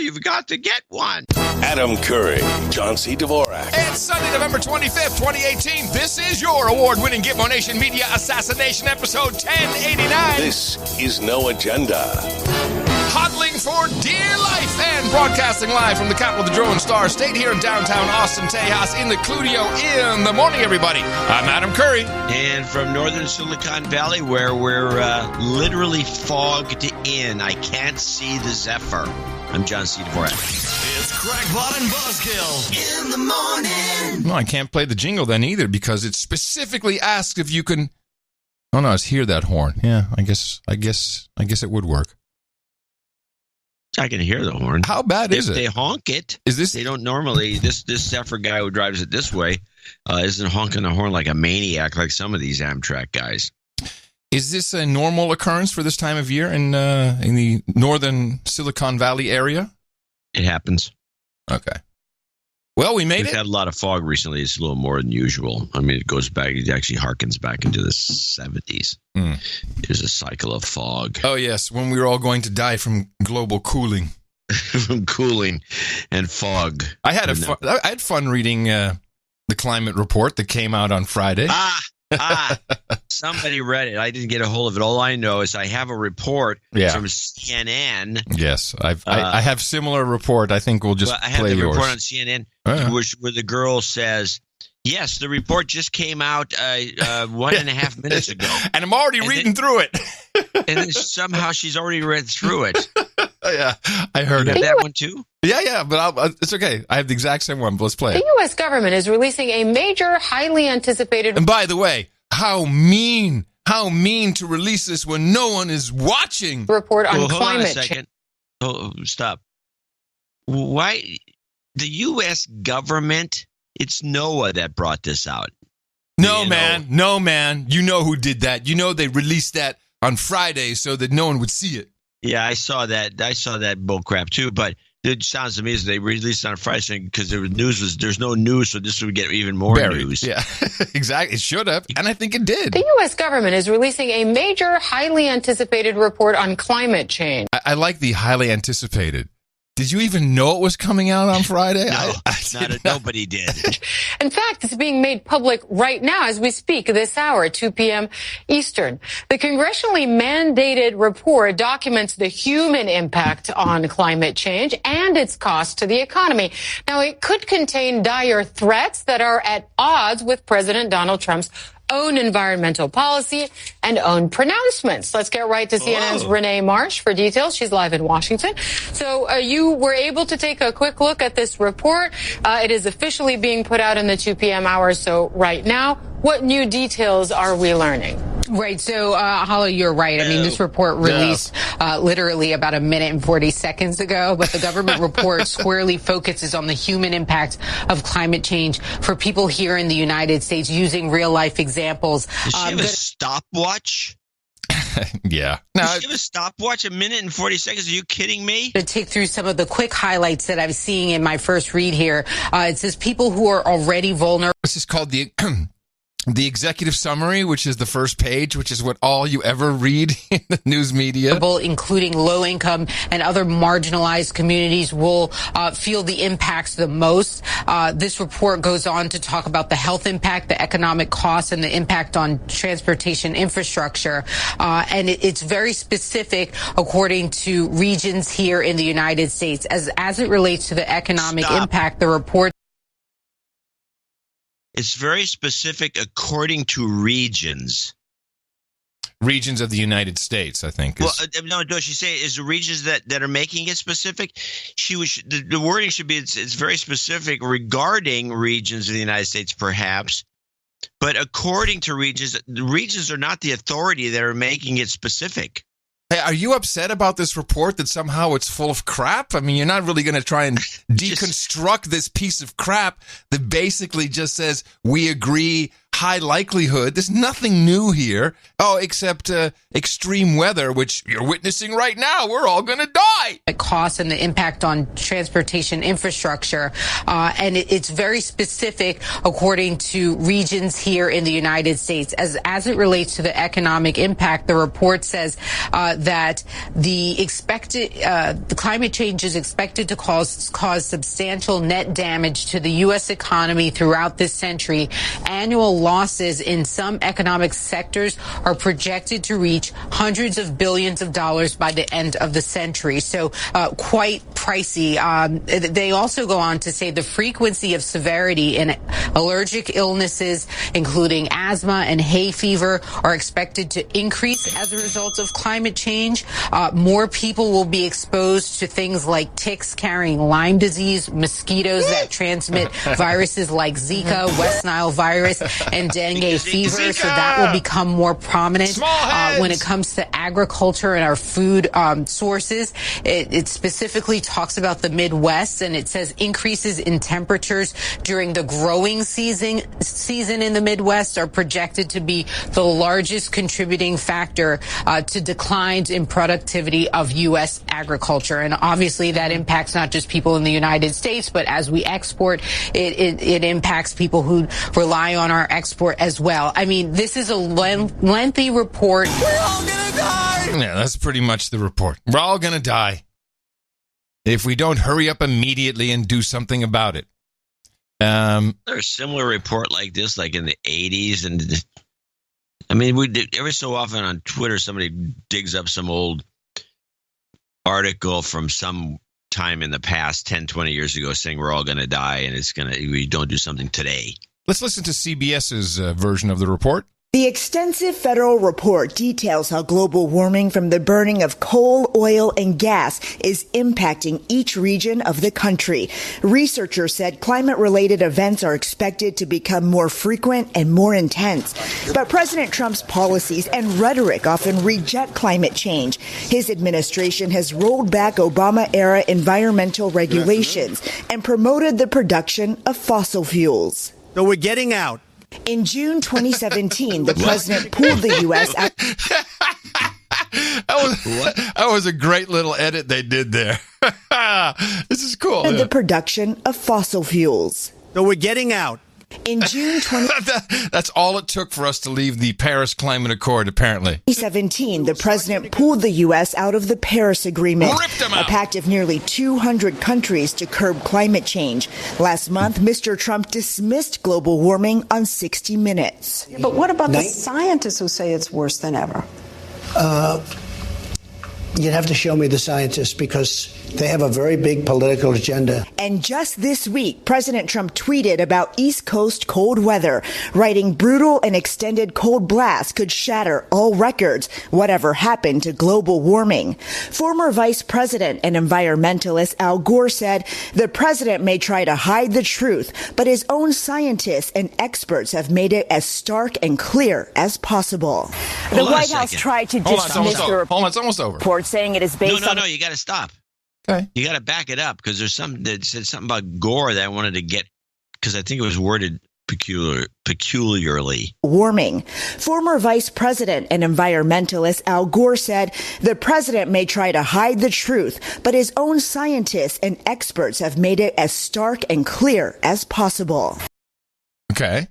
you've got to get one. Adam Curry, John C. Dvorak. It's Sunday, November 25th, 2018. This is your award-winning Gitmo Nation Media Assassination episode 1089. This is No Agenda. Huddling for dear life and broadcasting live from the capital of the Drone Star State here in downtown Austin, Tejas, in the Cludio in the morning, everybody. I'm Adam Curry. And from northern Silicon Valley, where we're literally fogged in, I can't see the Zephyr. I'm John C. Dvorak. It's Crackpot and Buzzkill in the morning. No, I can't play the jingle then either because it specifically asks if you can. Oh no, it's hear that horn. Yeah, I guess it would work. I can hear the horn. How bad is it? If they honk it, they don't normally. This Zephyr guy who drives it this way isn't honking the horn like a maniac like some of these Amtrak guys. Is this a normal occurrence for this time of year in the northern Silicon Valley area? It happens. Okay. Well, we made We've had a lot of fog recently. It's a little more than usual. I mean, it actually harkens back into the 70s. There's a cycle of fog. Oh, yes, when we were all going to die from global cooling. From cooling and fog. I had fun reading the climate report that came out on Friday. Somebody read it. I didn't get a hold of it. All I know is I have a report from CNN. Yes, I have similar report. I think we'll just play yours. I have the report on CNN where the girl says, yes, the report just came out 1.5 minutes ago. And I'm already reading through it. And then somehow she's already read through it. Yeah, I heard it. You have that one too? Yeah, but it's okay. I have the exact same one, but let's play it. The U.S. government is releasing a major, highly anticipated... And by the way, how mean to release this when no one is watching. ...report on hold climate on a second. Oh, stop. Why? The U.S. government, it's NOAA that brought this out. No, man. You know who did that. You know they released that on Friday so that no one would see it. Yeah, I saw that bullcrap too, but it sounds to me as they released it on Friday because there's no news, so this would get even more news. Yeah, exactly. It should have, and I think it did. The U.S. government is releasing a major, highly anticipated report on climate change. I like the highly anticipated. Did you even know it was coming out on Friday? No, nobody did. In fact, it's being made public right now as we speak this hour at 2 p.m. Eastern. The congressionally mandated report documents the human impact on climate change and its cost to the economy. Now, it could contain dire threats that are at odds with President Donald Trump's own environmental policy and own pronouncements. Let's get right to CNN's Renee Marsh for details. She's live in Washington. So you were able to take a quick look at this report. It is officially being put out in the 2 p.m. hour. So right now, what new details are we learning? Right. So, Hollow, you're right. I mean, this report released literally about a minute and 40 seconds ago, but the government report squarely focuses on the human impact of climate change for people here in the United States using real life examples. Does she have a stopwatch? Yeah. Does she have a stopwatch? A minute and 40 seconds? Are you kidding me? To take through some of the quick highlights that I'm seeing in my first read here, it says people who are already vulnerable. This is called the executive summary, which is the first page, which is what all you ever read in the news media. Including low-income and other marginalized communities will feel the impacts the most. This report goes on to talk about the health impact, the economic costs, and the impact on transportation infrastructure. And it's very specific according to regions here in the United States. As it relates to the economic impact, the report... It's very specific according to regions. Regions of the United States, I think. Well, no, does she say is the regions that are making it specific? The wording should be it's very specific regarding regions of the United States, perhaps. But according to regions, the regions are not the authority that are making it specific. Hey, are you upset about this report that somehow it's full of crap? I mean, you're not really going to try and deconstruct this piece of crap that basically just says we agree high likelihood. There's nothing new here. Oh, except extreme weather, which you're witnessing right now. We're all going to die. Costs and the impact on transportation infrastructure. And it's very specific according to regions here in the United States. As it relates to the economic impact, the report says that the climate change is expected to cause substantial net damage to the U.S. economy throughout this century. Annual losses in some economic sectors are projected to reach hundreds of billions of dollars by the end of the century. So quite pricey. They also go on to say the frequency of severity in allergic illnesses, including asthma and hay fever, are expected to increase as a result of climate change. More people will be exposed to things like ticks carrying Lyme disease, mosquitoes that transmit viruses like Zika, West Nile virus, and dengue fever. So that will become more prominent when it comes to agriculture and our food sources. It specifically talks about the Midwest, and it says increases in temperatures during the growing season in the Midwest are projected to be the largest contributing factor to declines in productivity of U.S. agriculture. And obviously that impacts not just people in the United States, but as we export, it impacts people who rely on our export as well. I mean, this is a lengthy report. We're all gonna die! Yeah, that's pretty much the report. We're all gonna die if we don't hurry up immediately and do something about it. There's a similar report like this, like in the 80s. And I mean, every so often on Twitter, somebody digs up some old article from some time in the past, 10, 20 years ago, saying we're all going to die and we don't do something today. Let's listen to CBS's version of the report. The extensive federal report details how global warming from the burning of coal, oil, and gas is impacting each region of the country. Researchers said climate-related events are expected to become more frequent and more intense. But President Trump's policies and rhetoric often reject climate change. His administration has rolled back Obama-era environmental regulations and promoted the production of fossil fuels. So we're getting out. In June 2017, the president pulled the U.S. out. That was a great little edit they did there. This is cool. The production of fossil fuels. So we're getting out. In June That's all it took for us to leave the Paris Climate Accord, apparently. 2017, the president pulled the U.S. out of the Paris Agreement, a pact of nearly 200 countries to curb climate change. Last month, Mr. Trump dismissed global warming on 60 Minutes. But what about the scientists who say it's worse than ever? You'd have to show me the scientists because they have a very big political agenda. And just this week, President Trump tweeted about East Coast cold weather, writing brutal and extended cold blasts could shatter all records, whatever happened to global warming. Former Vice President and environmentalist Al Gore said the president may try to hide the truth, but his own scientists and experts have made it as stark and clear as possible. The White House tried to dismiss the report. It's almost over. Saying it is based on... No, you got to stop. Okay. You got to back it up because there's something that said something about Gore that I wanted to get because I think it was worded peculiarly. Warming. Former Vice President and environmentalist Al Gore said the president may try to hide the truth, but his own scientists and experts have made it as stark and clear as possible. Okay.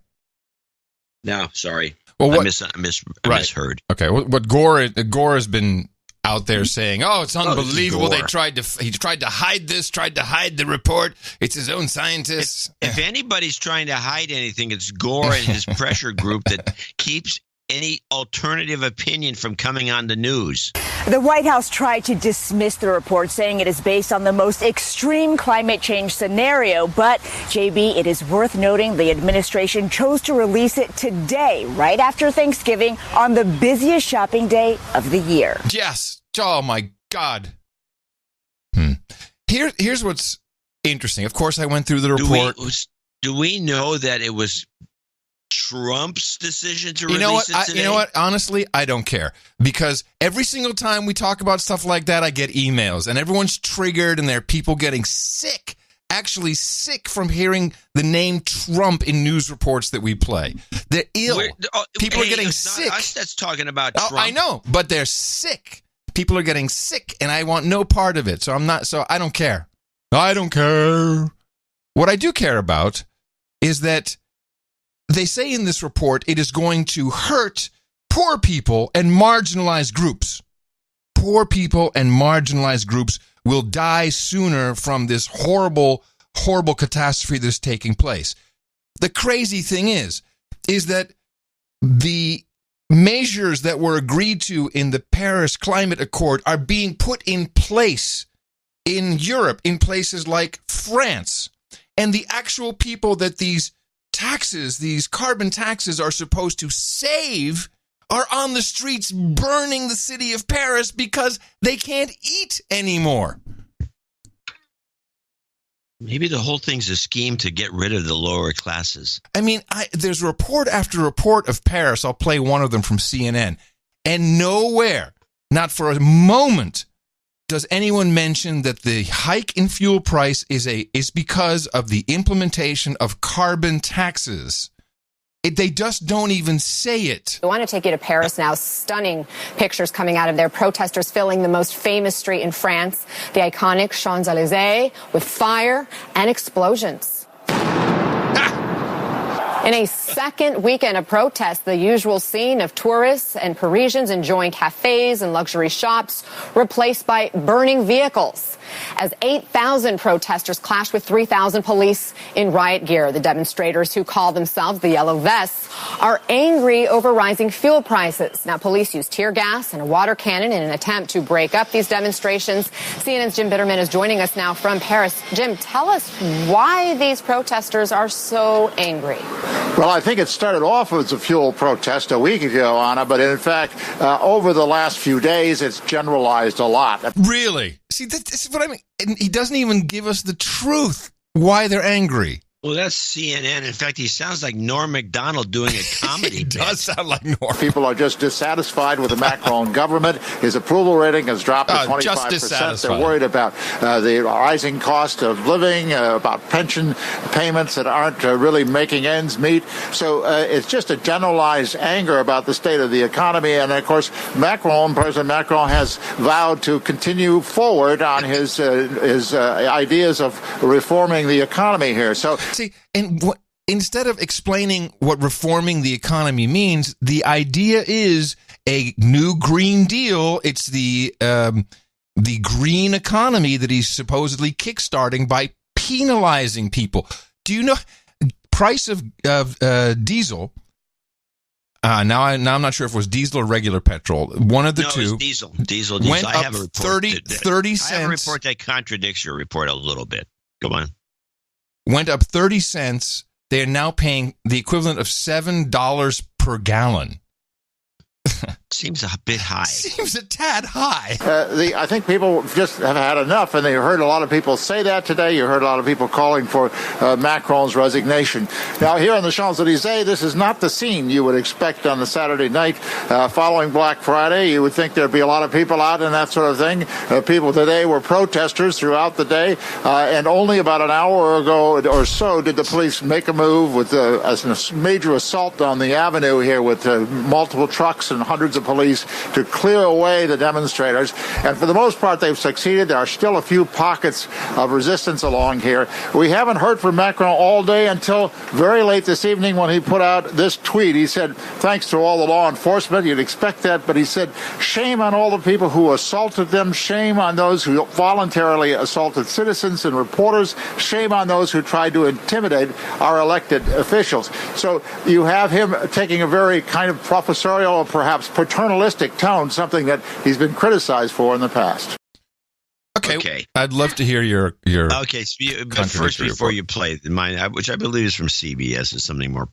No, sorry. Well, I misheard. Okay. What Gore has been out there saying, "Oh, it's unbelievable! He tried to hide this, tried to hide the report. It's his own scientists." If anybody's trying to hide anything, it's Gore and his pressure group that keeps any alternative opinion from coming on the news. The White House tried to dismiss the report, saying it is based on the most extreme climate change scenario. But, JB, it is worth noting the administration chose to release it today, right after Thanksgiving, on the busiest shopping day of the year. Yes. Oh, my God. Here's what's interesting. Of course, I went through the report. Do we know that it was Trump's decision to release it today? You know what? Honestly, I don't care. Because every single time we talk about stuff like that, I get emails. And everyone's triggered and there are people getting sick actually sick from hearing the name Trump in news reports that we play. They're ill. People are getting sick. Not us that's talking about Trump. I know, but they're sick. People are getting sick, and I want no part of it. So I don't care. I don't care. What I do care about is that they say in this report it is going to hurt poor people and marginalized groups. Poor people and marginalized groups will die sooner from this horrible, horrible catastrophe that's taking place. The crazy thing is that the measures that were agreed to in the Paris Climate Accord are being put in place in Europe, in places like France. And the actual people that these taxes, these carbon taxes are supposed to save are on the streets burning the city of Paris because they can't eat anymore. Maybe the whole thing's a scheme to get rid of the lower classes. I mean, there's report after report of Paris. I'll play one of them from CNN. And nowhere, not for a moment, does anyone mention that the hike in fuel price is because of the implementation of carbon taxes. They just don't even say it. I want to take you to Paris now. Stunning pictures coming out of there. Protesters filling the most famous street in France, the iconic Champs-Élysées, with fire and explosions. In a second weekend of protests, the usual scene of tourists and Parisians enjoying cafes and luxury shops replaced by burning vehicles. As 8,000 protesters clashed with 3,000 police in riot gear. The demonstrators, who call themselves the Yellow Vests, are angry over rising fuel prices. Now, police used tear gas and a water cannon in an attempt to break up these demonstrations. CNN's Jim Bitterman is joining us now from Paris. Jim, tell us why these protesters are so angry. Well, I think it started off as a fuel protest a week ago, Anna, but in fact, over the last few days, it's generalized a lot. Really? See, this is what I mean. And he doesn't even give us the truth why they're angry. Well, that's CNN. In fact, he sounds like Norm Macdonald doing a comedy. He does sound like Norm. People are just dissatisfied with the Macron government. His approval rating has dropped to 25%. They're worried about the rising cost of living, about pension payments that aren't really making ends meet. So it's just a generalized anger about the state of the economy. And, of course, President Macron has vowed to continue forward on his ideas of reforming the economy here. So. See, and instead of explaining what reforming the economy means, the idea is a new Green Deal. It's the green economy that he's supposedly kickstarting by penalizing people. Do you know price of diesel? Now I'm not sure if it was diesel or regular petrol. One of the two. It was diesel. Diesel. Went I up have a report 30 cents. I have a report that contradicts your report a little bit. Go on. Went up 30 cents. They are now paying the equivalent of $7 per gallon. Seems a bit high. Seems a tad high. I think people just have had enough, and they heard a lot of people say that today. You heard a lot of people calling for Macron's resignation. Now, here on the Champs-Élysées, this is not the scene you would expect on the Saturday night following Black Friday. You would think there'd be a lot of people out and that sort of thing. People today were protesters throughout the day, and only about an hour ago or so did the police make a move with a major assault on the avenue here with multiple trucks and hundreds of police to clear away the demonstrators. And for the most part, they've succeeded. There are still a few pockets of resistance along here. We haven't heard from Macron all day until very late this evening when he put out this tweet. He said, thanks to all the law enforcement, you'd expect that, but he said, shame on all the people who assaulted them, shame on those who voluntarily assaulted citizens and reporters, shame on those who tried to intimidate our elected officials. So you have him taking a very kind of professorial or perhaps paternalistic tone, something that he's been criticized for in the past. Okay. I'd love to hear your okay. So but first, before you play mine, which I believe is from CBS, is something more,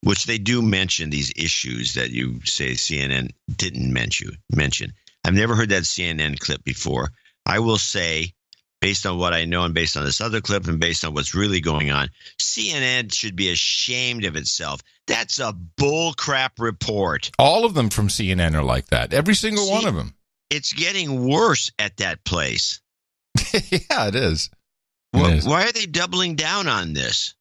which they do mention these issues that you say CNN didn't mention. I've never heard that CNN clip before. I will say, based on what I know and based on this other clip and based on what's really going on, CNN should be ashamed of itself. That's a bullcrap report. All of them from CNN are like that. Every single one of them. It's getting worse at that place. Yeah, it is. Why are they doubling down on this?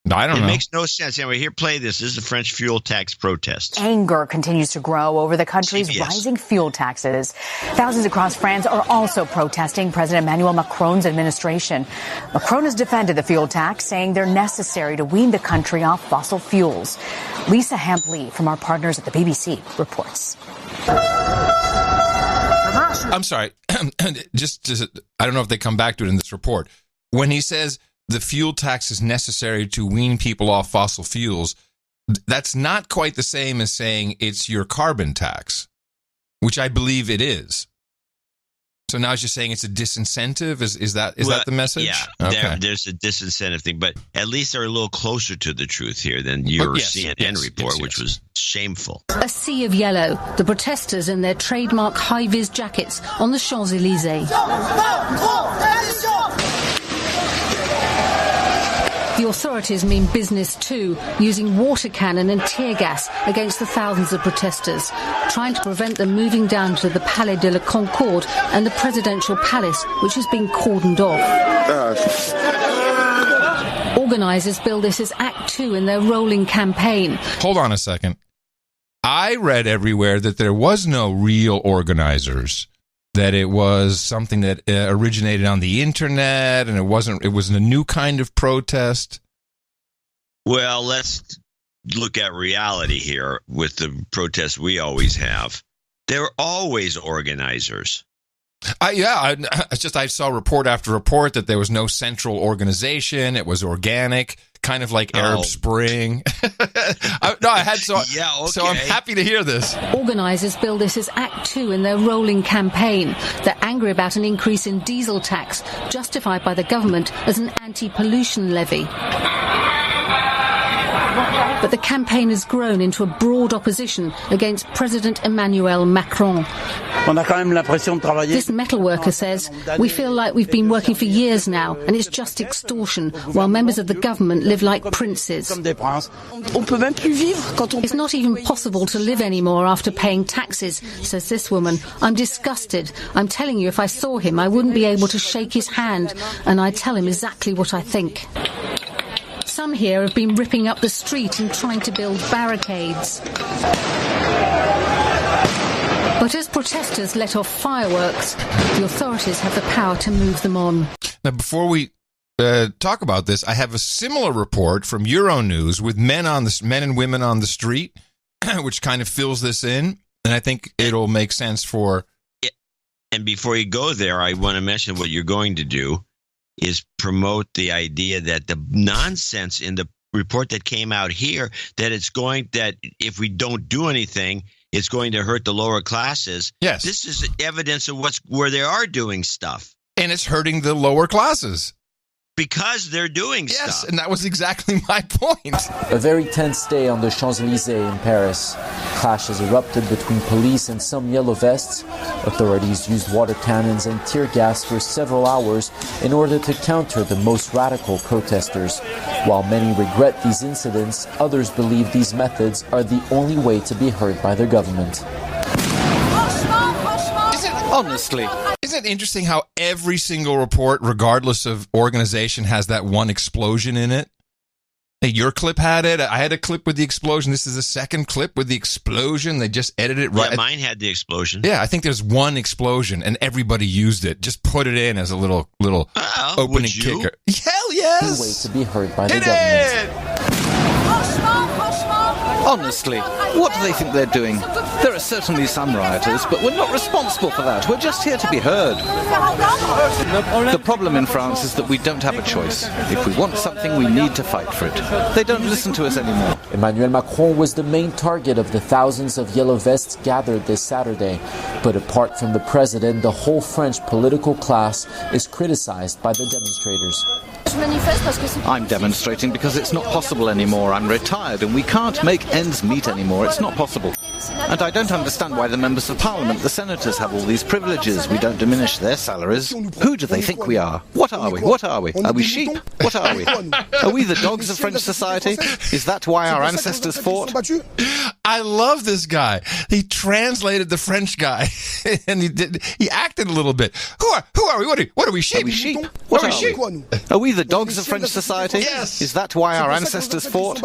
I don't know. It makes no sense. Anyway, here, play this. This is the French fuel tax protests. Anger continues to grow over the country's rising fuel taxes. Thousands across France are also protesting President Emmanuel Macron's administration. Macron has defended the fuel tax, saying they're necessary to wean the country off fossil fuels. Lisa Hampley from our partners at the BBC reports. I'm sorry. just I don't know if they come back to it in this report. When he says the fuel tax is necessary to wean people off fossil fuels, that's not quite the same as saying it's your carbon tax, which I believe it is. So now it's just saying it's a disincentive? Is that the message? Yeah, okay. There's a disincentive thing, but at least they're a little closer to the truth here than your CNN report, which was shameful. A sea of yellow, the protesters in their trademark high-vis jackets on the Champs-Élysées. The authorities mean business too, using water cannon and tear gas against the thousands of protesters, trying to prevent them moving down to the Palais de la Concorde and the presidential palace, which has been cordoned off. Organisers bill this as Act 2 in their rolling campaign. Hold on a second. I read everywhere that there was no real organisers, that it was something that originated on the internet, and it was a new kind of protest. Well, let's look at reality here with the protests we always have. There are always organizers. I saw report after report that there was no central organization. It was organic, kind of like Arab Spring. So I'm happy to hear this. Organisers bill this as Act 2 in their rolling campaign. They're angry about an increase in diesel tax, justified by the government as an anti-pollution levy. But the campaign has grown into a broad opposition against President Emmanuel Macron. This metalworker says, "We feel like we've been working for years now, and it's just extortion, while members of the government live like princes. It's not even possible to live anymore after paying taxes," says this woman. "I'm disgusted. I'm telling you, if I saw him, I wouldn't be able to shake his hand, and I'd tell him exactly what I think." Some here have been ripping up the street and trying to build barricades. But as protesters let off fireworks, the authorities have the power to move them on. Now, before we talk about this, I have a similar report from Euronews with men and women on the street, which kind of fills this in, and I think it'll make sense for... And before you go there, I want to mention what you're going to do is promote the idea that the nonsense in the report that came out here, that if we don't do anything, it's going to hurt the lower classes. Yes. This is evidence of where they are doing stuff. And it's hurting the lower classes. Because they're doing stuff. Yes, and that was exactly my point. A very tense day on the Champs-Élysées in Paris. Clashes erupted between police and some yellow vests. Authorities used water cannons and tear gas for several hours in order to counter the most radical protesters. While many regret these incidents, others believe these methods are the only way to be heard by their government. Honestly, isn't it interesting how every single report, regardless of organization, has that one explosion in it? Hey, your clip had it. I had a clip with the explosion. This is the second clip with the explosion. They just edited it right. Yeah, mine had the explosion. Yeah, I think there's one explosion, and everybody used it. Just put it in as a little opening kicker. Hell yes! The way to be heard by the government. Honestly, what do they think they're doing? There are certainly some rioters, but we're not responsible for that. We're just here to be heard. The problem in France is that we don't have a choice. If we want something, we need to fight for it. They don't listen to us anymore. Emmanuel Macron was the main target of the thousands of yellow vests gathered this Saturday. But apart from the president, the whole French political class is criticized by the demonstrators. I'm demonstrating because it's not possible anymore. I'm retired and we can't make ends meet anymore. It's not possible. And I don't understand why the members of parliament, the senators, have all these privileges. We don't diminish their salaries. Who do they think we are? What are we? What are we? Are we sheep? What are we? Are we the dogs of French society? Is that why our ancestors fought? I love this guy. He translated the French guy, and he acted a little bit. Who are we? What are we, sheep? Are we sheep? What are we? Are we the dogs of French society? Yes. Is that why our ancestors fought?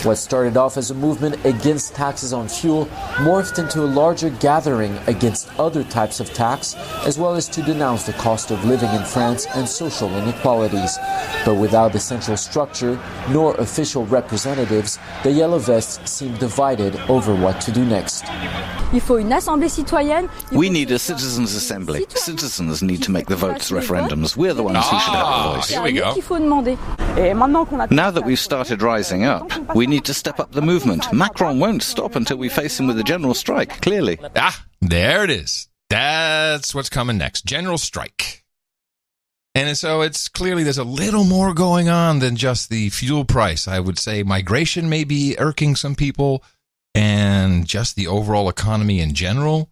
What started off as a movement against taxes on fuel morphed into a larger gathering against other types of tax, as well as to denounce the cost of living in France and social inequalities. But without a central structure nor official representatives, the Yellow Vests seem divided over what to do next. We need a citizens' assembly. Citizens need to make the votes referendums. We're the ones who should have the voice. Here we go. Now that we've started rising up, we need to step up the movement. Macron won't stop until we face him with a general strike, clearly. There it is. That's what's coming next. General strike. And so it's clearly there's a little more going on than just the fuel price. I would say migration may be irking some people, and just the overall economy in general.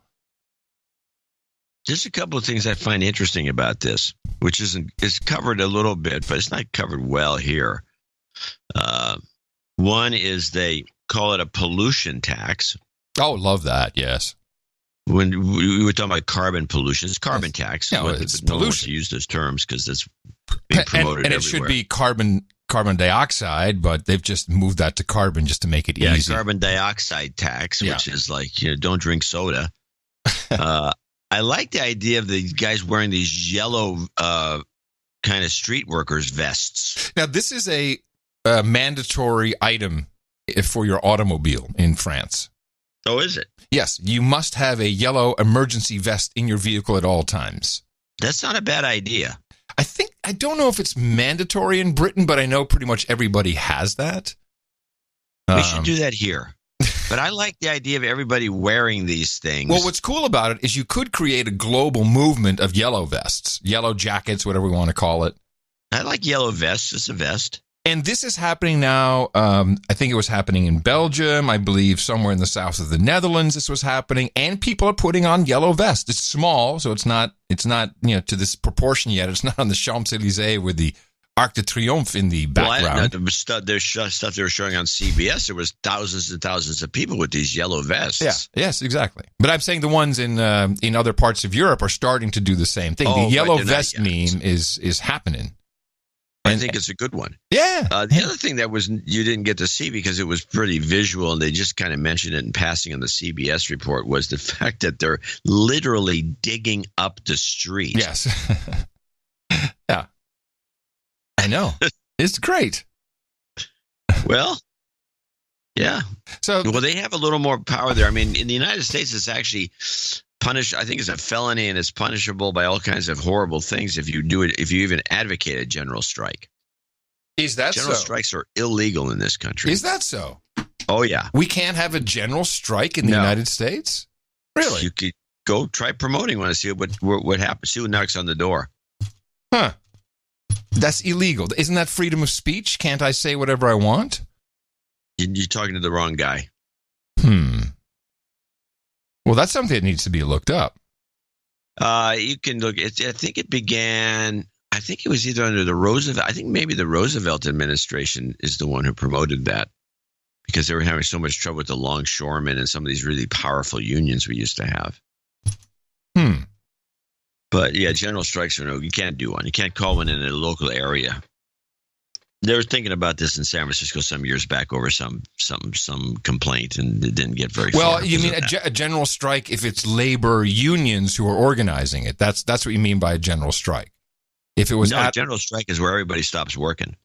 Just a couple of things I find interesting about this, which is covered a little bit, but it's not covered well here. One is they call it a pollution tax. Oh, love that, yes. When we were talking about carbon pollution, it's carbon tax. No, it's no one wants pollution. to use those terms because it's being promoted and it everywhere. should be carbon dioxide, but they've just moved that to carbon just to make it easy. Carbon dioxide tax, which is like, don't drink soda. I like the idea of the guys wearing these yellow kind of street workers vests. Now, this is a mandatory item for your automobile in France. Oh, is it? Yes, you must have a yellow emergency vest in your vehicle at all times. That's not a bad idea. I don't know if it's mandatory in Britain, but I know pretty much everybody has that. We should do that here. But I like the idea of everybody wearing these things. Well, what's cool about it is you could create a global movement of yellow vests, yellow jackets, whatever we want to call it. I like yellow vests. It's a vest. And this is happening now. I think it was happening in Belgium. I believe somewhere in the south of the Netherlands this was happening. And people are putting on yellow vests. It's small, so it's not to this proportion yet. It's not on the Champs-Élysées with the Arc de Triomphe in the background. There's stuff they were showing on CBS. There was thousands and thousands of people with these yellow vests. Yeah, yes, exactly. But I'm saying the ones in other parts of Europe are starting to do the same thing. The yellow vest meme is happening. I think it's a good one. Yeah. The other thing that you didn't get to see because it was pretty visual and they just kind of mentioned it in passing on the CBS report was the fact that they're literally digging up the street. Yes. Yeah. I know. It's great. Well, yeah. Well, they have a little more power there. I mean, in the United States, it's actually punished. I think it's a felony and it's punishable by all kinds of horrible things if you do it. If you even advocate a general strike. Is that general so? strikes are illegal in this country. Is that so? Oh yeah. We can't have a general strike in the United States. Really? You could go try promoting one and see what happens. See what knocks on the door. Huh. That's illegal. Isn't that freedom of speech? Can't I say whatever I want? You're talking to the wrong guy. Well, that's something that needs to be looked up. You can look. I think it began. I think it was either under the Roosevelt. I think maybe the Roosevelt administration is the one who promoted that because they were having so much trouble with the longshoremen and some of these really powerful unions we used to have. But yeah, general strikes are no. You can't do one. You can't call one in a local area. They were thinking about this in San Francisco some years back over some complaint, and it didn't get very far. Well, you mean a general strike if it's labor unions who are organizing it? That's what you mean by a general strike. If it was a general strike is where everybody stops working.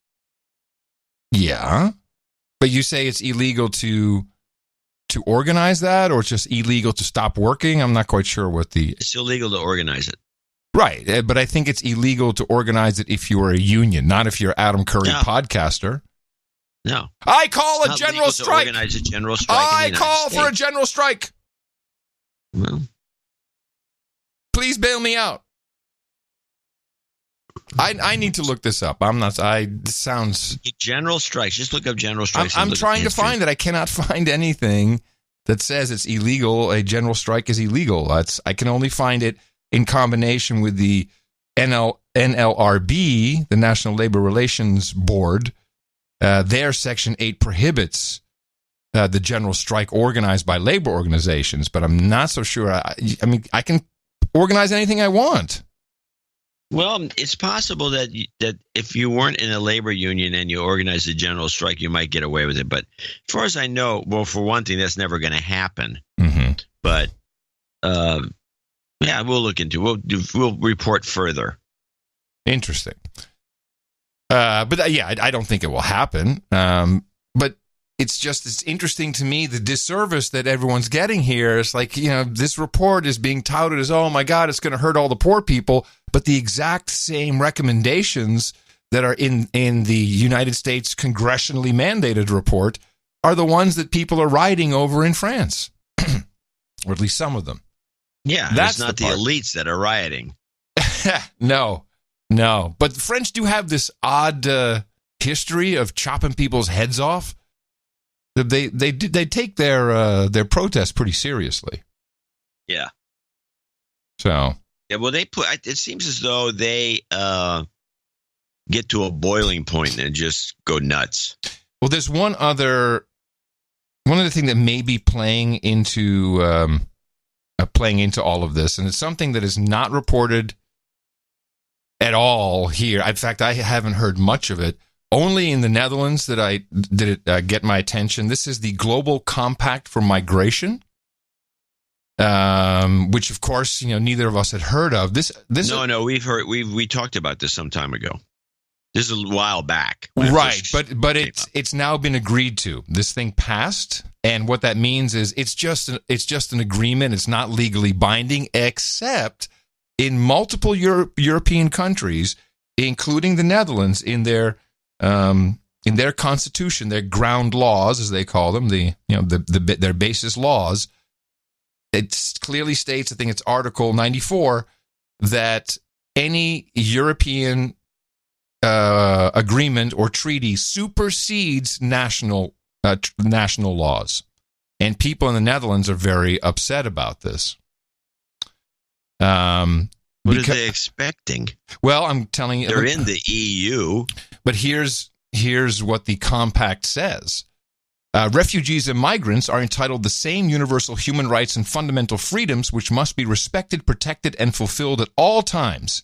Yeah, but you say it's illegal to organize that, or it's just illegal to stop working? I'm not quite sure what It's illegal to organize it. Right, but I think it's illegal to organize it if you're a union, not if you're Adam Curry podcaster. No. I call a general strike. To organize a general strike. I call for a general strike. Well, please bail me out. I need to look this up. This sounds general strikes. Just look up general strikes. I'm trying to find it. I cannot find anything that says it's illegal. A general strike is illegal. I can only find it in combination with the NLRB, the National Labor Relations Board. Their Section 8 prohibits the general strike organized by labor organizations, but I'm not so sure. I mean, I can organize anything I want. Well, it's possible that if you weren't in a labor union and you organized a general strike, you might get away with it. But as far as I know, well, for one thing, that's never going to happen. Mm-hmm. But yeah, we'll look into it. We'll report further. Interesting. But yeah, I don't think it will happen. But it's interesting to me, the disservice that everyone's getting here. It's like, this report is being touted as, oh my God, it's going to hurt all the poor people. But the exact same recommendations that are in the United States congressionally mandated report are the ones that people are rioting over in France, or at least some of them. Yeah, that's not the elites that are rioting. No. But the French do have this odd history of chopping people's heads off. They take their protest pretty seriously. Yeah. So. Yeah, well, it seems as though they get to a boiling point and just go nuts. Well, there's one other thing that may be playing into all of this, and it's something that is not reported at all here. In fact, I haven't heard much of it. Only in the Netherlands did it get my attention. This is the Global Compact for Migration. Which of course, neither of us had heard of. No, we've heard. We talked about this some time ago. This is a while back, right? But it's now been agreed to. This thing passed, and what that means is it's just an agreement. It's not legally binding, except in multiple European countries, including the Netherlands, in their constitution, their ground laws, as they call them, their basis laws. It clearly states, I think it's Article 94, that any European agreement or treaty supersedes national laws. And people in the Netherlands are very upset about this. What are they expecting? Well, I'm telling you. They're in the EU. But here's what the compact says. Refugees and migrants are entitled to the same universal human rights and fundamental freedoms which must be respected, protected, and fulfilled at all times.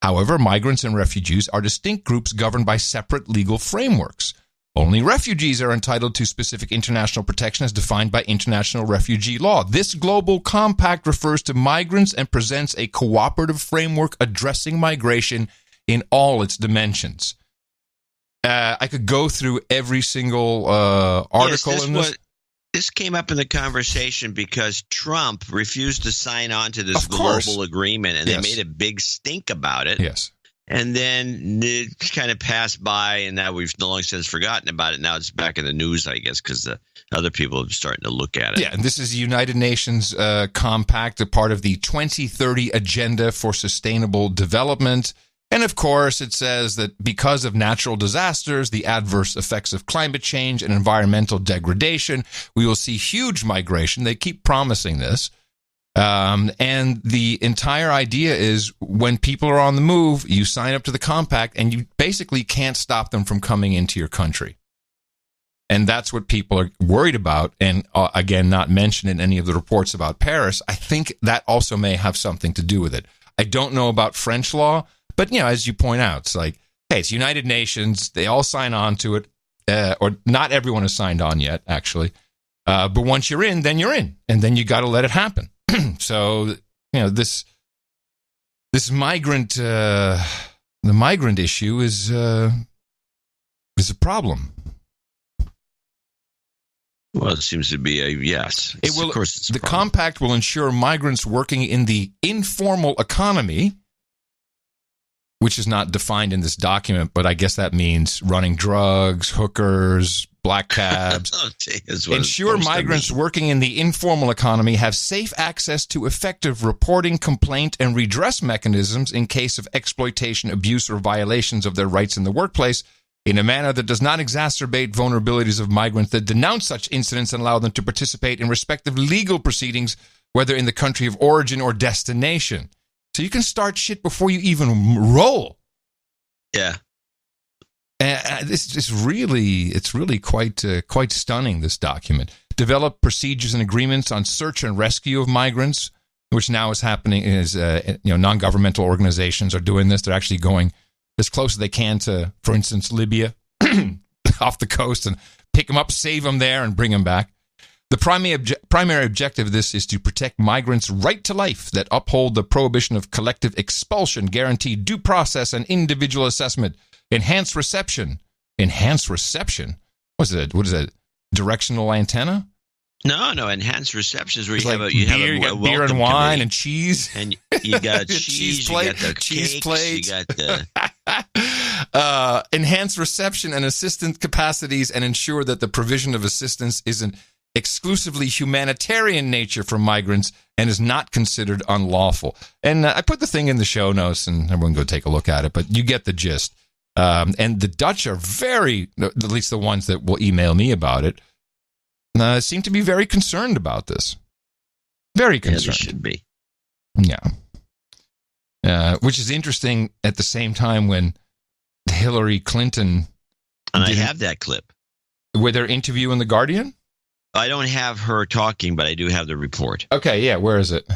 However, migrants and refugees are distinct groups governed by separate legal frameworks. Only refugees are entitled to specific international protection as defined by international refugee law. This global compact refers to migrants and presents a cooperative framework addressing migration in all its dimensions. I could go through every single article in this. This came up in the conversation because Trump refused to sign on to this global agreement, and they made a big stink about it. Yes. And then it kind of passed by, and now we've long since forgotten about it. Now it's back in the news, I guess, because the other people are starting to look at it. Yeah, and this is the United Nations Compact, a part of the 2030 Agenda for Sustainable Development. And of course, it says that because of natural disasters, the adverse effects of climate change and environmental degradation, we will see huge migration. They keep promising this. And the entire idea is when people are on the move, you sign up to the compact and you basically can't stop them from coming into your country. And that's what people are worried about. And again, not mentioned in any of the reports about Paris. I think that also may have something to do with it. I don't know about French law. But, as you point out, it's like, hey, it's United Nations. They all sign on to it. Or not everyone has signed on yet, actually. But once you're in, then you're in. And then you got to let it happen. So, this migrant, the migrant issue is a problem. Well, it seems to be a yes. It will, of course it's a the problem. compact will ensure migrants working in the informal economy, which is not defined in this document, but I guess that means running drugs, hookers, black cabs. Ensure migrants working in the informal economy have safe access to effective reporting, complaint, and redress mechanisms in case of exploitation, abuse, or violations of their rights in the workplace in a manner that does not exacerbate vulnerabilities of migrants, that denounce such incidents and allow them to participate in respective legal proceedings, whether in the country of origin or destination. So you can start shit before you even roll. Yeah. And it's really quite stunning, this document. Develop procedures and agreements on search and rescue of migrants, which now is happening is, non-governmental organizations are doing this. They're actually going as close as they can to, for instance, Libya off the coast and pick them up, save them there, and bring them back. The primary objective of this is to protect migrants' right to life, that uphold the prohibition of collective expulsion, guarantee due process and individual assessment, enhance reception. Enhance reception? What is it? Directional antenna? No, enhanced reception is where it's you like have a beer and wine and cheese. And you got cheese plate, you got the cheese cakes, plate. you got the... enhance reception and assistance capacities and ensure that the provision of assistance isn't exclusively humanitarian nature for migrants and is not considered unlawful. And I put the thing in the show notes, and everyone go take a look at it, but you get the gist. And the Dutch are at least the ones that will email me about it, seem to be very concerned about this. Very concerned. Yeah, they should be. Yeah. Which is interesting at the same time when Hillary Clinton... And I have that clip. With her interview in The Guardian? I don't have her talking, but I do have the report. Okay, yeah, where is it?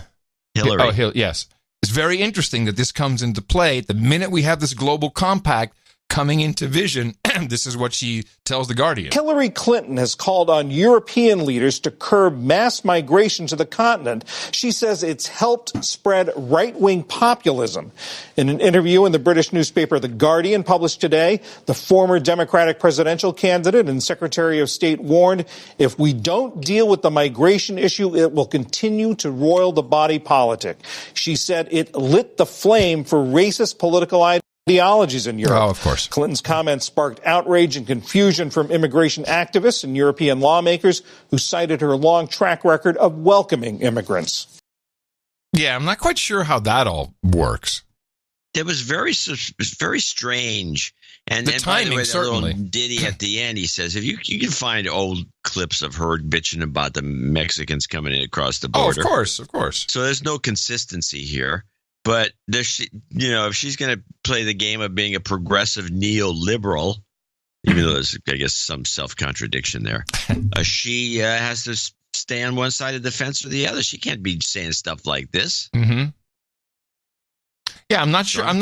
Hillary. Yes. It's very interesting that this comes into play. The minute we have this global compact coming into vision, this is what she tells The Guardian. Hillary Clinton has called on European leaders to curb mass migration to the continent. She says it's helped spread right-wing populism. In an interview in the British newspaper The Guardian published today, the former Democratic presidential candidate and Secretary of State warned, if we don't deal with the migration issue, it will continue to roil the body politic. She said it lit the flame for racist political ideologies in Europe. Oh, of course. Clinton's comments sparked outrage and confusion from immigration activists and European lawmakers who cited her long track record of welcoming immigrants. Yeah, I'm not quite sure how that all works. It was very strange. And the and timing, by the way, certainly. Little ditty at the end, he says, if you can find old clips of her bitching about the Mexicans coming in across the border. Oh, of course. So there's no consistency here. But if she's going to play the game of being a progressive neoliberal, even though there's, I guess, some self-contradiction there, she has to stay on one side of the fence or the other. She can't be saying stuff like this. Mm-hmm. Yeah, I'm not sure. I'm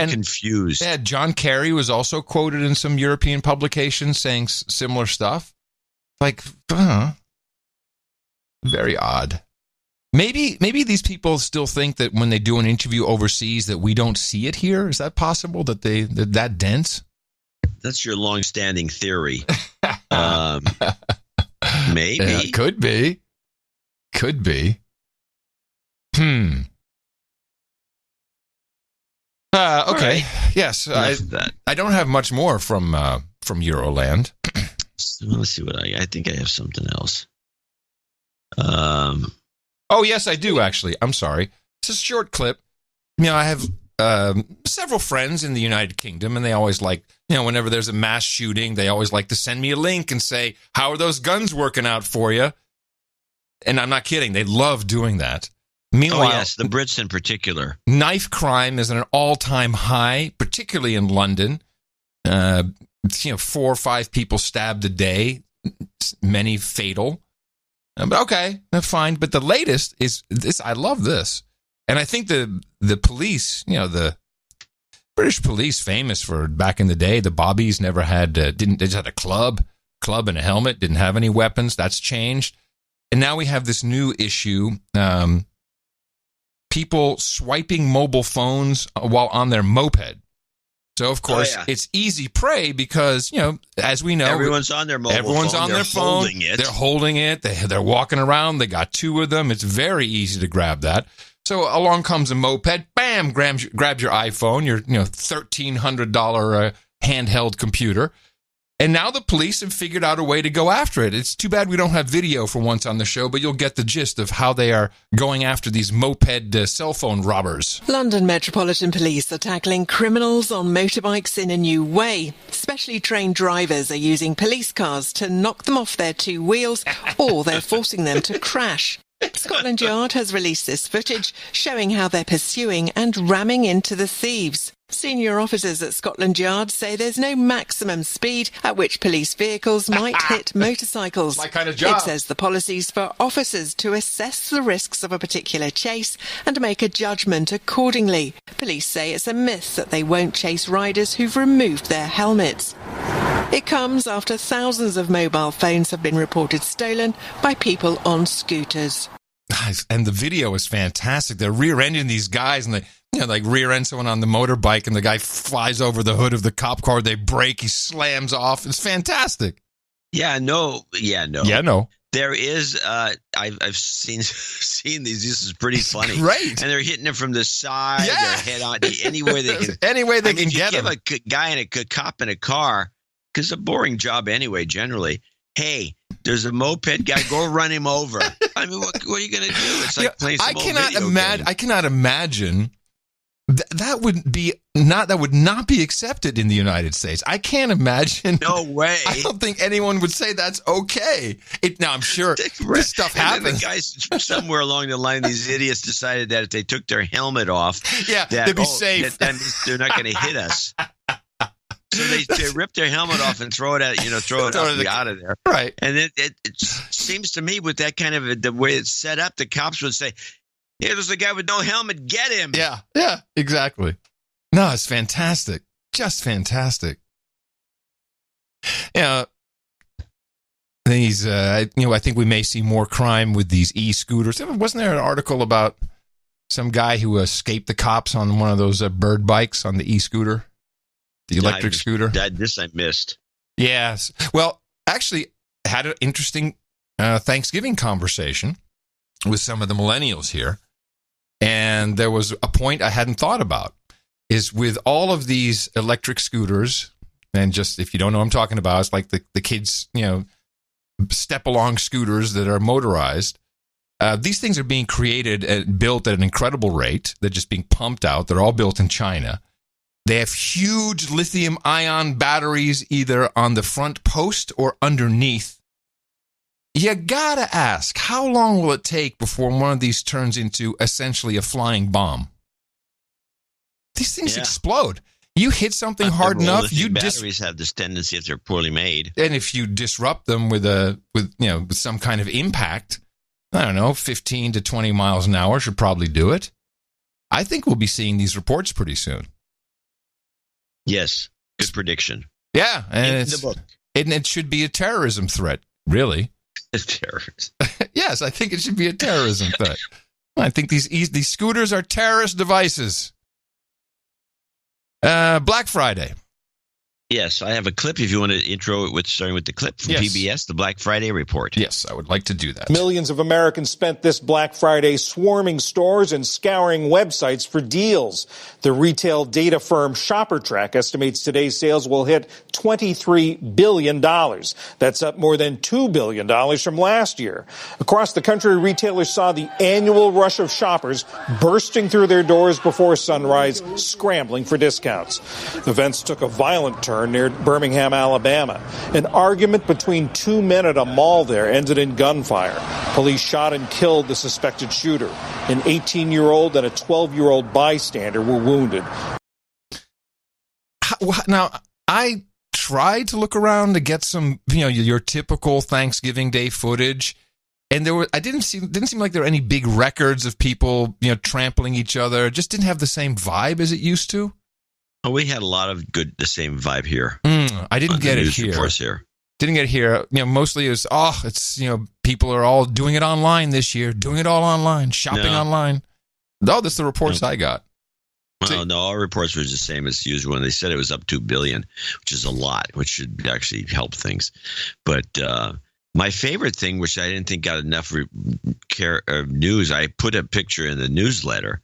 confused. Yeah, John Kerry was also quoted in some European publications saying similar stuff. Like, very odd. Maybe these people still think that when they do an interview overseas that we don't see it here. Is that possible? That they're that dense? That's your long-standing theory. Maybe. Yeah, could be. Okay. Right. Yes. I don't have much more from Euroland. Let's see what I think I have something else. Oh, yes, I do, actually. I'm sorry. It's a short clip. I have several friends in the United Kingdom, and they always like, whenever there's a mass shooting, they always like to send me a link and say, how are those guns working out for you? And I'm not kidding. They love doing that. Meanwhile, yes, the Brits in particular. Knife crime is at an all-time high, particularly in London. 4 or 5 people stabbed a day, many fatal. But okay, that's fine. But the latest is this. I love this, and I think the police, the British police, famous for back in the day, the bobbies never had they just had a club and a helmet, didn't have any weapons. That's changed, and now we have this new issue: people swiping mobile phones while on their moped. So, of course, It's easy prey because, as we know, everyone's on their mobile phone. Everyone's on their phone. Holding it. They're holding it. They're walking around. They got 2 of them. It's very easy to grab that. So along comes a moped. Bam, grabs your iPhone, your $1,300 handheld computer. And now the police have figured out a way to go after it. It's too bad we don't have video for once on the show, but you'll get the gist of how they are going after these moped cell phone robbers. London Metropolitan Police are tackling criminals on motorbikes in a new way. Specially trained drivers are using police cars to knock them off their 2 wheels, or they're forcing them to crash. Scotland Yard has released this footage showing how they're pursuing and ramming into the thieves. Senior officers at Scotland Yard say there's no maximum speed at which police vehicles might hit motorcycles. My kind of job. It says the policy's for officers to assess the risks of a particular chase and make a judgment accordingly. Police say it's a myth that they won't chase riders who've removed their helmets. It comes after thousands of mobile phones have been reported stolen by people on scooters. And the video is fantastic. They're rear-ending these guys, and they like rear-end someone on the motorbike, and the guy flies over the hood of the cop car. They brake. He slams off. It's fantastic. Yeah, no. There is. I've seen these. This is pretty funny. Great. And they're hitting him from the side. Yeah. Their head on anywhere they can. Any way they can get him. If you give a guy in a cop in a car, because it's a boring job anyway. Generally, hey, there's a moped guy. Go run him over. I mean, what are you going to do? It's like playing some old video game. I cannot imagine. That would not be accepted in the United States. I can't imagine. No way. I don't think anyone would say that's okay. Now, I'm sure this stuff happens. The guys somewhere along the line, these idiots decided that if they took their helmet off, they'd be safe. That they're not going to hit us. So they rip their helmet off and throw it out of there. Right. And it seems to me with that kind of the way it's set up, the cops would say, "Here, there's a guy with no helmet. Get him." Yeah, exactly. No, it's fantastic. Just fantastic. These, I think we may see more crime with these e-scooters. Wasn't there an article about some guy who escaped the cops on one of those bird bikes on the e-scooter, the electric scooter? This I missed. Yes. Well, actually, I had an interesting Thanksgiving conversation with some of the millennials here. And there was a point I hadn't thought about, is with all of these electric scooters, and just if you don't know what I'm talking about, it's like the kids, step-along scooters that are motorized. These things are being created and built at an incredible rate. They're just being pumped out. They're all built in China. They have huge lithium-ion batteries either on the front post or underneath. You gotta ask, how long will it take before one of these turns into essentially a flying bomb? These things explode. You hit something hard enough, batteries have this tendency if they're poorly made. And if you disrupt them with some kind of impact, I don't know, 15 to 20 miles an hour should probably do it. I think we'll be seeing these reports pretty soon. Yes, good prediction. Yeah, and in the book. And it should be a terrorism threat, really. Terrorist. Yes, I think it should be a terrorism threat. I think these scooters are terrorist devices. Black Friday. Yes, I have a clip if you want to intro it starting with the clip from PBS, the Black Friday report. Yes, I would like to do that. Millions of Americans spent this Black Friday swarming stores and scouring websites for deals. The retail data firm ShopperTrack estimates today's sales will hit $23 billion. That's up more than $2 billion from last year. Across the country, retailers saw the annual rush of shoppers bursting through their doors before sunrise, scrambling for discounts. Events took a violent turn near Birmingham, Alabama. An argument between two men at a mall there ended in gunfire. Police shot and killed the suspected shooter. An 18-year-old and a 12-year-old bystander were wounded. Now, I tried to look around to get some, your typical Thanksgiving Day footage, and didn't seem like there were any big records of people, trampling each other. It just didn't have the same vibe as it used to. Oh, we had a lot of the same vibe here. I didn't get it here. Didn't get it here. Mostly it's people are all doing it online this year, doing it all online, shopping online. No, that's the reports I got. Well, no, our reports were the same as usual. And they said it was up $2 billion, which is a lot, which should actually help things. But my favorite thing, which I didn't think got enough news, I put a picture in the newsletter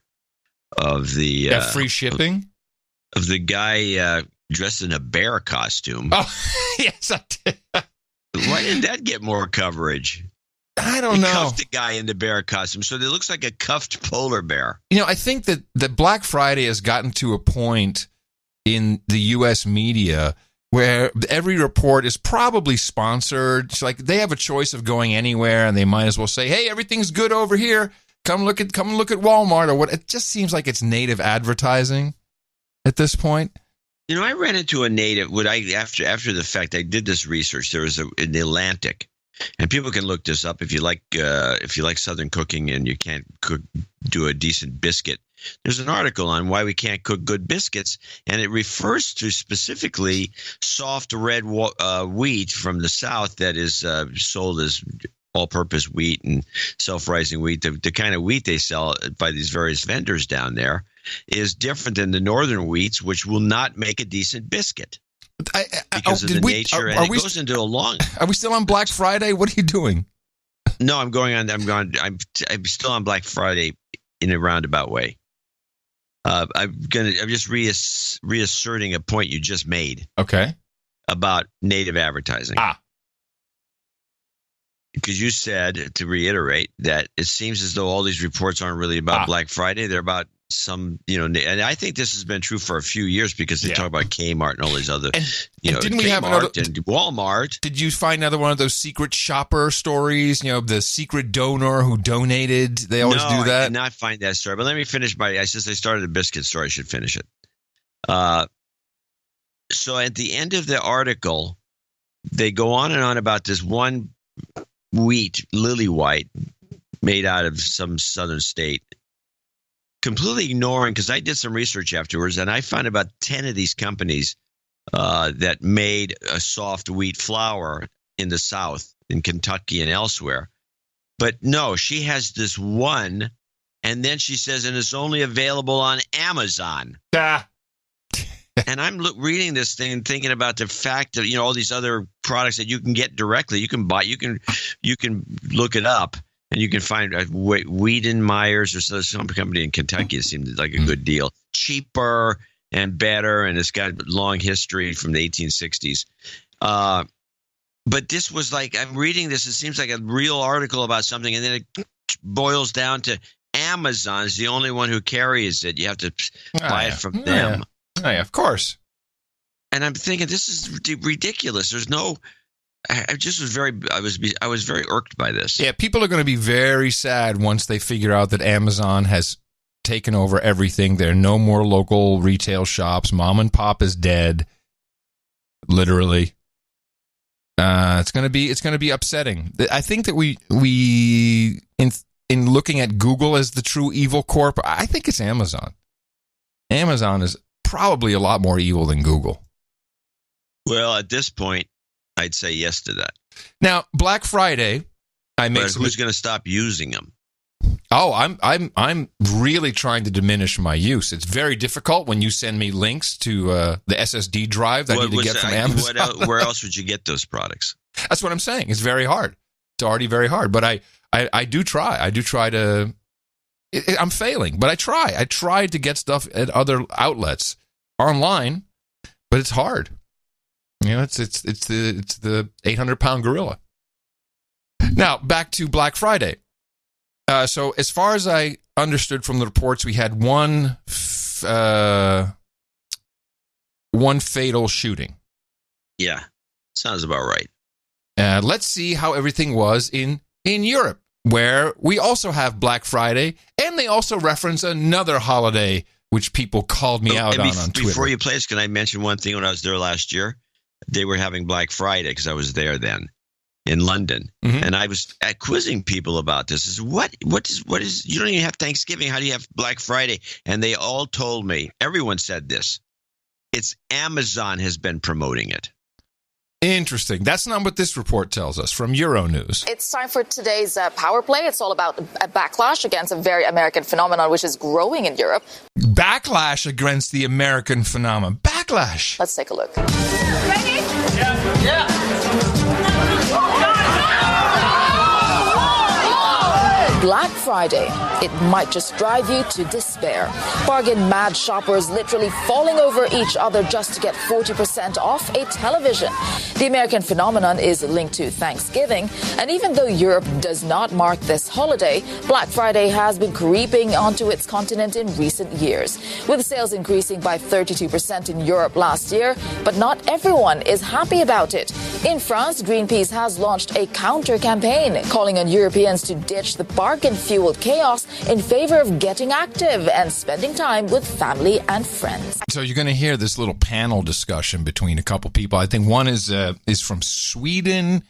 of the free shipping. Of the guy dressed in a bear costume. Oh, yes, I did. Why didn't that get more coverage? I don't know. Cuffed a guy in the bear costume, so it looks like a cuffed polar bear. I think that Black Friday has gotten to a point in the U.S. media where every report is probably sponsored. It's like they have a choice of going anywhere, and they might as well say, "Hey, everything's good over here. Come look at Walmart or what." It just seems like it's native advertising. at this point? You know, I ran into a native. After the fact, I did this research. There was in the Atlantic, and people can look this up if you like Southern cooking and you can't do a decent biscuit. There's an article on why we can't cook good biscuits, and it refers to specifically soft red wheat from the South that is sold as all-purpose wheat and self-rising wheat. The kind of wheat they sell by these various vendors down there is different than the northern wheats, which will not make a decent biscuit because of the nature. And it goes into a long. Are we still on Black Friday? What are you doing? No, I'm I'm still on Black Friday in a roundabout way. I'm just reasserting a point you just made. Okay. About native advertising. Because you said, to reiterate, that it seems as though all these reports aren't really about Black Friday. They're about some, and I think this has been true for a few years because they talk about Kmart and all these other, didn't we have and Walmart. Did you find another one of those secret shopper stories? The secret donor who donated. They always do that. I did not find that story. But let me finish since I started a biscuit story, I should finish it. So at the end of the article, they go on and on about this one wheat, lily white, made out of some southern state, completely ignoring, because I did some research afterwards, and I found about 10 of these companies that made a soft wheat flour in the South, in Kentucky and elsewhere. But no, she has this one, and then she says, and it's only available on Amazon. And I'm reading this thing and thinking about the fact that, all these other products that you can get directly, you can buy, you can look it up and you can find Wiedenmeyer's or some company in Kentucky. It seemed like a good deal, cheaper and better. And it's got a long history from the 1860s. But this was like, I'm reading this. It seems like a real article about something. And then it boils down to Amazon is the only one who carries it. You have to buy it from them. Yeah. Oh, yeah, of course. And I'm thinking this is ridiculous. There's no. I just was I was very irked by this. Yeah, people are going to be very sad once they figure out that Amazon has taken over everything. There are no more local retail shops. Mom and pop is dead. Literally. It's going to be upsetting. I think that we in looking at Google as the true evil corp, I think it's Amazon. Amazon is probably a lot more evil than Google. Well, at this point, I'd say yes to that. Now, Black Friday, who's going to stop using them? Oh, I'm really trying to diminish my use. It's very difficult when you send me links to the SSD drive that I need to get from Amazon. Where else would you get those products? That's what I'm saying. It's very hard. It's already very hard. But I do try. I do try to. I'm failing, but I try. I try to get stuff at other outlets online, but it's hard. It's the 800-pound gorilla. Now back to Black Friday. So as far as I understood from the reports, we had one fatal shooting. Yeah, sounds about right. Let's see how everything was in Europe, where we also have Black Friday, and they also reference another holiday, which people called me out on Twitter. Before you play this, can I mention one thing? When I was there last year, they were having Black Friday because I was there then in London, and I was quizzing people about this. What is? You don't even have Thanksgiving. How do you have Black Friday? And they all told me. Everyone said this. It's Amazon has been promoting it. Interesting. That's not what this report tells us from Euronews. It's time for today's Power Play. It's all about a backlash against a very American phenomenon which is growing in Europe. Backlash against the American phenomenon. Backlash. Let's take a look. Ready? Yeah. Black Friday. It might just drive you to despair. Bargain-mad shoppers literally falling over each other just to get 40% off a television. The American phenomenon is linked to Thanksgiving, and even though Europe does not mark this holiday, Black Friday has been creeping onto its continent in recent years, with sales increasing by 32% in Europe last year, but not everyone is happy about it. In France, Greenpeace has launched a counter-campaign calling on Europeans to ditch the bargain-fueled chaos in favor of getting active and spending time with family and friends. So you're going to hear this little panel discussion between a couple people. I think one is from Sweden,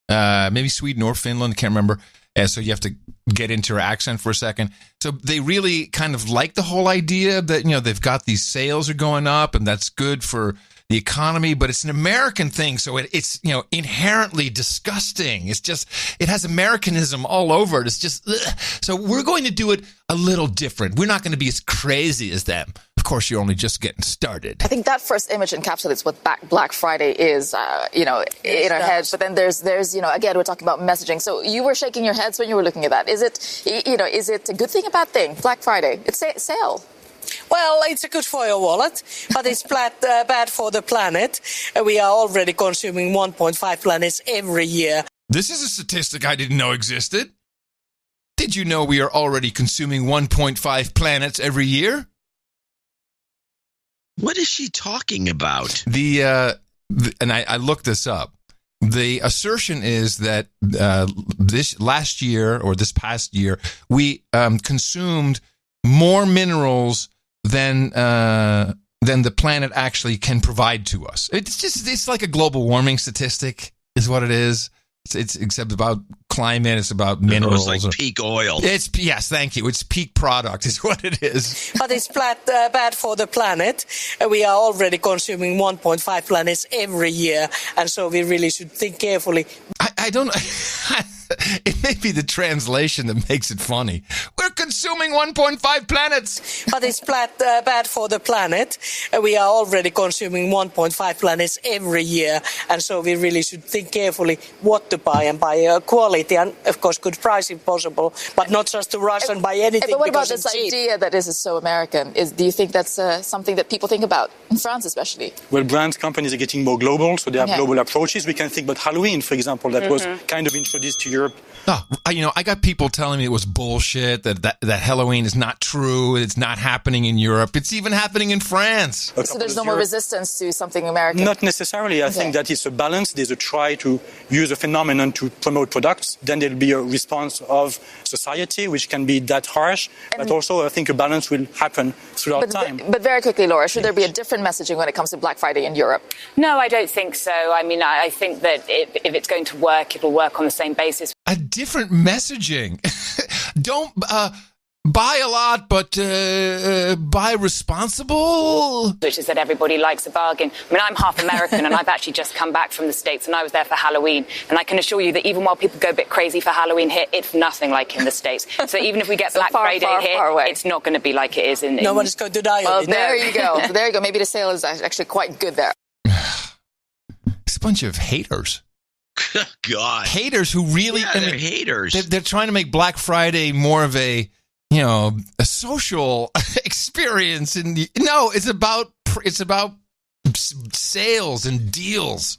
maybe Sweden or Finland, I can't remember. So you have to get into her accent for a second. So they really kind of like the whole idea that, they've got these sales are going up and that's good for the economy, but it's an American thing. So it's inherently disgusting. It's just, it has Americanism all over it. It's just, ugh. So we're going to do it a little different. We're not going to be as crazy as them. Of course, you're only just getting started. I think that first image encapsulates what Black Friday is, in our heads. But then there's, again, we're talking about messaging. So you were shaking your heads when you were looking at that. Is it a good thing, a bad thing? Black Friday, it's a sale. Well, it's good for your wallet, but it's bad for the planet. We are already consuming 1.5 planets every year. This is a statistic I didn't know existed. Did you know we are already consuming 1.5 planets every year? What is she talking about? And I looked this up. The assertion is that this past year, we consumed more minerals than the planet actually can provide to us. It's like a global warming statistic, is what it is. It's except about climate. It's about minerals. It's like peak oil. Yes, thank you. It's peak product is what it is. But it's bad for the planet. We are already consuming 1.5 planets every year, and so we really should think carefully. I don't. It may be the translation that makes it funny. We're consuming 1.5 planets. But it's bad for the planet. We are already consuming 1.5 planets every year. And so we really should think carefully what to buy and buy quality and, of course, good price if possible, but not just to rush and buy anything. But what about this idea that this is so American? Do you think that's something that people think about, in France especially? Well, brand companies are getting more global, so they have global approaches. We can think about Halloween, for example, that was kind of introduced to Europe. Oh, I got people telling me it was bullshit, that Halloween is not true, it's not happening in Europe, it's even happening in France. So there's no more resistance to something American? Not necessarily. I think that it's a balance. There's a try to use a phenomenon to promote products. Then there'll be a response of society, which can be that harsh. But also, I think a balance will happen throughout time. But very quickly, Laura, should there be a different messaging when it comes to Black Friday in Europe? No, I don't think so. I mean, I think that if it's going to work, it'll work on the same basis. A different messaging. Don't buy a lot, but buy responsible. Which is that everybody likes a bargain. I mean, I'm half American and I've actually just come back from the States and I was there for Halloween. And I can assure you that even while people go a bit crazy for Halloween here, it's nothing like in the States. So even if we get Black Friday here, it's not going to be like it is in... No one is going to die. Well, there you go. There you go. Maybe the sale is actually quite good there. It's a bunch of haters. God. Haters who really... Yeah, they're haters. They're trying to make Black Friday more of a social experience. No, it's about sales and deals.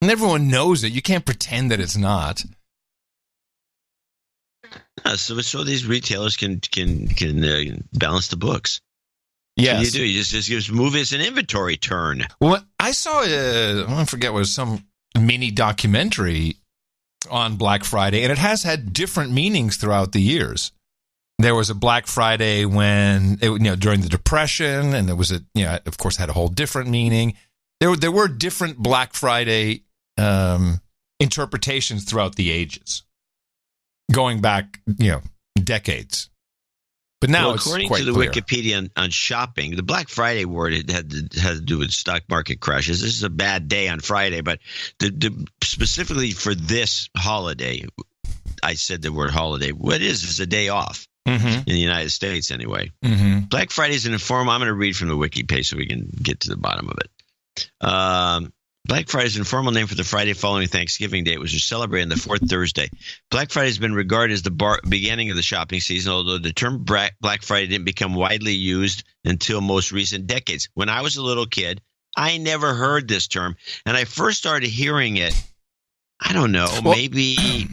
And everyone knows it. You can't pretend that it's not. So these retailers can balance the books. Yes. So you do. You just move as an inventory turn. Well, I saw I forget, was some mini documentary on Black Friday, and it has had different meanings throughout the years. There was a Black Friday when during the Depression, and there was of course, had a whole different meaning. There were different Black Friday interpretations throughout the ages, going back decades. But now, according to the Wikipedia on shopping, the Black Friday word had to do with stock market crashes. This is a bad day on Friday, but specifically for this holiday, I said the word holiday. What is a day off in the United States anyway? Mm-hmm. Black Friday is an informal. I'm going to read from the wiki page so we can get to the bottom of it. Black Friday is an informal name for the Friday following Thanksgiving Day, which is celebrated on the fourth Thursday. Black Friday has been regarded as the beginning of the shopping season, although the term Black Friday didn't become widely used until most recent decades. When I was a little kid, I never heard this term, and I first started hearing it, I don't know, maybe...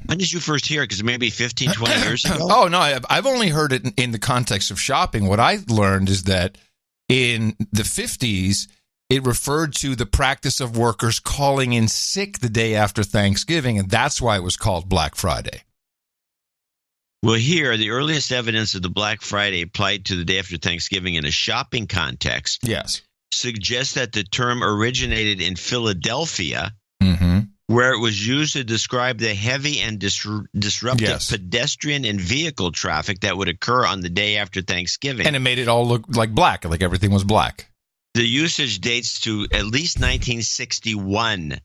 When did you first hear it? Because maybe 15, 20 years ago? Oh, no, I've only heard it in the context of shopping. What I learned is that in the 50s, it referred to the practice of workers calling in sick the day after Thanksgiving, and that's why it was called Black Friday. Well, here, the earliest evidence of the Black Friday applied to the day after Thanksgiving in a shopping context suggests that the term originated in Philadelphia, where it was used to describe the heavy and disruptive pedestrian and vehicle traffic that would occur on the day after Thanksgiving. And it made it all look like black, like everything was black. The usage dates to at least 1961.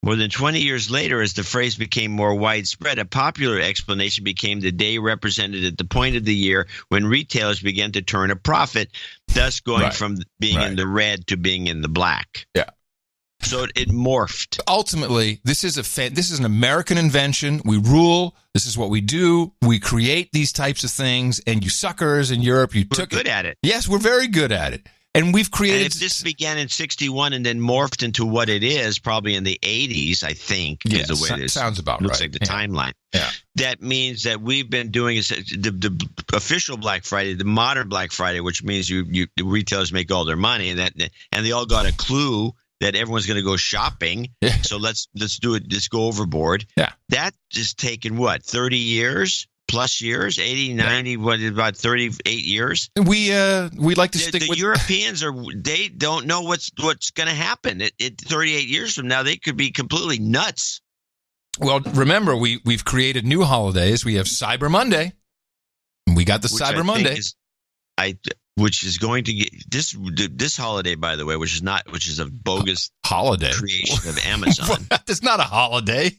More than 20 years later, as the phrase became more widespread, a popular explanation became the day represented at the point of the year when retailers began to turn a profit, thus going from being in the red to being in the black. Yeah. So it morphed. Ultimately, this is an American invention. We rule. This is what we do. We create these types of things, and you suckers in Europe, We're good at it. Yes, we're very good at it. And we've created. And if this began in 61 and then morphed into what it is, probably in the 80s, I think, is the way it is. Sounds about looks right. Looks like the timeline. Yeah. That means that we've been doing the official Black Friday, the modern Black Friday, which means the retailers make all their money, and they all got a clue that everyone's going to go shopping. Yeah. So let's do it. Let's go overboard. Yeah. That has taken 30 years? Plus years, 80, 90, about 38 years. We like to stick with Europeans they don't know what's going to happen. 38 years from now, they could be completely nuts. Well, remember, we've created new holidays. We have Cyber Monday. We got the Cyber Monday. Which is going to get this holiday, by the way, which is a bogus holiday creation of Amazon. It's not a holiday.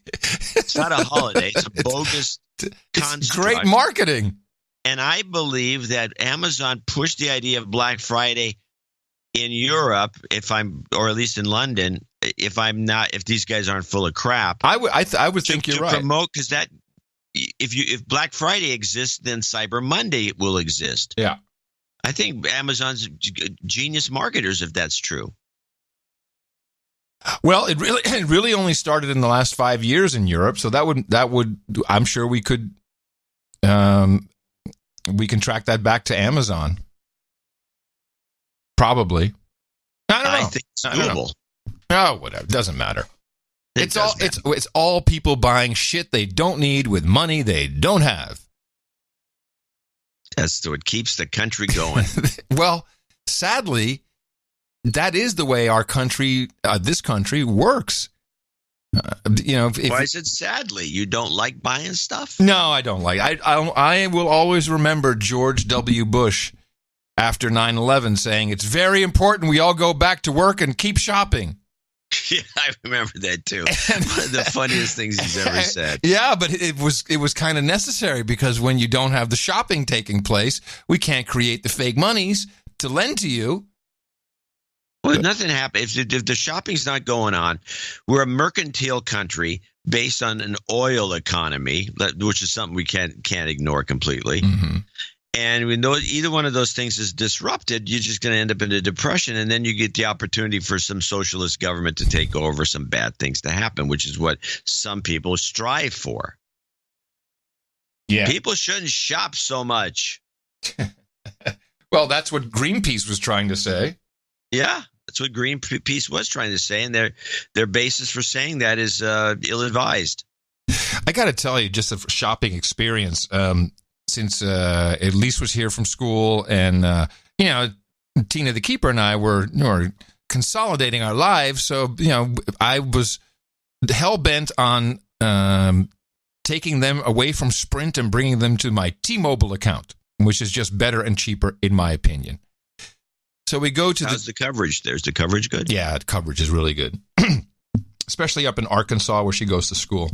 It's not a holiday. It's a bogus construct. It's great marketing. And I believe that Amazon pushed the idea of Black Friday in Europe, or at least in London, if these guys aren't full of crap. I would think you're right. Promote, because that if Black Friday exists, then Cyber Monday will exist. Yeah. I think Amazon's genius marketers, if that's true. Well, it really only started in the last 5 years in Europe, so that would I'm sure we could we can track that back to Amazon. Probably. I don't know. I think it's doable. Oh, whatever. Doesn't matter. It's all people buying shit they don't need with money they don't have. That's what keeps the country going. Well, sadly, that is the way our country, this country, works. Why is it sadly? You don't like buying stuff? No, I don't like. I will always remember George W. Bush after 9/11 saying it's very important we all go back to work and keep shopping. Yeah, I remember that too. One of the funniest things he's ever said. Yeah, but it was kind of necessary, because when you don't have the shopping taking place, we can't create the fake monies to lend to you. Well, nothing happens. If the shopping's not going on, we're a mercantile country based on an oil economy, which is something we can't ignore completely. Mm-hmm. And when either one of those things is disrupted, you're just going to end up in a depression, and then you get the opportunity for some socialist government to take over, some bad things to happen, which is what some people strive for. Yeah. People shouldn't shop so much. Well, that's what Greenpeace was trying to say. Yeah, that's what Greenpeace was trying to say, and their basis for saying that is ill-advised. I got to tell you, just a shopping experience. Since Elise was here from school, and Tina the Keeper and I were consolidating our lives, so I was hell bent on taking them away from Sprint and bringing them to my T-Mobile account, which is just better and cheaper in my opinion. So we go to How's the coverage? There's the coverage good? Yeah, the coverage is really good, especially up in Arkansas where she goes to school.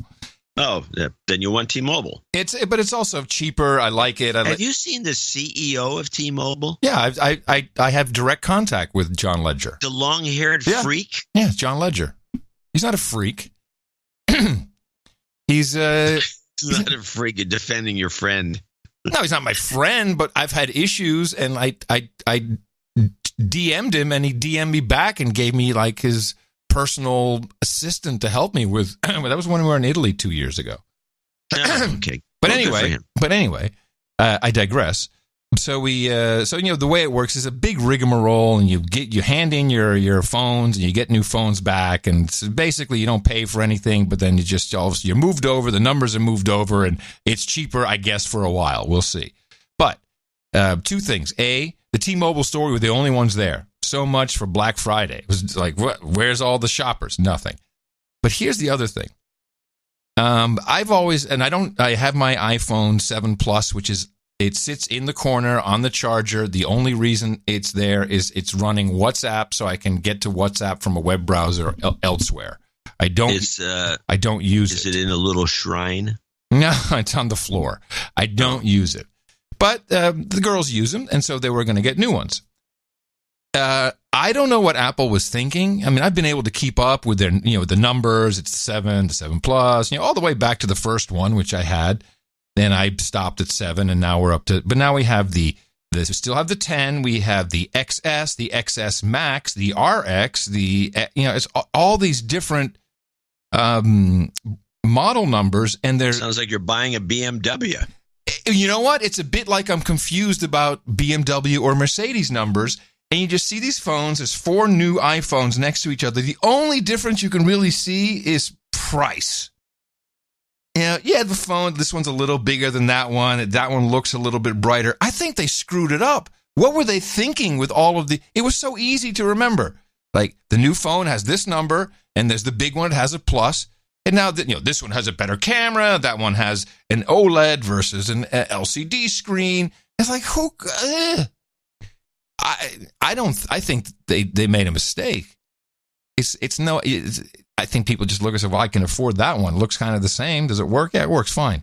Oh, then you want T-Mobile. But it's also cheaper. I like it. Have you seen the CEO of T-Mobile? Yeah, I have direct contact with John Ledger. The long-haired freak? Yeah, it's John Ledger. He's not a freak. He's not a freak. You're defending your friend. No, he's not my friend, but I've had issues, and I DM'd him, and he DM'd me back and gave me like his personal assistant to help me with. That was when we were in Italy 2 years ago. Okay. But anyway, I digress. So the way it works is a big rigmarole, and you hand in your phones, and you get new phones back, and so basically you don't pay for anything, but then you're moved over, the numbers are moved over, and it's cheaper, I guess, for a while. We'll see. But two things: A, the T-Mobile store, we were the only ones there. So much for Black Friday. It was like, where's all the shoppers? Nothing. But here's the other thing. I have my iPhone 7 Plus, which is, it sits in the corner on the charger. The only reason it's there is it's running WhatsApp, so I can get to WhatsApp from a web browser elsewhere. I don't use it. Is it in a little shrine? No, it's on the floor. I don't use it. But the girls use them, and so they were going to get new ones. I don't know what Apple was thinking. I mean, I've been able to keep up with their, the numbers. It's the 7 Plus, all the way back to the first one, which I had. Then I stopped at 7, and now we're up to. But now we have we still have the 10. We have the XS, the XS Max, the RX, it's all these different model numbers, and they're. Sounds like you're buying a BMW. You know what? It's a bit like I'm confused about BMW or Mercedes numbers. And you just see these phones. There's 4 new iPhones next to each other. The only difference you can really see is price. The phone, this one's a little bigger than that one. That one looks a little bit brighter. I think they screwed it up. What were they thinking with all of it was so easy to remember. Like, the new phone has this number, and there's the big one that has a plus. And now that, this one has a better camera. That one has an OLED versus an LCD screen. It's like, I think they made a mistake. I think people just look and say, well, I can afford that one. It looks kind of the same. Does it work? Yeah, it works fine.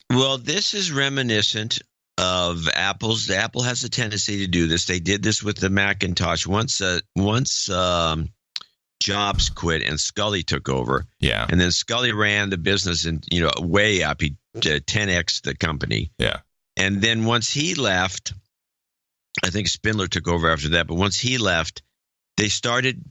Well, this is reminiscent of Apple's. Apple has a tendency to do this. They did this with the Macintosh. Once Jobs quit and Scully took over. Yeah. And then Scully ran the business and, way up. He 10x the company. Yeah. And then once he left, I think Spindler took over after that, but once he left, they started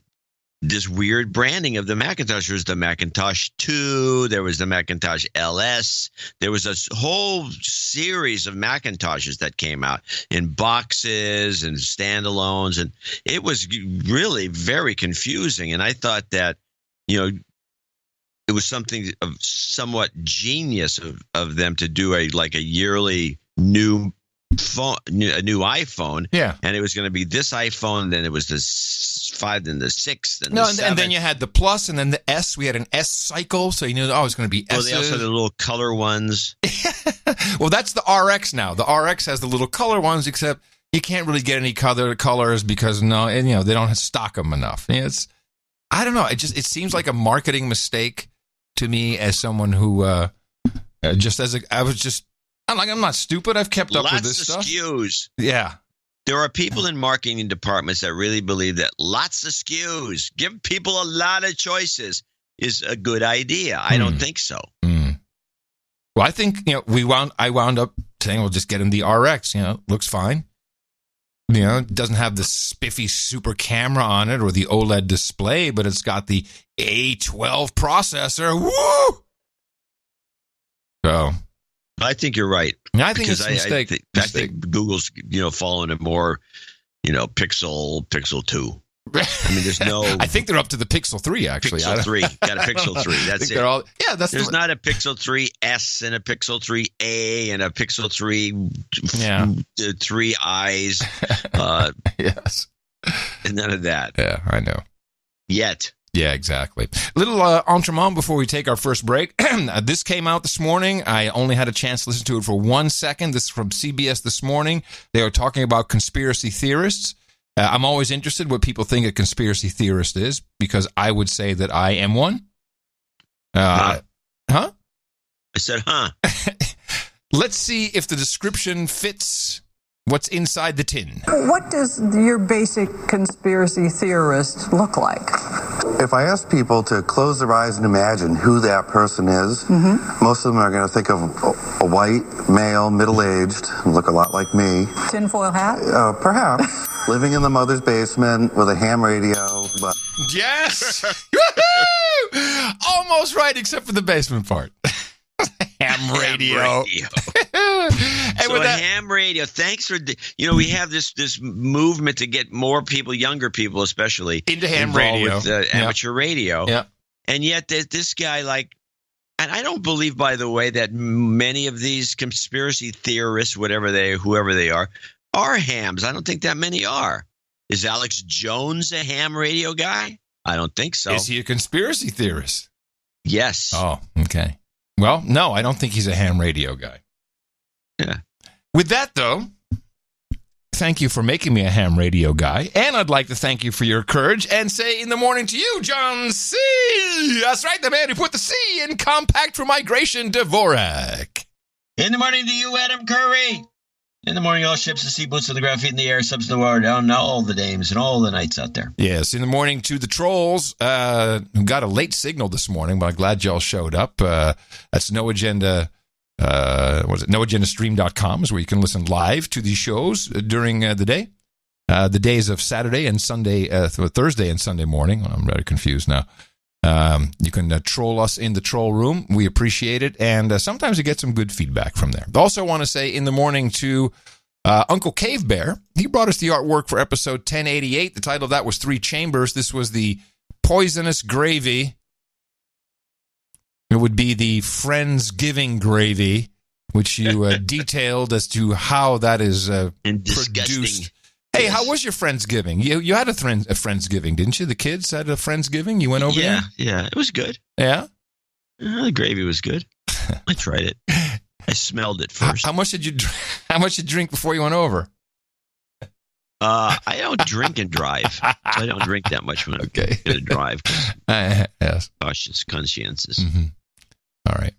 this weird branding of the Macintosh. There was the Macintosh 2, there was the Macintosh LS, there was a whole series of Macintoshes that came out in boxes and standalones, and it was really very confusing. And I thought that, it was something of somewhat genius of them to do a yearly new phone, a new iPhone. Yeah. And it was going to be this iPhone, then it was the 5, then the 6, then the 7. And then you had the Plus, and then the S. We had an S cycle, so you knew, it's going to be S. Well, they also had the little color ones. Well, that's the RX now. The RX has the little color ones, except you can't really get any colors because they don't stock them enough. I don't know. It seems like a marketing mistake to me as someone who I'm not stupid. I've kept up with this stuff. Lots of SKUs. Yeah. There are people in marketing departments that really believe that lots of SKUs, give people a lot of choices, is a good idea. I don't think so. Well, I think, I wound up saying, well, just get him the RX. Looks fine. It doesn't have the spiffy super camera on it or the OLED display, but it's got the A12 processor. Woo! So I think you're right. I think it's a mistake. I think Google's, falling in more, Pixel 2. I mean, there's no. I think they're up to the Pixel 3, actually. Pixel 3. Got a Pixel 3. That's it. There's not a Pixel 3S and a Pixel 3A and a Pixel 3, 3 eyes. Yes. And none of that. Yeah, I know. Yet. Yeah, exactly. Little entremont before we take our first break. This came out this morning. I only had a chance to listen to it for 1 second. This is from CBS This Morning. They were talking about conspiracy theorists. I'm always interested what people think a conspiracy theorist is, because I would say that I am one. Huh? I said, huh. Let's see if the description fits what's inside the tin. What does your basic conspiracy theorist look like? If I ask people to close their eyes and imagine who that person is, most of them are going to think of a white, male, middle-aged, look a lot like me. Tinfoil hat? Perhaps. Living in the mother's basement with a ham radio. But yes! Woo-hoo! Almost right, except for the basement part. Ham radio. So ham radio. Thanks for we have this movement to get more people, younger people especially, into ham radio with amateur radio. Yeah. And yet this guy and I don't believe, by the way, that many of these conspiracy theorists, whoever they are hams. I don't think that many are. Is Alex Jones a ham radio guy? I don't think so. Is he a conspiracy theorist? Yes. Oh, okay. Well, no, I don't think he's a ham radio guy. Yeah. With that, though, thank you for making me a ham radio guy. And I'd like to thank you for your courage and say in the morning to you, John C. That's right, the man who put the C in compact for migration, Dvorak. In the morning to you, Adam Curry. In the morning, all ships and sea boots on the ground, feet in the air, subs in the water, down all the dames and all the nights out there. Yes, in the morning to the trolls, who got a late signal this morning, but I'm glad y'all showed up. That's No Agenda. NoAgendaStream.com is where you can listen live to these shows during the day. The days of Saturday and Sunday, Thursday and Sunday morning. I'm very confused now. You can troll us in the troll room. We appreciate it. And sometimes you get some good feedback from there. Also want to say in the morning to Uncle Cave Bear. He brought us the artwork for episode 1088. The title of that was Three Chambers. This was the Poisonous Gravy. It would be the Friendsgiving gravy, which you detailed as to how that is produced. Hey, how was your Friendsgiving? You had a Friendsgiving, didn't you? The kids had a Friendsgiving? You went over there? Yeah, it was good. Yeah? The gravy was good. I tried it. I smelled it first. How much did you drink before you went over? I don't drink and drive. So I don't drink that much when I'm going to drive. Yes. Conscientious. Mm-hmm. All right.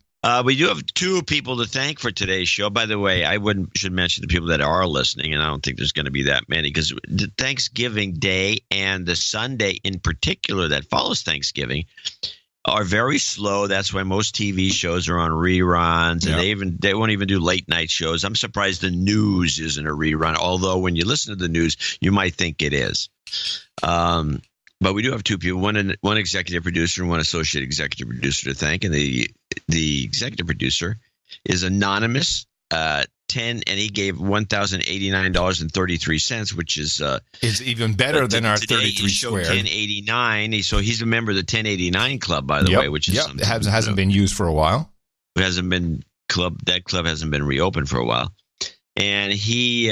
We do have two people to thank for today's show. By the way, I should mention the people that are listening, and I don't think there's going to be that many because the Thanksgiving Day and the Sunday in particular that follows Thanksgiving are very slow. That's why most TV shows are on reruns, and they won't even do late night shows. I'm surprised the news isn't a rerun, although when you listen to the news, you might think it is. But we do have two people, one executive producer and one associate executive producer to thank, and the executive producer is anonymous. And he gave $1,089.33, which is even better than our 33 squared. 1089. So he's a member of the 1089 club, by the way, which is something hasn't been used for a while. That club hasn't been reopened for a while, and he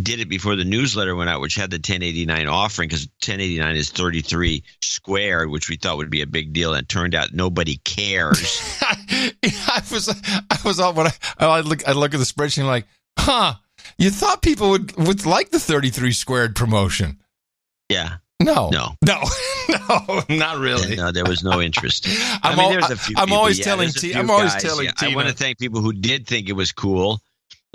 did it before the newsletter went out, which had the 1089 offering, because 1089 is 33 squared, which we thought would be a big deal, and it turned out nobody cares. I look at the spreadsheet and like, you thought people would like the 33 squared promotion. Yeah. No, not really. No, there was no interest. I'm always telling Tina. I want to thank people who did think it was cool,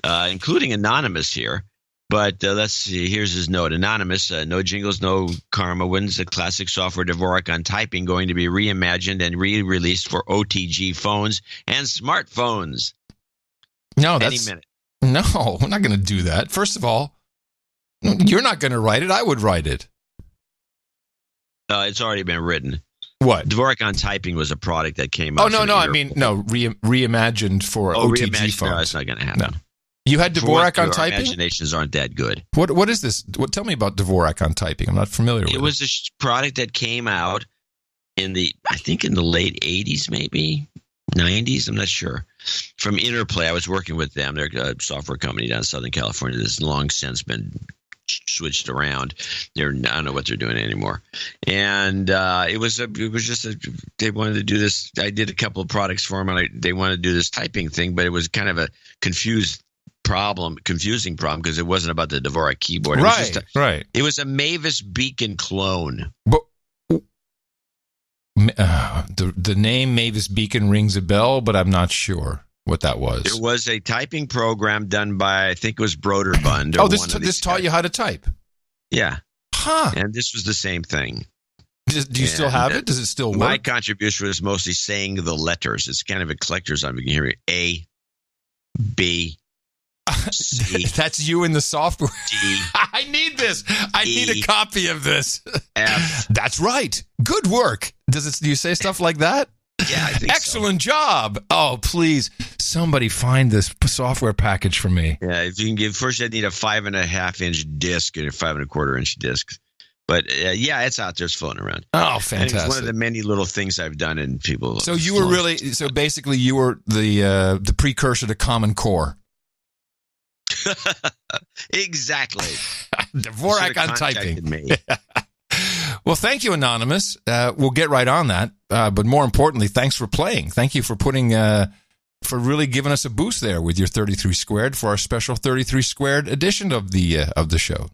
including Anonymous here. But let's see. Here's his note. Anonymous, no jingles, no karma. When's the classic software Dvorak on typing going to be reimagined and re-released for OTG phones and smartphones? No, Any minute. No, we're not going to do that. First of all, you're not going to write it. I would write it. It's already been written. What? Dvorak on typing was a product that came out. Oh, no. I mean, reimagined for OTG phones. No, it's not going to happen. No. You had Dvorak on typing? Imaginations aren't that good. What is this? Tell me about Dvorak on typing. I'm not familiar with it. It was a product that came out in the late 80s, maybe 90s. I'm not sure. From Interplay. I was working with them. They're a software company down in Southern California that's long since been switched around. I don't know what they're doing anymore. And they wanted to do this. I did a couple of products for them, and they wanted to do this typing thing, but it was kind of a confusing problem because it wasn't about the Dvorak keyboard. It was right. It was a Mavis Beacon clone. But the name Mavis Beacon rings a bell, but I'm not sure what that was. It was a typing program done by, I think it was Broderbund. This taught you how to type? Yeah. Huh. And this was the same thing. Do you still have it? Does it still work? My contribution was mostly saying the letters. It's kind of a collector's item. You can hear A, B, C. That's you in the software. D. I need this. I need a copy of this. F. That's right. Good work. Do you say stuff like that? Yeah, I think Excellent job. Oh, please, somebody find this software package for me. Yeah, if you can give first, I need a 5.5-inch disc and a 5.25-inch disc. But yeah, it's out there, it's floating around. Oh, And fantastic! it's one of the many little things I've done, and people. So you were really, so basically, you were the precursor to Common Core. Exactly. Dvorak on typing. Me. Well, thank you, Anonymous. We'll get right on that. But more importantly, thanks for playing. Thank you for for really giving us a boost there with your 33 squared for our special 33 squared edition of the show.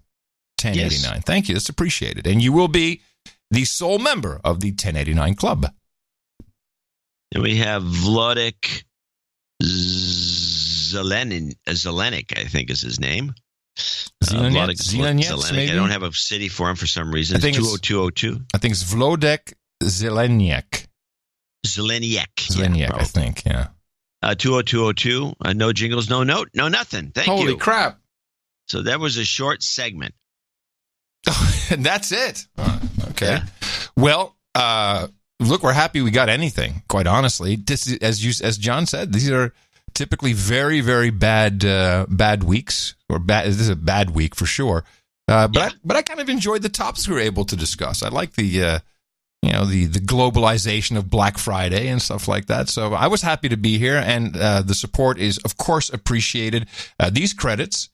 1089. Yes. Thank you. That's appreciated. And you will be the sole member of the 1089 Club. And we have Vladek Zelenik, I think is his name. Zeleniec, maybe? I don't have a city for him for some reason. I think it's 20202. I think it's Vladek Zeleniec. Zeleniec, I think, yeah. 20202. No jingles, no note, no nothing. Thank you. Holy crap. So that was a short segment. And that's it. Okay. Yeah. Well, look, we're happy we got anything, quite honestly. This is, as John said, these are typically very, very bad weeks, or this is a bad week for sure. But I kind of enjoyed the topics we were able to discuss. I like the globalization of Black Friday and stuff like that. So I was happy to be here, and the support is, of course, appreciated. These credits,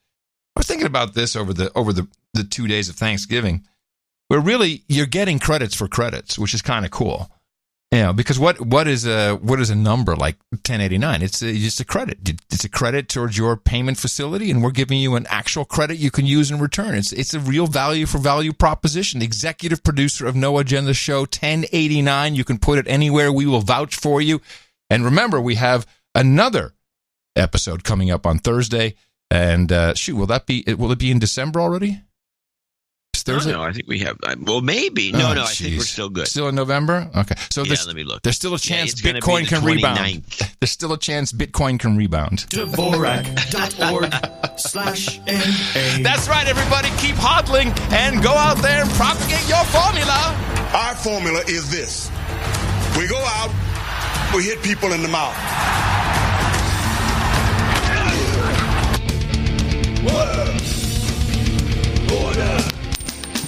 I was thinking about this over the 2 days of Thanksgiving, where really you're getting credits for credits, which is kind of cool. Because what is a number like 1089? It's just a credit. It's a credit towards your payment facility, and we're giving you an actual credit you can use in return. It's a real value for value proposition. Executive producer of No Agenda Show, 1089. You can put it anywhere. We will vouch for you. And remember, we have another episode coming up on Thursday. And will it be in December already? No, I think we have. Well, maybe. No, I think we're still good. Still in November? Okay. So let me look. There's still a chance Bitcoin can rebound. There's still a chance Bitcoin can rebound. Dvorak.org/NA. That's right, everybody. Keep hodling and go out there and propagate your formula. Our formula is this. We go out, we hit people in the mouth. Order!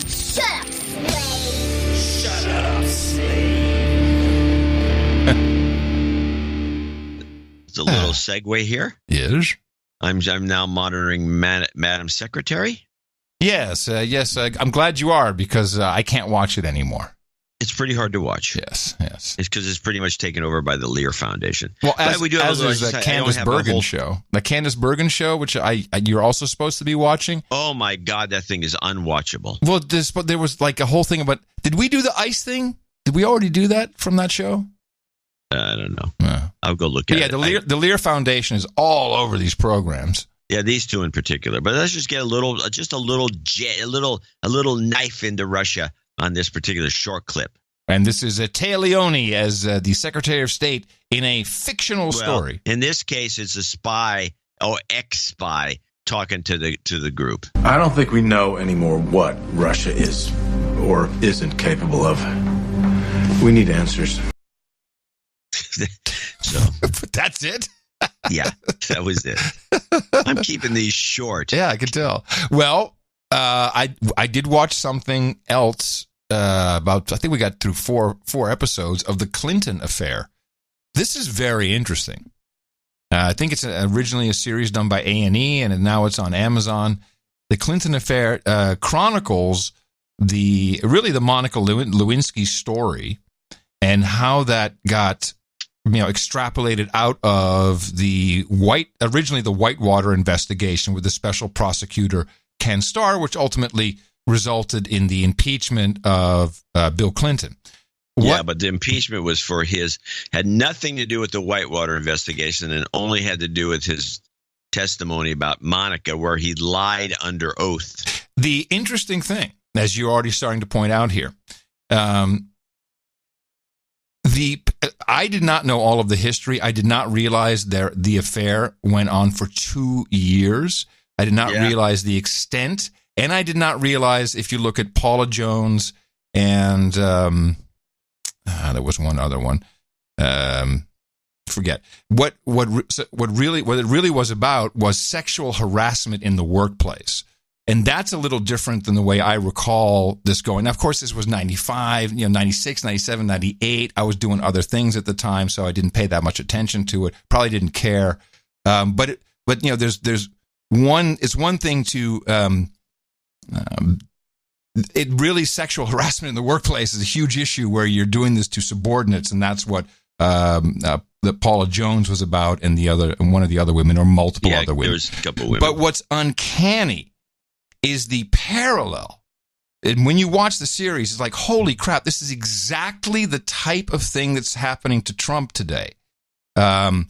Shut up, slave! Shut up, slave! It's a little segue here. Yes. I'm now monitoring Madam Secretary. Yes. I'm glad you are, because I can't watch it anymore. It's pretty hard to watch. Yes. It's because it's pretty much taken over by the Lear Foundation. Well, as is the Candace Bergen show. The Candace Bergen show, which you're also supposed to be watching. Oh, my God, that thing is unwatchable. Well, there was like a whole thing about, did we do the ice thing? Did we already do that from that show? I don't know. I'll go look at it. Yeah, the Lear Foundation is all over these programs. Yeah, these two in particular. But let's just get a little knife into Russia on this particular short clip. And this is Taya Leone as the Secretary of State in a fictional story. In this case, it's a spy, ex-spy, talking to the group. I don't think we know anymore what Russia is or isn't capable of. We need answers. So that's it? Yeah, that was it. I'm keeping these short. Yeah, I can tell. Well, I did watch something else about, I think we got through four episodes of the Clinton affair. This is very interesting. I think it's originally a series done by A&E, and now it's on Amazon. The Clinton affair chronicles the Monica Lewinsky story and how that got extrapolated out of originally the Whitewater investigation with the special prosecutor Ken Starr, which ultimately resulted in the impeachment of Bill Clinton. Yeah, but the impeachment was had nothing to do with the Whitewater investigation and only had to do with his testimony about Monica, where he lied under oath. The interesting thing, as you're already starting to point out here, I did not know all of the history. I did not realize the affair went on for 2 years. I did not realize the extent, and I did not realize, if you look at Paula Jones and there was one other one, forget what it really was about was sexual harassment in the workplace. And that's a little different than the way I recall this going. Now, of course, this was 95, 96, 97, 98. I was doing other things at the time, so I didn't pay that much attention to it. Probably didn't care. But there's one. It's one thing to it really sexual harassment in the workplace is a huge issue where you're doing this to subordinates, and that's what that Paula Jones was about, and one of the other women, or multiple other women. There's a couple women. But what's uncanny is the parallel. And when you watch the series, it's like, holy crap, this is exactly the type of thing that's happening to Trump today. Right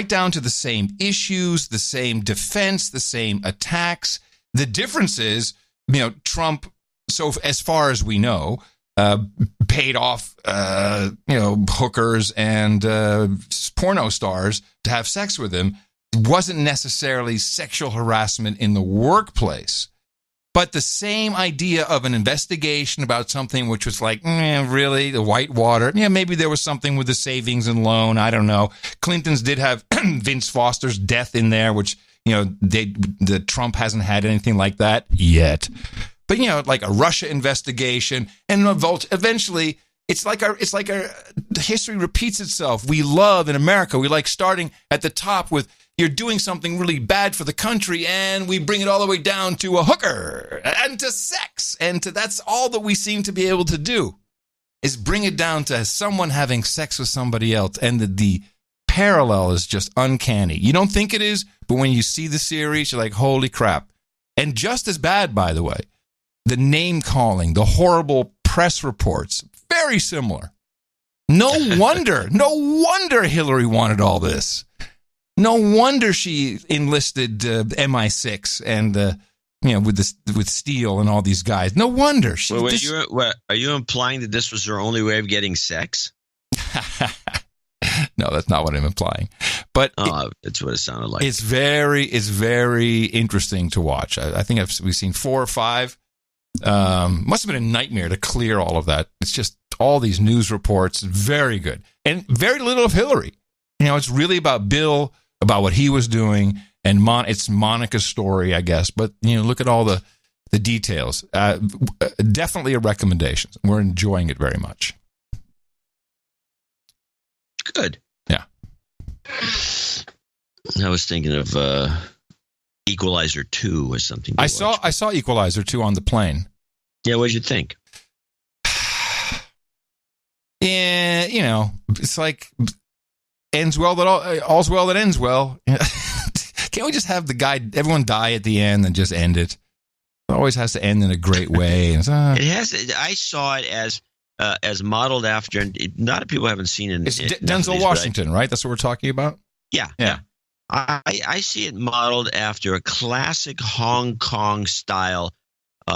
down to the same issues, the same defense, the same attacks. The difference is, Trump, so as far as we know, paid off, hookers and porno stars to have sex with him. Wasn't necessarily sexual harassment in the workplace, but the same idea of an investigation about something which was like, really, the Whitewater. Yeah, maybe there was something with the savings and loan. I don't know. Clinton's did have Vince Foster's death in there, which, the Trump hasn't had anything like that yet. But, like a Russia investigation, and eventually it's like the history repeats itself. We love in America, we like starting at the top with, you're doing something really bad for the country, and we bring it all the way down to a hooker and to sex. And that's all that we seem to be able to do, is bring it down to someone having sex with somebody else. And the parallel is just uncanny. You don't think it is, but when you see the series, you're like, holy crap. And just as bad, by the way, the name calling, the horrible press reports, very similar. No wonder Hillary wanted all this. No wonder she enlisted MI6 and with Steele and all these guys. No wonder. Are you implying that this was her only way of getting sex? No, that's not what I'm implying. But that's what it sounded like. It's very interesting to watch. I think we've seen 4 or 5. Must have been a nightmare to clear all of that. It's just all these news reports. Very good, and very little of Hillary. It's really about Bill, about what he was doing, and it's Monica's story, I guess. But look at all the details. Definitely a recommendation. We're enjoying it very much. Good. Yeah. I was thinking of Equalizer 2 or something. I saw Equalizer 2 on the plane. Yeah, what did you think? Yeah, it's like ends well that all's well that ends well. Can't we just have everyone die at the end and just end it? It always has to end in a great way. It has. I saw it as modeled after, and a lot of people haven't seen it. It's Denzel Washington, right? That's what we're talking about? Yeah. I see it modeled after a classic Hong Kong style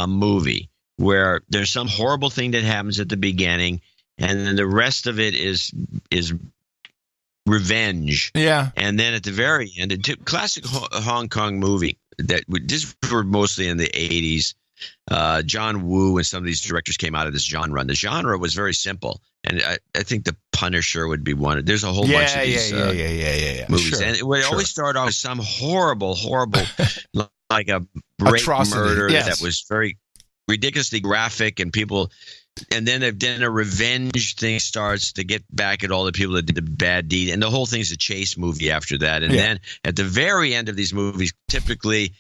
movie where there's some horrible thing that happens at the beginning, and then the rest of it is revenge. Yeah. And then at the very end, classic Hong Kong movie that this were mostly in the 80s. John Woo and some of these directors came out of this genre, and the genre was very simple. And I think The Punisher would be one. There's a whole bunch of these movies. Sure, and it would always start off with some horrible, like a rape murder that was very ridiculously graphic, and people. And then a revenge thing starts to get back at all the people that did the bad deed. And the whole thing's a chase movie after that. And then at the very end of these movies, typically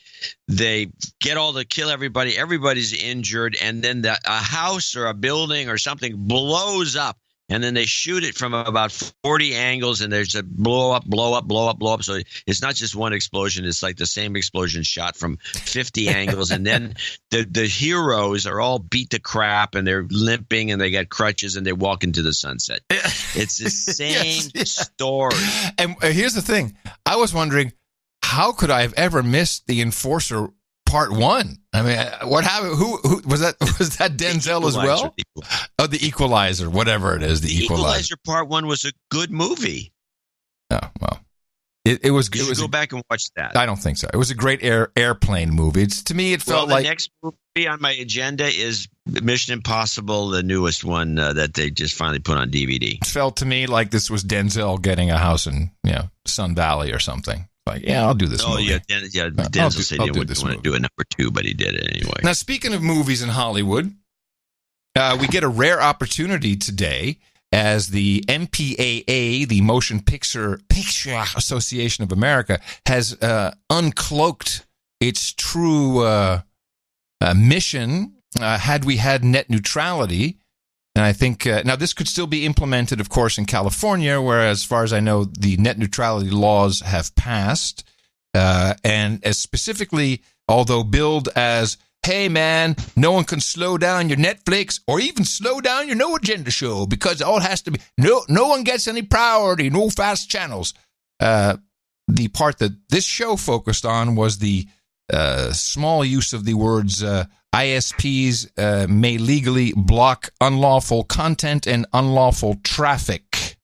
they get all to kill everybody. Everybody's injured. And then a house or a building or something blows up. And then they shoot it from about 40 angles, and there's a blow up. So it's not just one explosion. It's like the same explosion shot from 50 angles. And then the heroes are all beat to crap, and they're limping, and they got crutches, and they walk into the sunset. It's the same story. And here's the thing. I was wondering, how could I have ever missed The Enforcer Part 1? I mean, what happened? Who was that? Was that Denzel as well? Oh, The Equalizer, whatever it is. The Equalizer Part 1 was a good movie. Oh, well. It was. You should go back and watch that. I don't think so. It was a great airplane movie. To me, it felt like the next movie on my agenda is Mission Impossible, the newest one that they just finally put on DVD. It felt to me like this was Denzel getting a house in Sun Valley or something. Like, yeah, I'll do this movie. Denzel said he wouldn't want to do a number 2, but he did it anyway. Now, speaking of movies in Hollywood, we get a rare opportunity today as the MPAA, the Motion Picture Association of America, has uncloaked its true mission had we had net neutrality. And I think now this could still be implemented, of course, in California, where, as far as I know, the net neutrality laws have passed. And as specifically, although billed as, hey, man, no one can slow down your Netflix or even slow down your No Agenda show because it all has to be, no one gets any priority, no fast channels. The part that this show focused on was the small use of the words ISPs may legally block unlawful content and unlawful traffic,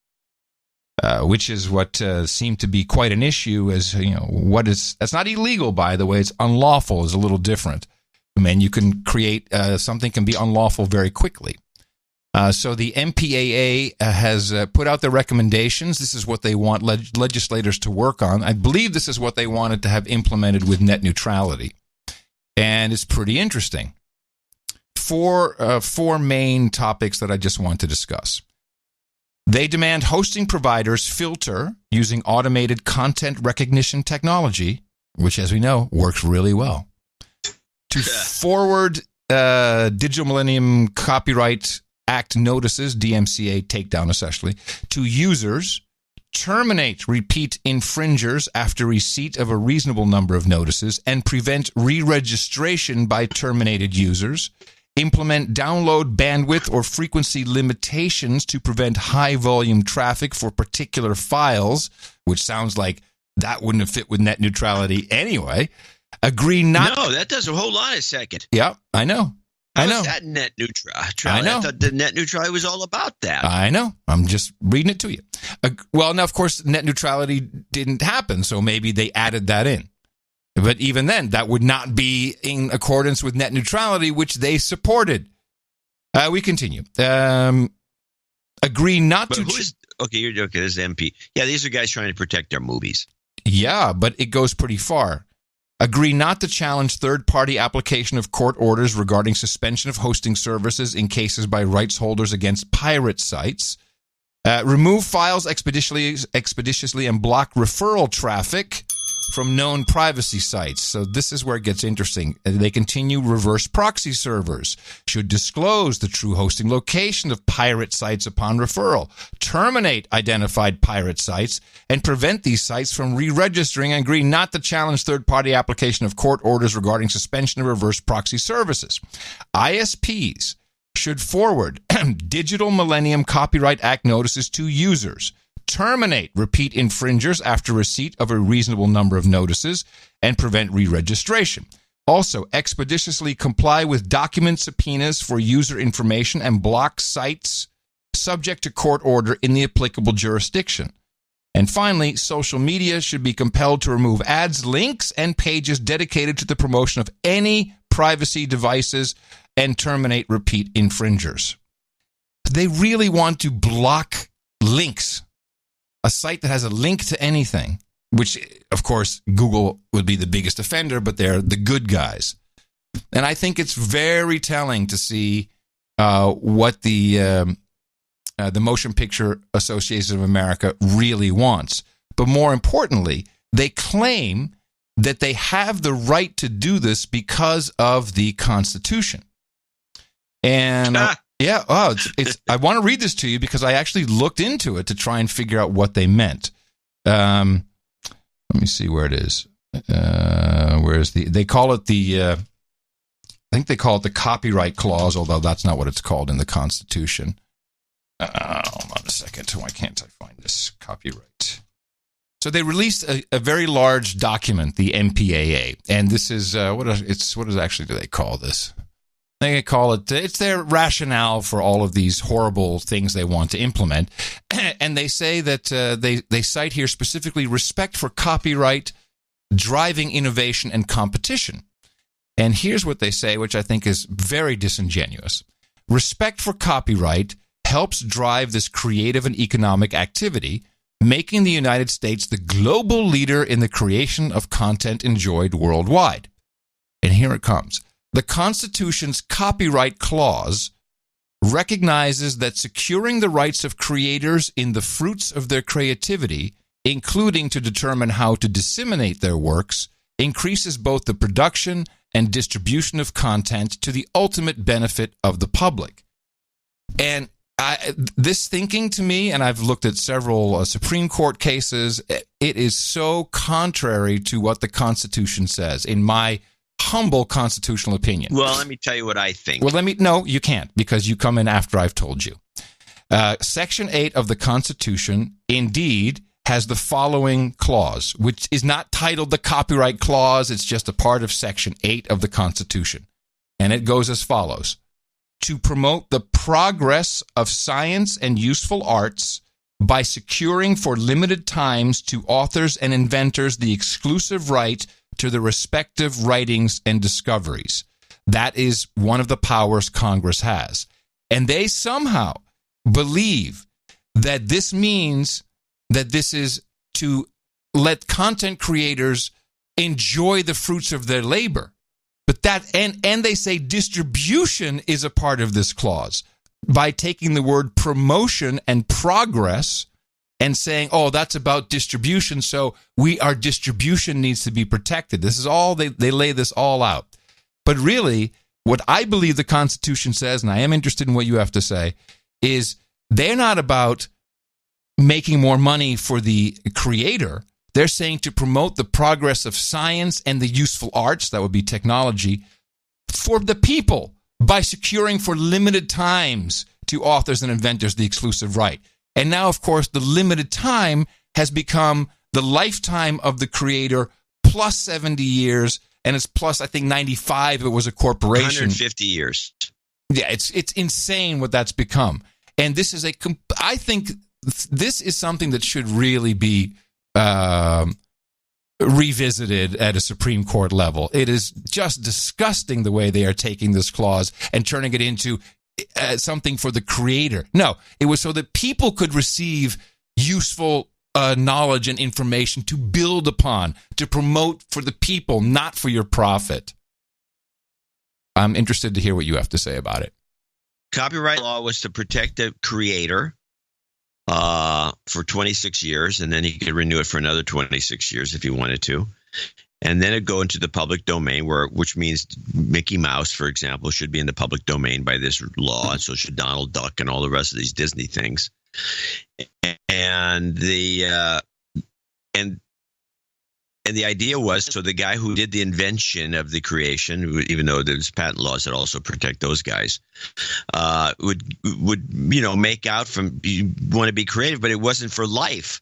which is what seemed to be quite an issue. As that's not illegal, by the way. It's unlawful is a little different. I mean, you can create something can be unlawful very quickly. So the MPAA has put out their recommendations. This is what they want legislators to work on. I believe this is what they wanted to have implemented with net neutrality. And it's pretty interesting. Four main topics that I just want to discuss. They demand hosting providers filter using automated content recognition technology, which, as we know, works really well. To forward Digital Millennium Copyright Act notices, DMCA takedown essentially, to users, terminate repeat infringers after receipt of a reasonable number of notices, and prevent re-registration by terminated users, implement download bandwidth or frequency limitations to prevent high-volume traffic for particular files, which sounds like that wouldn't have fit with net neutrality anyway. Agree not... No, that does a whole lot of second. Yeah, I know. How's that net neutrality? I know. I thought the net neutrality was all about that. I know. I'm just reading it to you. Well, now, of course, net neutrality didn't happen, so maybe they added that in. But even then, that would not be in accordance with net neutrality, which they supported. We continue. Agree not to... Okay, this is MP. Yeah, these are guys trying to protect their movies. Yeah, but it goes pretty far. Agree not to challenge third-party application of court orders regarding suspension of hosting services in cases by rights holders against pirate sites. Remove files expeditiously and block referral traffic from known privacy sites. So this is where it gets interesting. They continue reverse proxy servers. Should disclose the true hosting location of pirate sites upon referral. Terminate identified pirate sites and prevent these sites from re-registering, and agree not to challenge third-party application of court orders regarding suspension of reverse proxy services. ISPs should forward Digital Millennium Copyright Act notices to users. Terminate repeat infringers after receipt of a reasonable number of notices and prevent re-registration. Also, expeditiously comply with document subpoenas for user information and block sites subject to court order in the applicable jurisdiction. And finally, social media should be compelled to remove ads, links, and pages dedicated to the promotion of any privacy devices and terminate repeat infringers. They really want to block links. A site that has a link to anything, which, of course, Google would be the biggest offender, but they're the good guys. And I think it's very telling to see what the Motion Picture Association of America really wants. But more importantly, they claim that they have the right to do this because of the Constitution. And... Yeah, I want to read this to you because I actually looked into it to try and figure out what they meant. Let me see where it is. They call it I think they call it the Copyright Clause, although that's not what it's called in the Constitution. Hold on a second. Why can't I find this? Copyright. So they released a very large document, the MPAA, and this is, what exactly do they call this? They call it, it's their rationale for all of these horrible things they want to implement. And And they say that they cite here specifically respect for copyright, driving innovation and competition. And here's what they say, which I think is very disingenuous. Respect for copyright helps drive this creative and economic activity, making the United States the global leader in the creation of content enjoyed worldwide. And here it comes. The Constitution's copyright clause recognizes that securing the rights of creators in the fruits of their creativity, including to determine how to disseminate their works, increases both the production and distribution of content to the ultimate benefit of the public. And this thinking to me, and I've looked at several Supreme Court cases, it is so contrary to what the Constitution says, in my humble constitutional opinion. Well, let me tell you what I think. Well, no, you can't, because you come in after I've told you. Section 8 of the Constitution indeed has the following clause, which is not titled the Copyright Clause. It's just a part of Section 8 of the Constitution. And it goes as follows. To promote the progress of science and useful arts by securing for limited times to authors and inventors the exclusive right to the respective writings and discoveries. That is one of the powers Congress has. And they somehow believe that this means that this is to let content creators enjoy the fruits of their labor. But that, and they say distribution is a part of this clause by taking the word promotion and progress and saying, oh, that's about distribution, so our distribution needs to be protected. This is all, they lay this all out. But really, what I believe the Constitution says, and I am interested in what you have to say, is they're not about making more money for the creator. They're saying to promote the progress of science and the useful arts, that would be technology, for the people by securing for limited times to authors and inventors the exclusive right. And now, of course, the limited time has become the lifetime of the creator plus 70 years, and it's plus, I think, 95 if it was a corporation. 150 years. Yeah, it's insane what that's become. And this is I think this is something that should really be revisited at a Supreme Court level. It is just disgusting the way they are taking this clause and turning it into something for the creator. No, it was so that people could receive useful knowledge and information to build upon, to promote for the people, not for your profit. I'm interested to hear what you have to say about it. Copyright law was to protect the creator for 26 years, and then he could renew it for another 26 years if he wanted to. And then it'd go into the public domain, which means Mickey Mouse, for example, should be in the public domain by this law, and so should Donald Duck and all the rest of these Disney things. And the idea was, so the guy who did the invention of the creation, even though there's patent laws that also protect those guys, would make out from, you want to be creative, but it wasn't for life.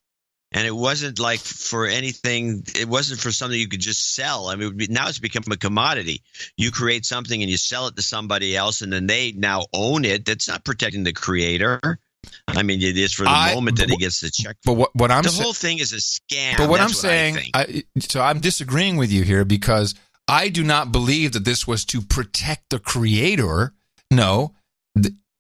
And it wasn't like for anything. It wasn't for something you could just sell. I mean, now it's become a commodity. You create something and you sell it to somebody else, and then they now own it. That's not protecting the creator. I mean, it is for the moment that he gets the check. But what I'm the whole thing is a scam. But what I'm saying, so I'm disagreeing with you here, because I do not believe that this was to protect the creator. No,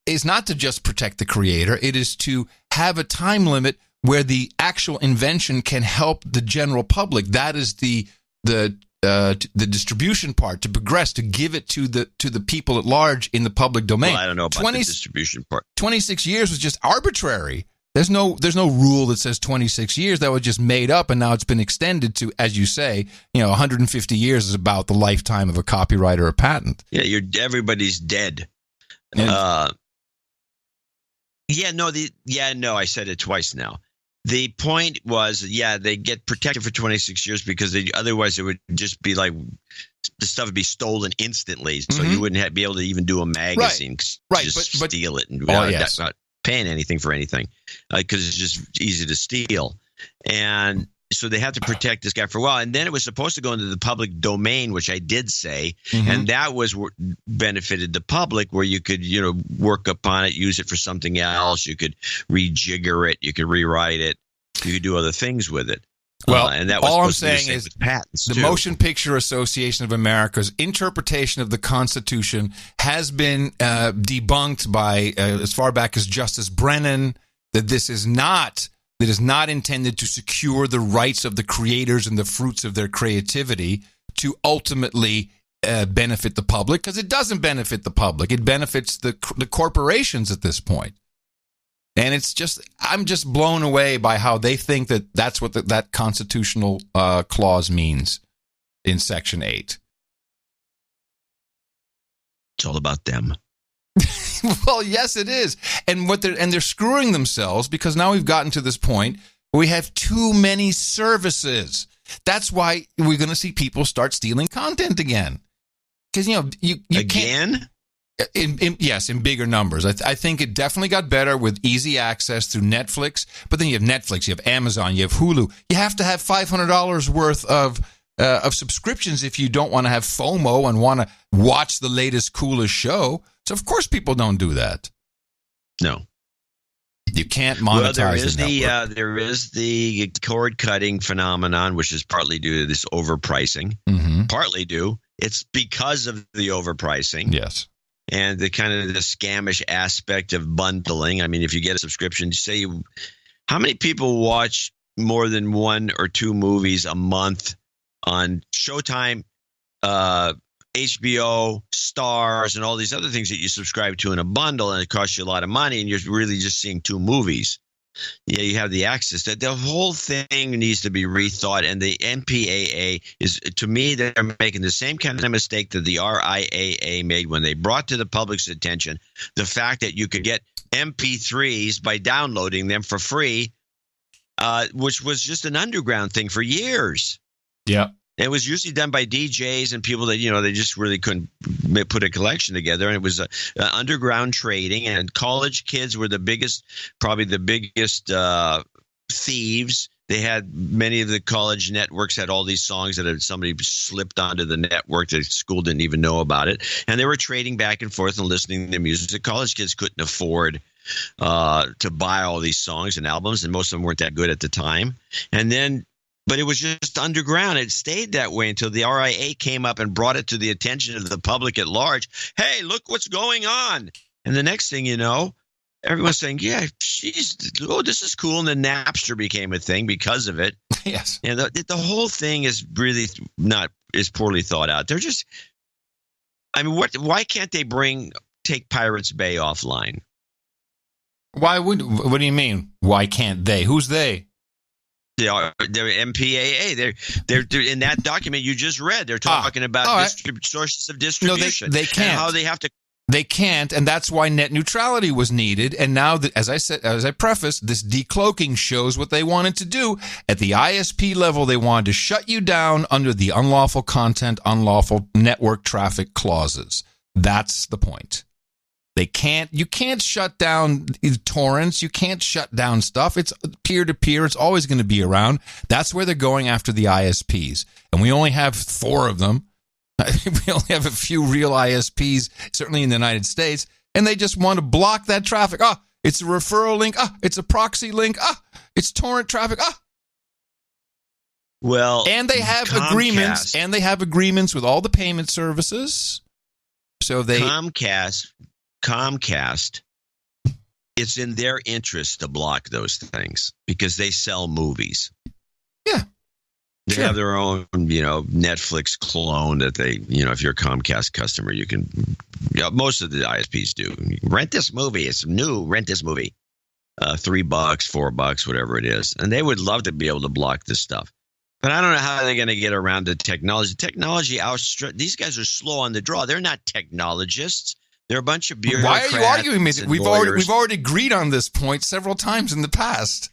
it's not to just protect the creator. It is to have a time limit where the actual invention can help the general public. That is the distribution part, to progress, to give it to the people at large in the public domain. Well, I don't know about the distribution part. 26 years was just arbitrary. There's no rule that says 26 years. That was just made up, and now it's been extended to, as you say, 150 years is about the lifetime of a copyright or a patent. Yeah, everybody's dead. I said it twice now. The point was, they get protected for 26 years because otherwise it would just be like the stuff would be stolen instantly. So you wouldn't be able to even do a magazine. Right. Just steal it and not paying anything for anything because it's just easy to steal. And So they have to protect this guy for a while. And then it was supposed to go into the public domain, which I did say. And that was what benefited the public, where you could, work upon it, use it for something else. You could rejigger it. You could rewrite it. You could do other things with it. Well, and that was all I'm saying is patents, the Motion Picture Association of America's interpretation of the Constitution has been debunked by as far back as Justice Brennan, that this is not intended to secure the rights of the creators and the fruits of their creativity to ultimately benefit the public, because it doesn't benefit the public. It benefits the corporations at this point. And I'm just blown away by how they think that that's what that constitutional clause means in Section 8. It's all about them. Well, yes, it is. And they're screwing themselves, because now we've gotten to this point where we have too many services. That's why we're going to see people start stealing content again. Because, you again? Yes, in bigger numbers. I think it definitely got better with easy access through Netflix. But then you have Netflix, you have Amazon, you have Hulu. You have to have $500 worth of subscriptions if you don't want to have FOMO and want to watch the latest, coolest show. So, of course, people don't do that. No. You can't monetize there is the cord cutting phenomenon, which is partly due to this overpricing. Partly due. It's because of the overpricing. Yes. And the kind of the scamish aspect of bundling. I mean, if you get a subscription, how many people watch more than 1 or 2 movies a month on Showtime, HBO, Stars, and all these other things that you subscribe to in a bundle, and it costs you a lot of money, and you're really just seeing 2 movies. Yeah, you have the access. That the whole thing needs to be rethought, and the MPAA is, to me, they're making the same kind of mistake that the RIAA made when they brought to the public's attention the fact that you could get MP3s by downloading them for free, which was just an underground thing for years. Yeah. It was usually done by DJs and people that, they just really couldn't put a collection together. And it was underground trading, and college kids were probably the biggest thieves. They had many of the college networks had all these songs that somebody slipped onto the network. The school didn't even know about it. And they were trading back and forth and listening to music. The college kids couldn't afford to buy all these songs and albums, and most of them weren't that good at the time. But it was just underground. It stayed that way until the RIA came up and brought it to the attention of the public at large. Hey, look what's going on. And the next thing you know, everyone's saying, yeah, this is cool. And then Napster became a thing because of it. Yes. And the whole thing is really is poorly thought out. They're just, why can't they take Pirates Bay offline? What do you mean? Why can't they? Who's they? They're MPAA. They're in that document you just read. They're talking about sources of distribution. No, they can't. And how they have to. They can't, and that's why net neutrality was needed. And now, as I prefaced, this decloaking shows what they wanted to do. At the ISP level, they wanted to shut you down under the unlawful content, unlawful network traffic clauses. That's the point. You can't shut down torrents. You can't shut down stuff. It's peer-to-peer. It's always going to be around. That's where they're going after the ISPs. And we only have 4 of them. We only have a few real ISPs, certainly in the United States. And they just want to block that traffic. It's a referral link. It's a proxy link. It's torrent traffic. Well, and they have agreements. And they have agreements with all the payment services. So Comcast, it's in their interest to block those things because they sell movies. Yeah. They have their own, Netflix clone that they, if you're a Comcast customer, you can, most of the ISPs do. Rent this movie. It's new. Rent this movie. $3, $4, whatever it is. And they would love to be able to block this stuff. But I don't know how they're going to get around the technology. These guys are slow on the draw. They're not technologists. They're a bunch of bureaucrats. Why are you arguing with it? We've already agreed on this point several times in the past.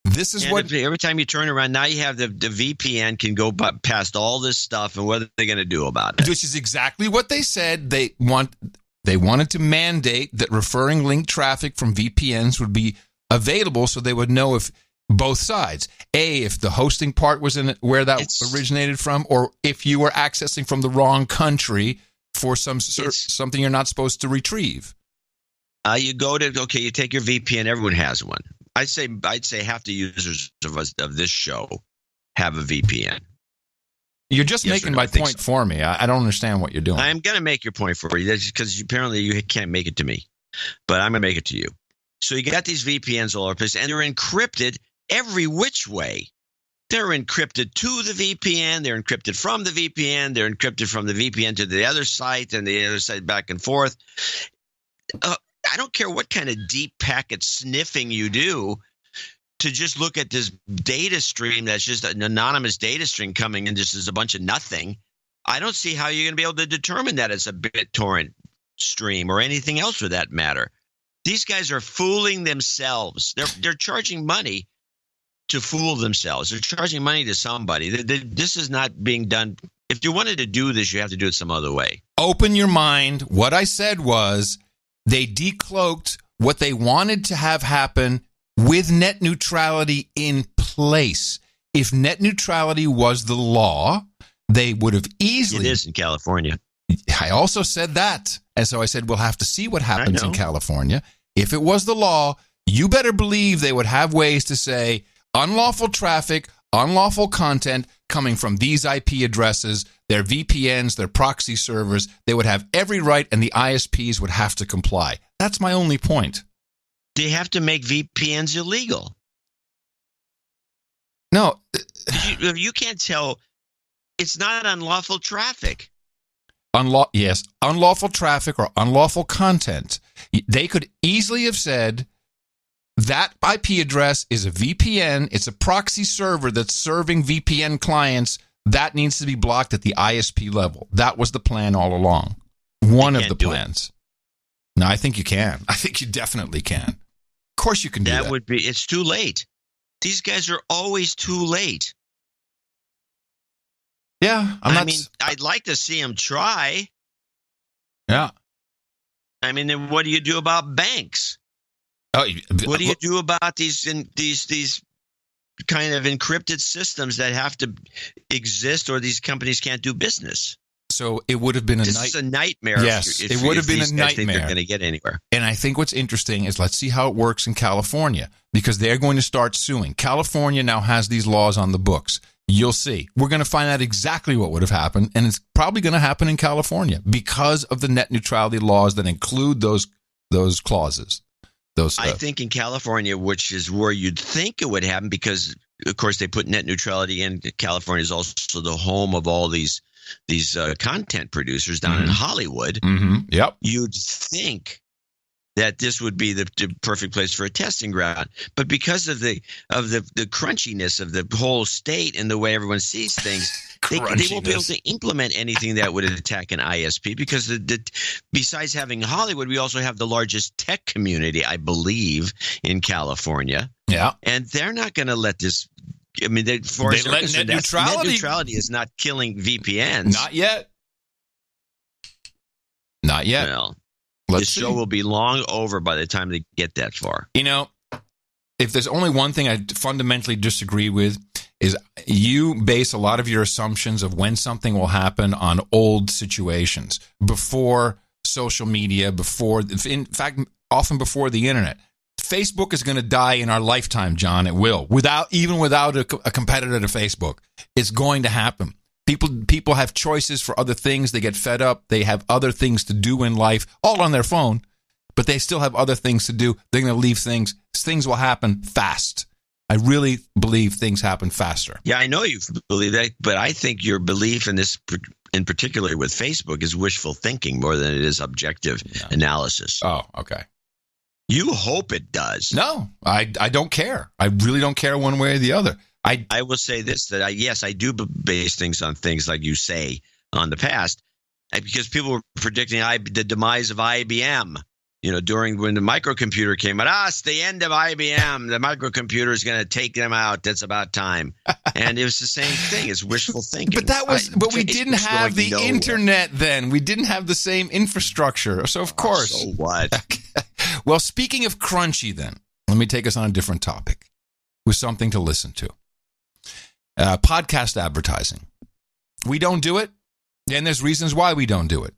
This is every time you turn around, now you have the VPN can go past all this stuff, and what are they going to do about it? Which is exactly what they said. They wanted to mandate that referring link traffic from VPNs would be available, so they would know if both sides. If the hosting part was in where that originated from, or if you were accessing from the wrong country for something you're not supposed to retrieve. You take your VPN. Everyone has one. I'd say half the users of this show have a VPN. You're just making my point for me. I don't understand what you're doing. I'm going to make your point for you because apparently you can't make it to me, but I'm going to make it to you. So you got these VPNs all over the place, and they're encrypted every which way. They're encrypted to the VPN. They're encrypted from the VPN. They're encrypted from the VPN to the other site and the other site back and forth. I don't care what kind of deep packet sniffing you do to just look at this data stream that's just an anonymous data stream coming in just as a bunch of nothing. I don't see how you're going to be able to determine that it's a BitTorrent stream or anything else for that matter. These guys are fooling themselves. They're charging money to fool themselves. They're charging money to somebody. This is not being done. If you wanted to do this, you have to do it some other way. Open your mind. What I said was they decloaked what they wanted to have happen with net neutrality in place. If net neutrality was the law, they would have easily... It is in California. I also said that. And so I said, we'll have to see what happens in California. If it was the law, you better believe they would have ways to say unlawful traffic, unlawful content coming from these IP addresses, their VPNs, their proxy servers. They would have every right, and the ISPs would have to comply. That's my only point. They have to make VPNs illegal. No. You can't tell. It's not unlawful traffic. Yes, unlawful traffic or unlawful content. They could easily have said that IP address is a VPN. It's a proxy server that's serving VPN clients. That needs to be blocked at the ISP level. That was the plan all along. One of the plans. No, I think you can. I think you definitely can. Of course you can do that. That would be, it's too late. These guys are always too late. Yeah. I'd like to see them try. Yeah. I mean, then what do you do about banks? What do you do about these kind of encrypted systems that have to exist or these companies can't do business? So it would have been This is a nightmare. Yes, it would have been a nightmare. Think they're going to get anywhere. And I think what's interesting is let's see how it works in California because they're going to start suing. California now has these laws on the books. You'll see. We're going to find out exactly what would have happened, and it's probably going to happen in California because of the net neutrality laws that include those clauses. I think in California, which is where you'd think it would happen because, of course, they put net neutrality in. California is also the home of all these content producers down in Hollywood. Yep. You'd think that this would be the perfect place for a testing ground, but because of the crunchiness of the whole state and the way everyone sees things, they won't be able to implement anything that would attack an ISP because besides having Hollywood, we also have the largest tech community, I believe, in California. Yeah, and they're not going to let this. I mean, net neutrality is not killing VPNs. Not yet. Not yet. Well, the show will be long over by the time they get that far. You know, if there's only one thing I fundamentally disagree with is you base a lot of your assumptions of when something will happen on old situations before social media, in fact, often before the internet. Facebook is going to die in our lifetime, John. It will. Without a competitor to Facebook. It's going to happen. People have choices for other things. They get fed up. They have other things to do in life, all on their phone, but they still have other things to do. They're going to leave things. Things will happen fast. I really believe things happen faster. Yeah, I know you believe that, but I think your belief in this, in particular with Facebook, is wishful thinking more than it is objective analysis. Oh, okay. You hope it does. No, I don't care. I really don't care one way or the other. I will say this, that I do base things on things like you say on the past, because people were predicting the demise of IBM. You know, when the microcomputer came out, it's the end of IBM. The microcomputer is going to take them out. That's about time. And it was the same thing. It's wishful thinking. But we didn't have the internet then. We didn't have the same infrastructure. So, of course. So what? Well, speaking of crunchy then, let me take us on a different topic. with something to listen to. Podcast advertising. We don't do it, and there's reasons why we don't do it.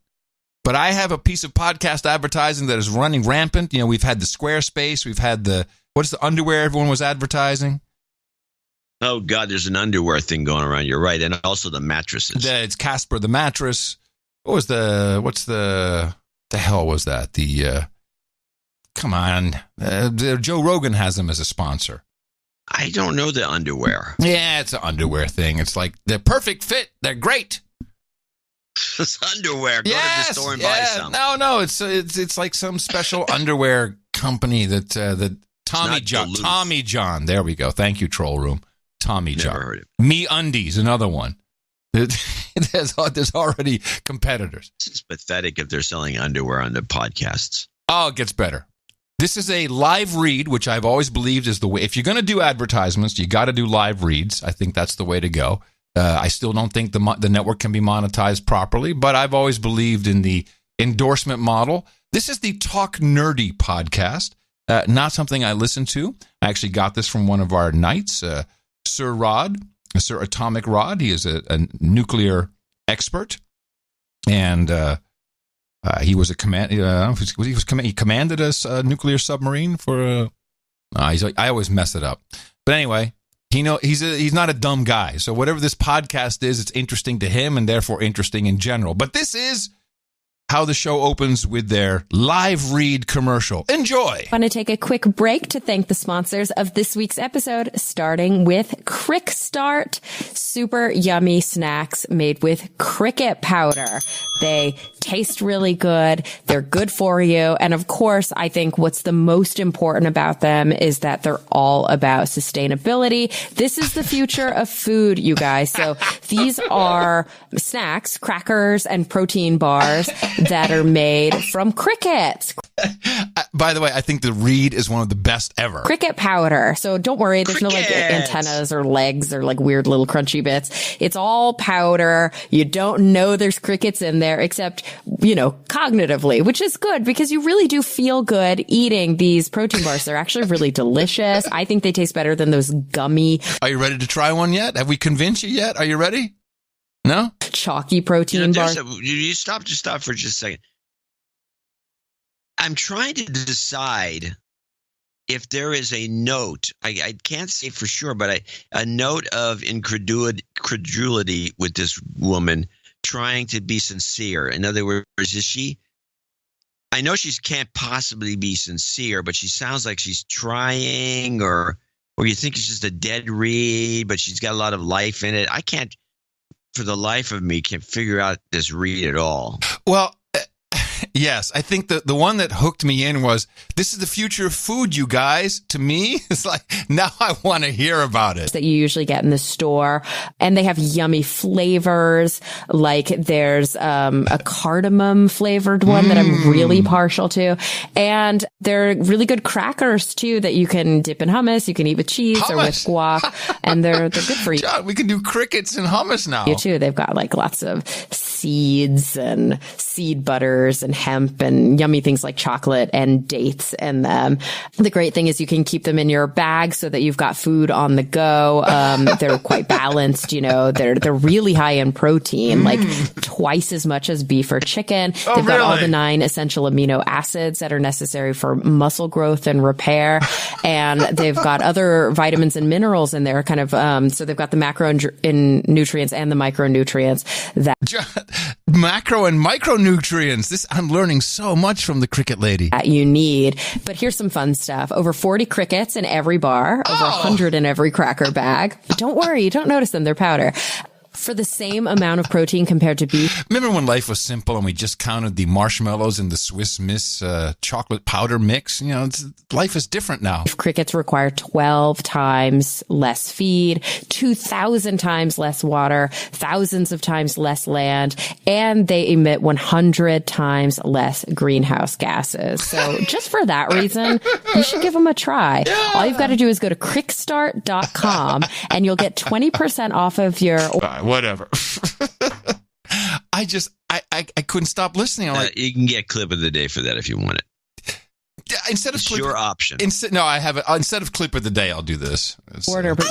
But I have a piece of podcast advertising that is running rampant. We've had the Squarespace. We've had what's the underwear everyone was advertising? Oh, God, there's an underwear thing going around. You're right. And also the mattresses. It's Casper the mattress. What's the hell was that? Come on. Joe Rogan has them as a sponsor. I don't know the underwear. Yeah, it's an underwear thing. It's like they're perfect fit. They're great. It's underwear. Go to the store and buy some. No. It's like some special underwear company that Tommy John. There we go. Thank you, Troll Room. Tommy John. Never heard of it. Me Undies, another one. There's already competitors. It's pathetic if they're selling underwear on the podcasts. Oh, it gets better. This is a live read, which I've always believed is the way. If you're going to do advertisements, you got to do live reads. I think that's the way to go. I still don't think the network can be monetized properly, but I've always believed in the endorsement model. This is the Talk Nerdy podcast, not something I listen to. I actually got this from one of our knights, Sir Atomic Rod. He is a nuclear expert, and he was he commanded a nuclear submarine for. I always mess it up, but anyway. He's not a dumb guy. So whatever this podcast is, it's interesting to him and therefore interesting in general. But this is how the show opens with their live read commercial. Enjoy. I want to take a quick break to thank the sponsors of this week's episode, starting with Crick Start, super yummy snacks made with cricket powder. They taste really good. They're good for you. And of course, I think what's the most important about them is that they're all about sustainability. This is the future of food, you guys. So these are snacks, crackers, and protein bars that are made from crickets. By the way, I think the read is one of the best ever. Cricket powder. So don't worry. There's no like antennas or legs or like weird little crunchy bits. It's all powder. You don't know there's crickets in there except, cognitively, which is good because you really do feel good eating these protein bars. They're actually really delicious. I think they taste better than those gummy. Are you ready to try one yet? Have we convinced you yet? Are you ready? No? Chalky protein bars. You stop for just a second. I'm trying to decide if there is a note. I can't say for sure, but a note of incredulity with this woman trying to be sincere. In other words, is she? I know she can't possibly be sincere, but she sounds like she's trying, or you think it's just a dead read, but she's got a lot of life in it. I can't, for the life of me, can't figure out this read at all. Well, yes, I think the one that hooked me in was, this is the future of food, you guys. To me, it's like, now I want to hear about it. That you usually get in the store. And they have yummy flavors. Like there's a cardamom flavored one that I'm really partial to. And they're really good crackers too that you can dip in hummus. You can eat with cheese or with guac. And they're good for you. John, we can do crickets and hummus now. You too. They've got like lots of seeds and seed butters and hemp and yummy things like chocolate and dates in them. The great thing is you can keep them in your bag so that you've got food on the go. They're quite balanced, they're really high in protein, like twice as much as beef or chicken. They've got all the 9 essential amino acids that are necessary for muscle growth and repair. And they've got other vitamins and minerals in there so they've got the macro and nutrients and the micronutrients that macro and micronutrients. I'm learning so much from the cricket lady. That you need. But here's some fun stuff. Over 40 crickets in every bar, over 100 in every cracker bag. Don't worry, you don't notice them. They're powder. For the same amount of protein compared to beef. Remember when life was simple and we just counted the marshmallows in the Swiss Miss chocolate powder mix? Life is different now. Crickets require 12 times less feed, 2,000 times less water, thousands of times less land, and they emit 100 times less greenhouse gases. So just for that reason, you should give them a try. Yeah. All you've got to do is go to crickstart.com and you'll get 20% off of your... Whatever. I couldn't stop listening. I'm like, you can get clip of the day for that if you want it. instead of it's your option. No, I have it. Instead of clip of the day, I'll do this. Order, but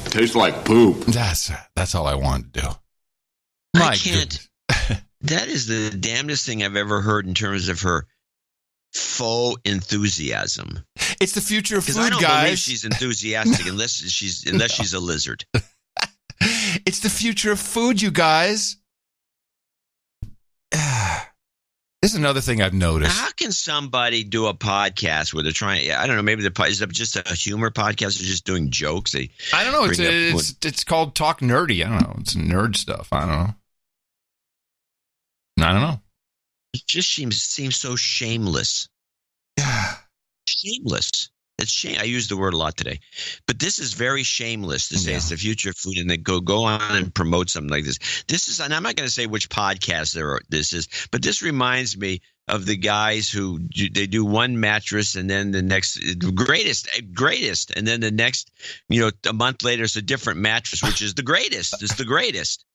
Tastes like poop. That's all I wanted to do. I can't. That is the damnedest thing I've ever heard in terms of her faux enthusiasm. It's the future of food, I don't guys. believe she's enthusiastic unless she's a lizard. It's the future of food, you guys. This is another thing I've noticed. How can somebody do a podcast where they're trying? I don't know. Maybe is it just a humor podcast? They're just doing jokes. I don't know. It's called Talk Nerdy. I don't know. It's nerd stuff. I don't know. It just seems so shameless. Shameless. It's shame. I use the word a lot today, but this is very shameless to say it's the future of food and then go on and promote something like this. This is, and I'm not going to say which podcast this is, but this reminds me of the guys who they do one mattress and then the next greatest, and then the next, a month later it's a different mattress, which is the greatest. It's the greatest.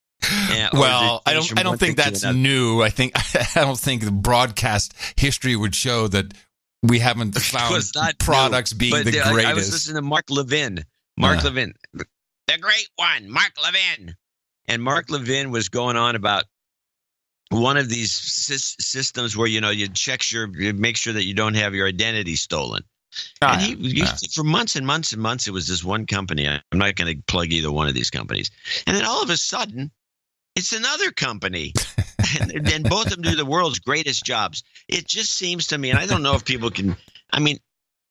Well, I don't think that's new. I don't think the broadcast history would show that. We haven't found products being the greatest. I was listening to Mark Levin. Levin, the great one, Mark Levin. And Mark Levin was going on about one of these systems where, you make sure that you don't have your identity stolen. And he used it for months and months and months. It was this one company. I'm not going to plug either one of these companies. And then all of a sudden, it's another company. and both of them do the world's greatest jobs. It just seems to me, and I don't know if people can,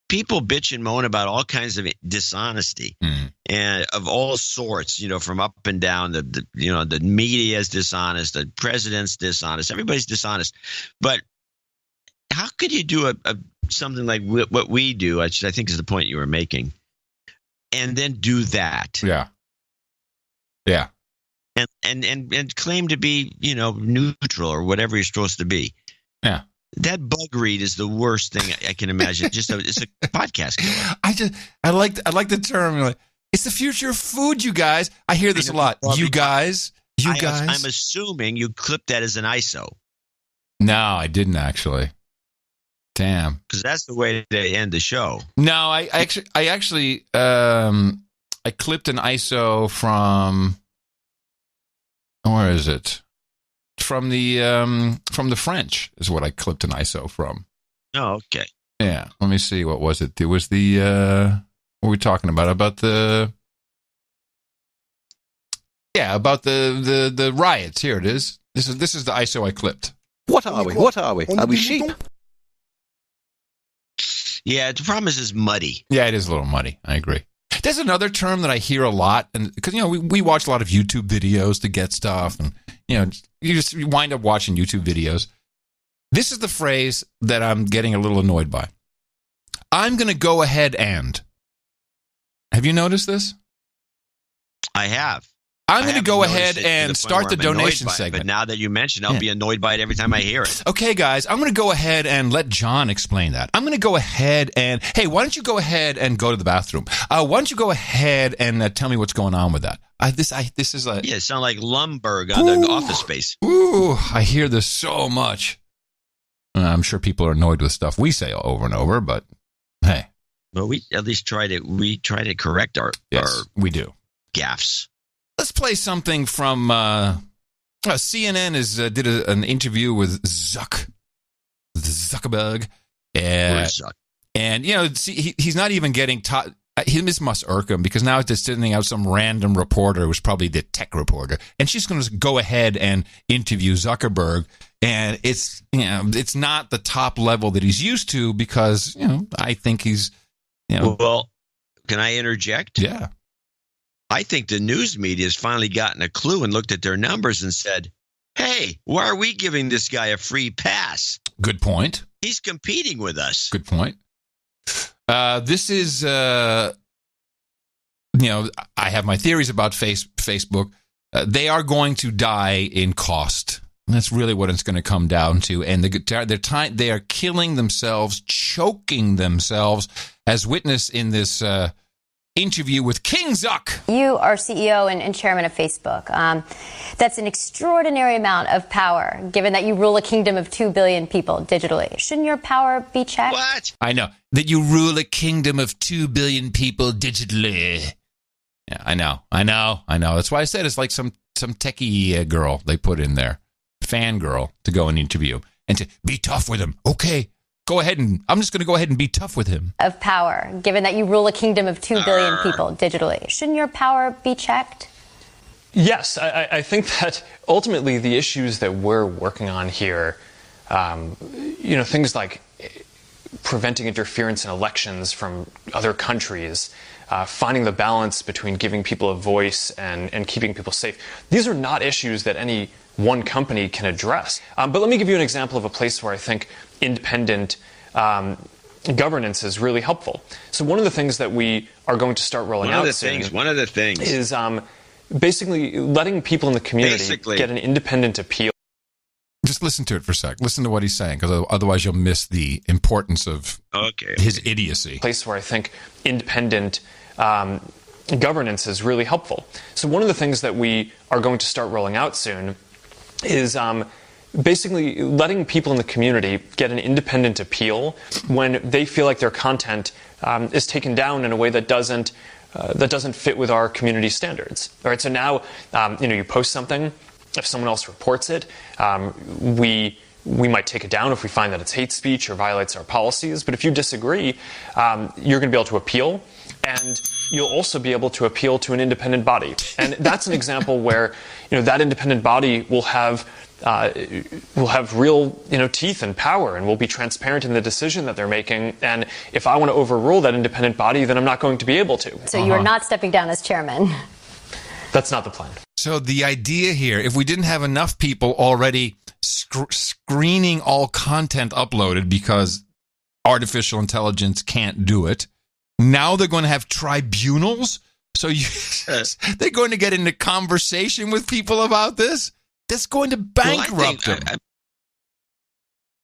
people bitch and moan about all kinds of dishonesty and of all sorts, from up and down. The media is dishonest, the president's dishonest, everybody's dishonest. But how could you do something like what we do, which I think is the point you were making, and then do that? Yeah. And claim to be, neutral or whatever you're supposed to be. Yeah. That bug read is the worst thing I can imagine. It's a podcast killer. I like the term. It's the future of food, you guys. I hear this a lot. You guys. I'm assuming you clipped that as an ISO. No, I didn't actually. Damn. Because that's the way to end the show. No, I actually I clipped an ISO from. Where is it? From the French is what I clipped an ISO from. Oh, okay. Yeah. Let me see. What was it? It was the what were we talking about? About the riots. Here it is. This is the ISO I clipped. What are we? Are we sheep? Yeah, the problem is it's muddy. Yeah, it is a little muddy. I agree. There's another term that I hear a lot, and because we watch a lot of YouTube videos to get stuff, and you wind up watching YouTube videos. This is the phrase that I'm getting a little annoyed by. I'm going to go ahead and. Have you noticed this? I have. I'm going to go ahead and start the donation segment. But now that you mention, I'll be annoyed by it every time I hear it. Okay, guys, I'm going to go ahead and let John explain that. I'm going to go ahead and, hey, why don't you go ahead and go to the bathroom? Why don't you go ahead and tell me what's going on with that? This is a... Yeah, it sounds like Lumberg on the Office Space. Ooh, I hear this so much. I'm sure people are annoyed with stuff we say over and over, but hey. Well, we at least try to correct our we do gaffes. Let's play something from CNN did an interview with Zuckerberg, and he's not even getting this must irk him because now it's just sending out some random reporter who's probably the tech reporter, and she's going to go ahead and interview Zuckerberg, and it's not the top level that he's used to because I think he's Well, can I interject? Yeah. I think the news media has finally gotten a clue and looked at their numbers and said, hey, why are we giving this guy a free pass? Good point. He's competing with us. Good point. This is, I have my theories about Facebook. They are going to die in cost. That's really what it's going to come down to. And they are killing themselves, choking themselves, as witnessed in this interview with King Zuck. You are CEO and chairman of Facebook. That's an extraordinary amount of power, given that you rule a kingdom of 2 billion people digitally. Shouldn't your power be checked? What? I know. That you rule a kingdom of 2 billion people digitally. Yeah, I know. That's why I said it's like some techie girl they put in there. Fan girl to go and interview. And to be tough with him. Okay. I'm just going to go ahead and be tough with him. Of power, given that you rule a kingdom of 2 billion people digitally. Shouldn't your power be checked? Yes, I think that ultimately the issues that we're working on here, things like preventing interference in elections from other countries, finding the balance between giving people a voice and keeping people safe. These are not issues that any one company can address. But let me give you an example of a place where I think independent governance is really helpful. So one of the things that we are going to start rolling out soon is basically letting people in the community get an independent appeal. Just listen to it for a sec. Listen to what he's saying, because otherwise you'll miss the importance of his idiocy. Place where I think independent governance is really helpful. So one of the things that we are going to start rolling out soon is basically letting people in the community get an independent appeal when they feel like their content is taken down in a way that doesn't fit with our community standards. All right, so now you post something. If someone else reports it, we might take it down if we find that it's hate speech or violates our policies. But if you disagree, you're going to be able to appeal, and you'll also be able to appeal to an independent body. And that's an example where that independent body will have real teeth and power, and will be transparent in the decision that they're making. And if I want to overrule that independent body, then I'm not going to be able to. So you're not stepping down as chairman. That's not the plan. So the idea here, if we didn't have enough people already screening all content uploaded because artificial intelligence can't do it, now they're going to have tribunals. So they're going to get into conversation with people about this. That's going to bankrupt them.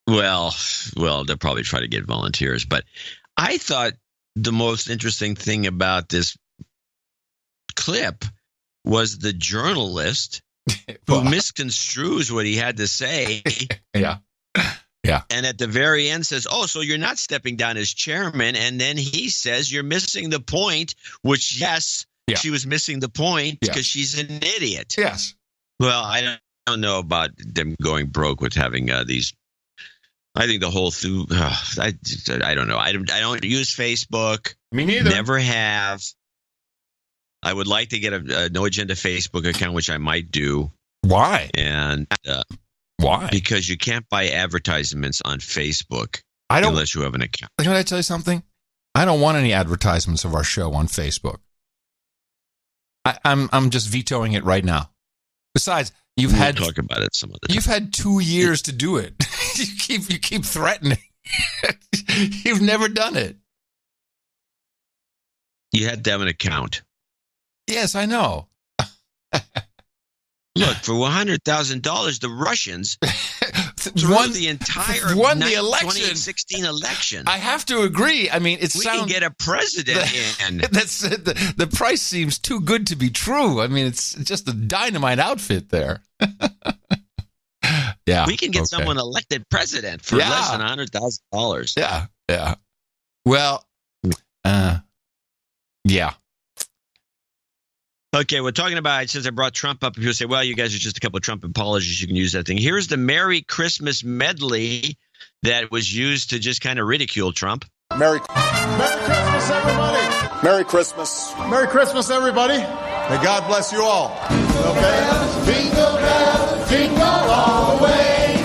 Well, they'll probably try to get volunteers. But I thought the most interesting thing about this clip was the journalist who misconstrues what he had to say. Yeah. And at the very end says, so you're not stepping down as chairman. And then he says, you're missing the point, which, she was missing the point because she's an idiot. Yes. Well, I don't know about them going broke with having these. I think the whole thing, I don't know. I don't use Facebook. Me neither. Never have. I would like to get a No Agenda Facebook account, which I might do. Why? And why? Because you can't buy advertisements on Facebook unless you have an account. Can I tell you something? I don't want any advertisements of our show on Facebook. I'm just vetoing it right now. Besides, we'll talk about it some other time. You've had 2 years to do it. you keep threatening. You've never done it. You had to have an account. Yes, I know. Look, for $100,000, the Russians won the entire 2016 election. I have to agree. I mean, we can get a president in. The price seems too good to be true. I mean, it's just a dynamite outfit there. Yeah, we can get someone elected president for less than $100,000. Yeah. Well, yeah. Okay, we're talking about, since I brought Trump up, people say, well, you guys are just a couple of Trump apologists. You can use that thing. Here's the Merry Christmas medley that was used to just kind of ridicule Trump. Merry Christmas, everybody. Merry Christmas. Merry Christmas, everybody. May God bless you all. Jingle bells, jingle all the way.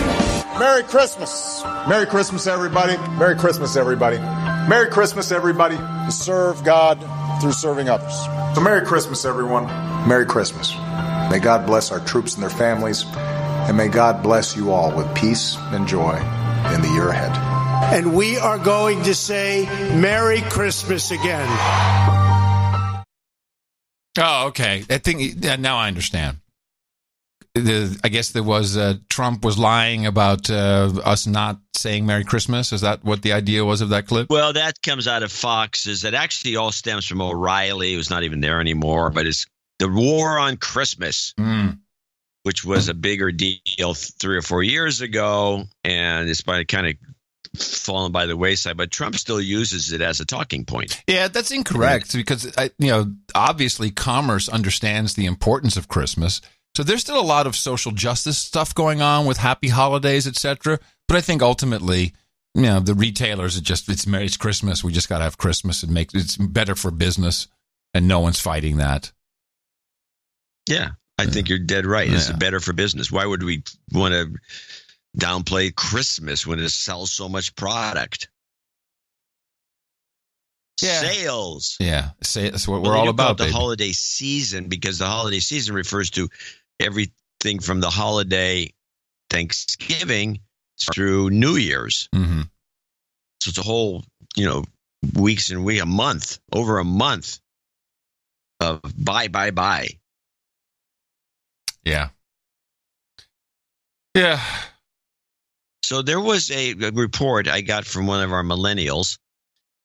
Merry Christmas. Merry Christmas, everybody. Merry Christmas, everybody. Merry Christmas, everybody. To serve God through serving others. So Merry Christmas, everyone. Merry Christmas. May God bless our troops and their families, and may God bless you all with peace and joy in the year ahead. And we are going to say Merry Christmas again. Oh, okay. I think now I understand. I guess there was Trump was lying about us not saying Merry Christmas. Is that what the idea was of that clip? Well, that comes out of Fox. Is that actually all stems from O'Reilly, who's not even there anymore, but it's the war on Christmas, which was a bigger deal 3 or 4 years ago, and it's kind of fallen by the wayside. But Trump still uses it as a talking point. Yeah, that's incorrect because obviously commerce understands the importance of Christmas. So there's still a lot of social justice stuff going on with happy holidays, etc. But I think ultimately, the retailers it's Christmas. We just got to have Christmas and it's better for business, and no one's fighting that. Yeah, I think you're dead right. It's better for business. Why would we want to downplay Christmas when it sells so much product? Yeah. Sales. Yeah, that's what we're all about. The holiday season, because the holiday season refers to everything from the holiday Thanksgiving through New Year's. Mm-hmm. So it's a whole, weeks and a month, over a month of buy. Yeah. Yeah. So there was a report I got from one of our millennials,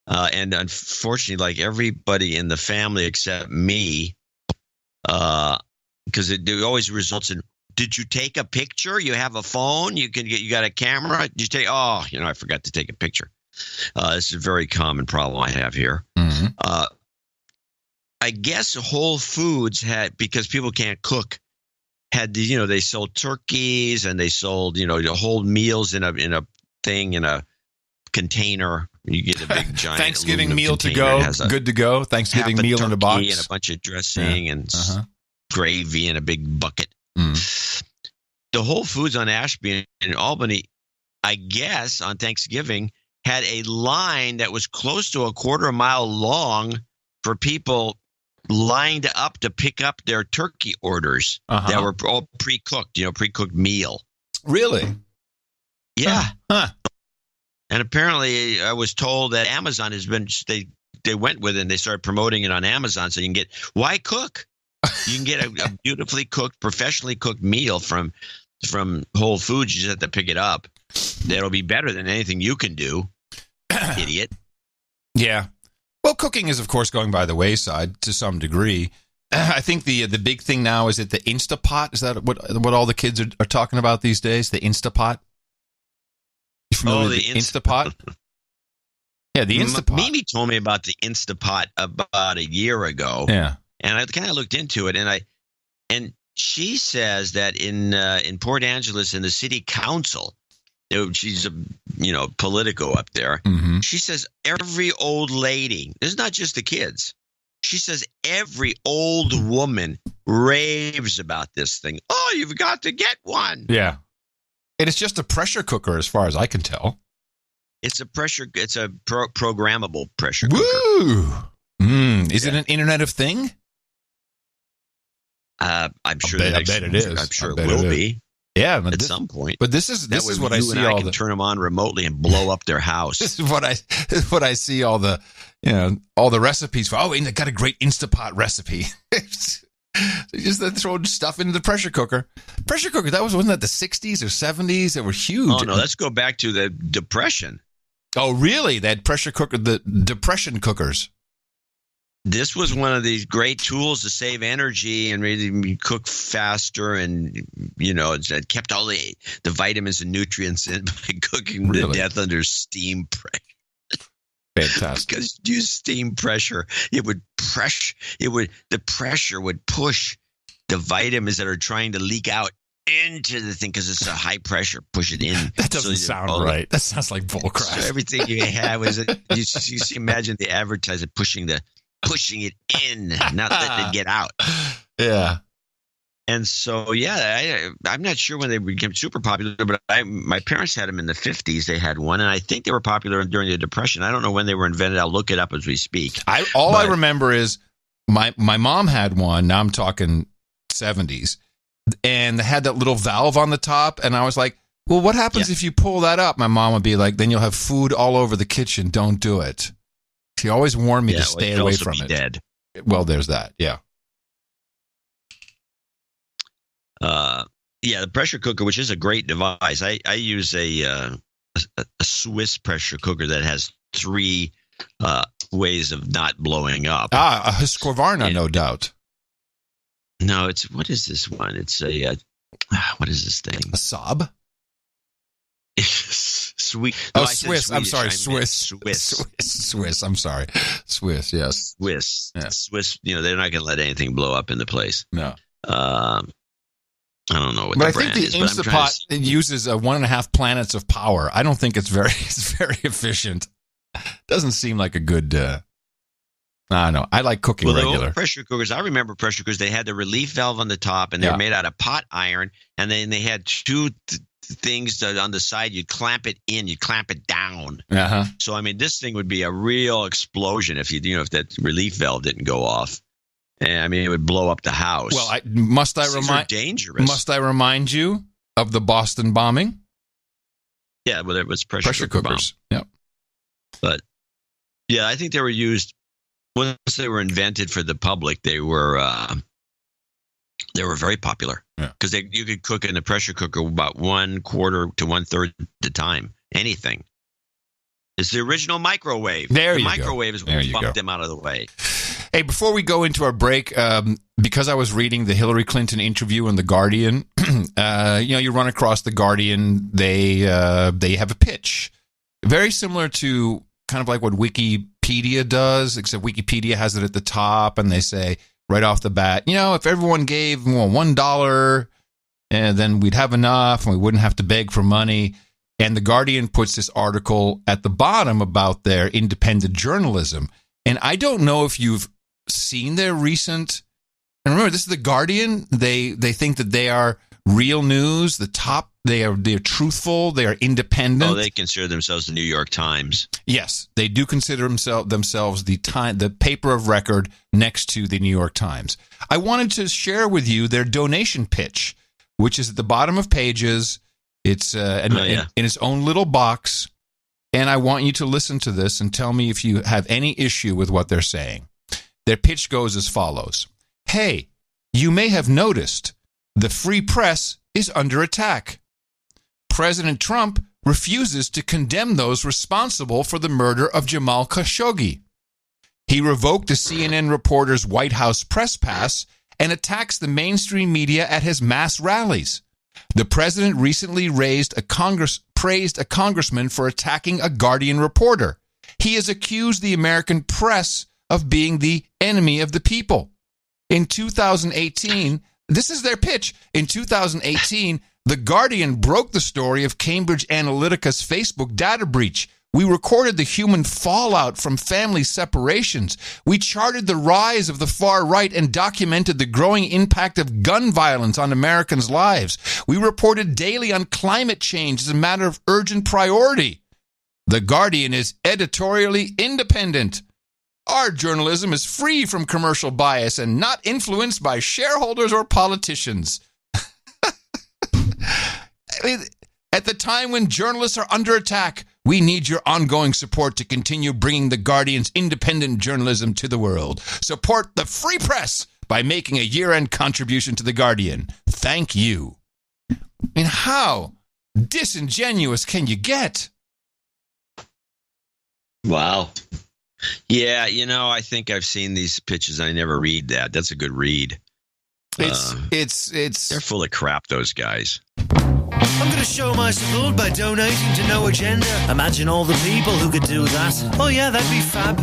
and unfortunately, like everybody in the family except me, because it always results in, did you take a picture? You have a phone? You got a camera? Did you take? Oh, I forgot to take a picture. This is a very common problem I have here. Mm-hmm. I guess Whole Foods because people can't cook, they sold turkeys and they sold, whole meals in a container. You get a big giant Thanksgiving meal to go, good to go. Thanksgiving meal in a box and a bunch of dressing and gravy in a big bucket. The Whole Foods on Ashby in Albany, I guess on Thanksgiving, had a line that was close to a quarter mile long for people lined up to pick up their turkey orders that were all pre-cooked, pre-cooked meal. Really? Yeah. Huh. And apparently I was told that Amazon has been, they went with it and they started promoting it on Amazon. So you can why cook? You can get a beautifully cooked, professionally cooked meal from Whole Foods. You just have to pick it up. That'll be better than anything you can do, idiot. Yeah. Well, cooking is, of course, going by the wayside to some degree. I think the big thing now is that the Instapot. Is that what all the kids are talking about these days? The Instapot? You familiar with the Instapot? Yeah, the Instapot. Mimi told me about the Instapot about a year ago. Yeah. And I kind of looked into it, and she says that in Port Angeles, in the city council, she's a Politico up there. Mm-hmm. She says every old lady, this is not just the kids. She says every old woman raves about this thing. Oh, you've got to get one. Yeah, and it's just a pressure cooker, as far as I can tell. It's a programmable pressure cooker. Woo! Is it an Internet of Thing? I'm sure. I bet it is. I'm sure it will be. Yeah, at some point. But this is what I see. All the turn them on remotely and blow up their house. This is what I see. All the all the recipes for. Oh, and they got a great Instapot recipe. They just throw stuff into the pressure cooker. Pressure cooker. Wasn't that the 60s or 70s? They were huge. Oh no, let's go back to the Depression. Oh really? They had pressure cooker. The Depression cookers. This was one of these great tools to save energy and really cook faster, and it kept all the vitamins and nutrients in by cooking to death under steam pressure. Fantastic. Because you use steam pressure, the pressure would push the vitamins that are trying to leak out into the thing because it's a high pressure. Push it in. That doesn't sound right. That sounds like bullcrap. So everything you have is you imagine the advertiser pushing it in, not letting it get out. Yeah. And so, I'm not sure when they became super popular, but my parents had them in the 50s. They had one, and I think they were popular during the Depression. I don't know when they were invented. I'll look it up as we speak. I remember is my mom had one. Now I'm talking 70s, and they had that little valve on the top, and I was like, well, what happens if you pull that up? My mom would be like, then you'll have food all over the kitchen. Don't do it. She always warned me to stay away from it. Dead. Well, there's that. Yeah. Yeah, the pressure cooker, which is a great device. I use a Swiss pressure cooker that has 3 ways of not blowing up. A Husqvarna, no doubt. No, what is this one? It's what is this thing? A Saab? Sweet. No, I Swiss. said I'm sorry, Swiss. Swiss. I'm sorry. Swiss, yes. Swiss. Yeah. Swiss, they're not going to let anything blow up in the place. No. I don't know what but the I brand think is. the But I'm trying Instapot uses 1.5 planets of power. I don't think it's very efficient. Doesn't seem like a good. I don't know. I like cooking the regular. old pressure cookers. I remember pressure cookers. They had the relief valve on the top, and they were made out of pot iron. And then they had 2 things that on the side. You'd clamp it in. You'd clamp it down. Uh-huh. So I mean, this thing would be a real explosion if if that relief valve didn't go off. And I mean, it would blow up the house. Well, must I remind you of the Boston bombing? Yeah, well, it was pressure cookers. Bomb. Yep. But yeah, I think they were used once they were invented for the public. They were very popular because you could cook in a pressure cooker about 1/4 to 1/3 the time. Anything. It's the original microwave. The microwave is what bumped them out of the way. Hey, before we go into our break, because I was reading the Hillary Clinton interview in The Guardian, you run across The Guardian, they have a pitch. Very similar to kind of like what Wikipedia does, except Wikipedia has it at the top, and they say right off the bat, if everyone gave $1, and then we'd have enough, and we wouldn't have to beg for money. And The Guardian puts this article at the bottom about their independent journalism. And I don't know if you've seen their recent, and remember, this is The Guardian. They think that they are real news. They're truthful. They are independent. Oh, they consider themselves the New York Times. Yes, they do consider themselves the paper of record next to the New York Times. I wanted to share with you their donation pitch, which is at the bottom of pages. It's in its own little box, and I want you to listen to this and tell me if you have any issue with what they're saying. Their pitch goes as follows. Hey, you may have noticed the free press is under attack. President Trump refuses to condemn those responsible for the murder of Jamal Khashoggi. He revoked a CNN reporter's White House press pass and attacks the mainstream media at his mass rallies. The president recently praised a congressman for attacking a Guardian reporter. He has accused the American press of being the enemy of the people. In 2018, this is their pitch. In 2018, The Guardian broke the story of Cambridge Analytica's Facebook data breach. We recorded the human fallout from family separations. We charted the rise of the far right and documented the growing impact of gun violence on Americans' lives. We reported daily on climate change as a matter of urgent priority. The Guardian is editorially independent. Our journalism is free from commercial bias and not influenced by shareholders or politicians. At the time when journalists are under attack, we need your ongoing support to continue bringing The Guardian's independent journalism to the world. Support the free press by making a year-end contribution to The Guardian. Thank you. I mean, how disingenuous can you get? Wow. Yeah, I think I've seen these pitches. I never read that. That's a good read. It's they're full of crap, those guys. I'm going to show my support by donating to No Agenda. Imagine all the people who could do that. Oh yeah, that'd be fab.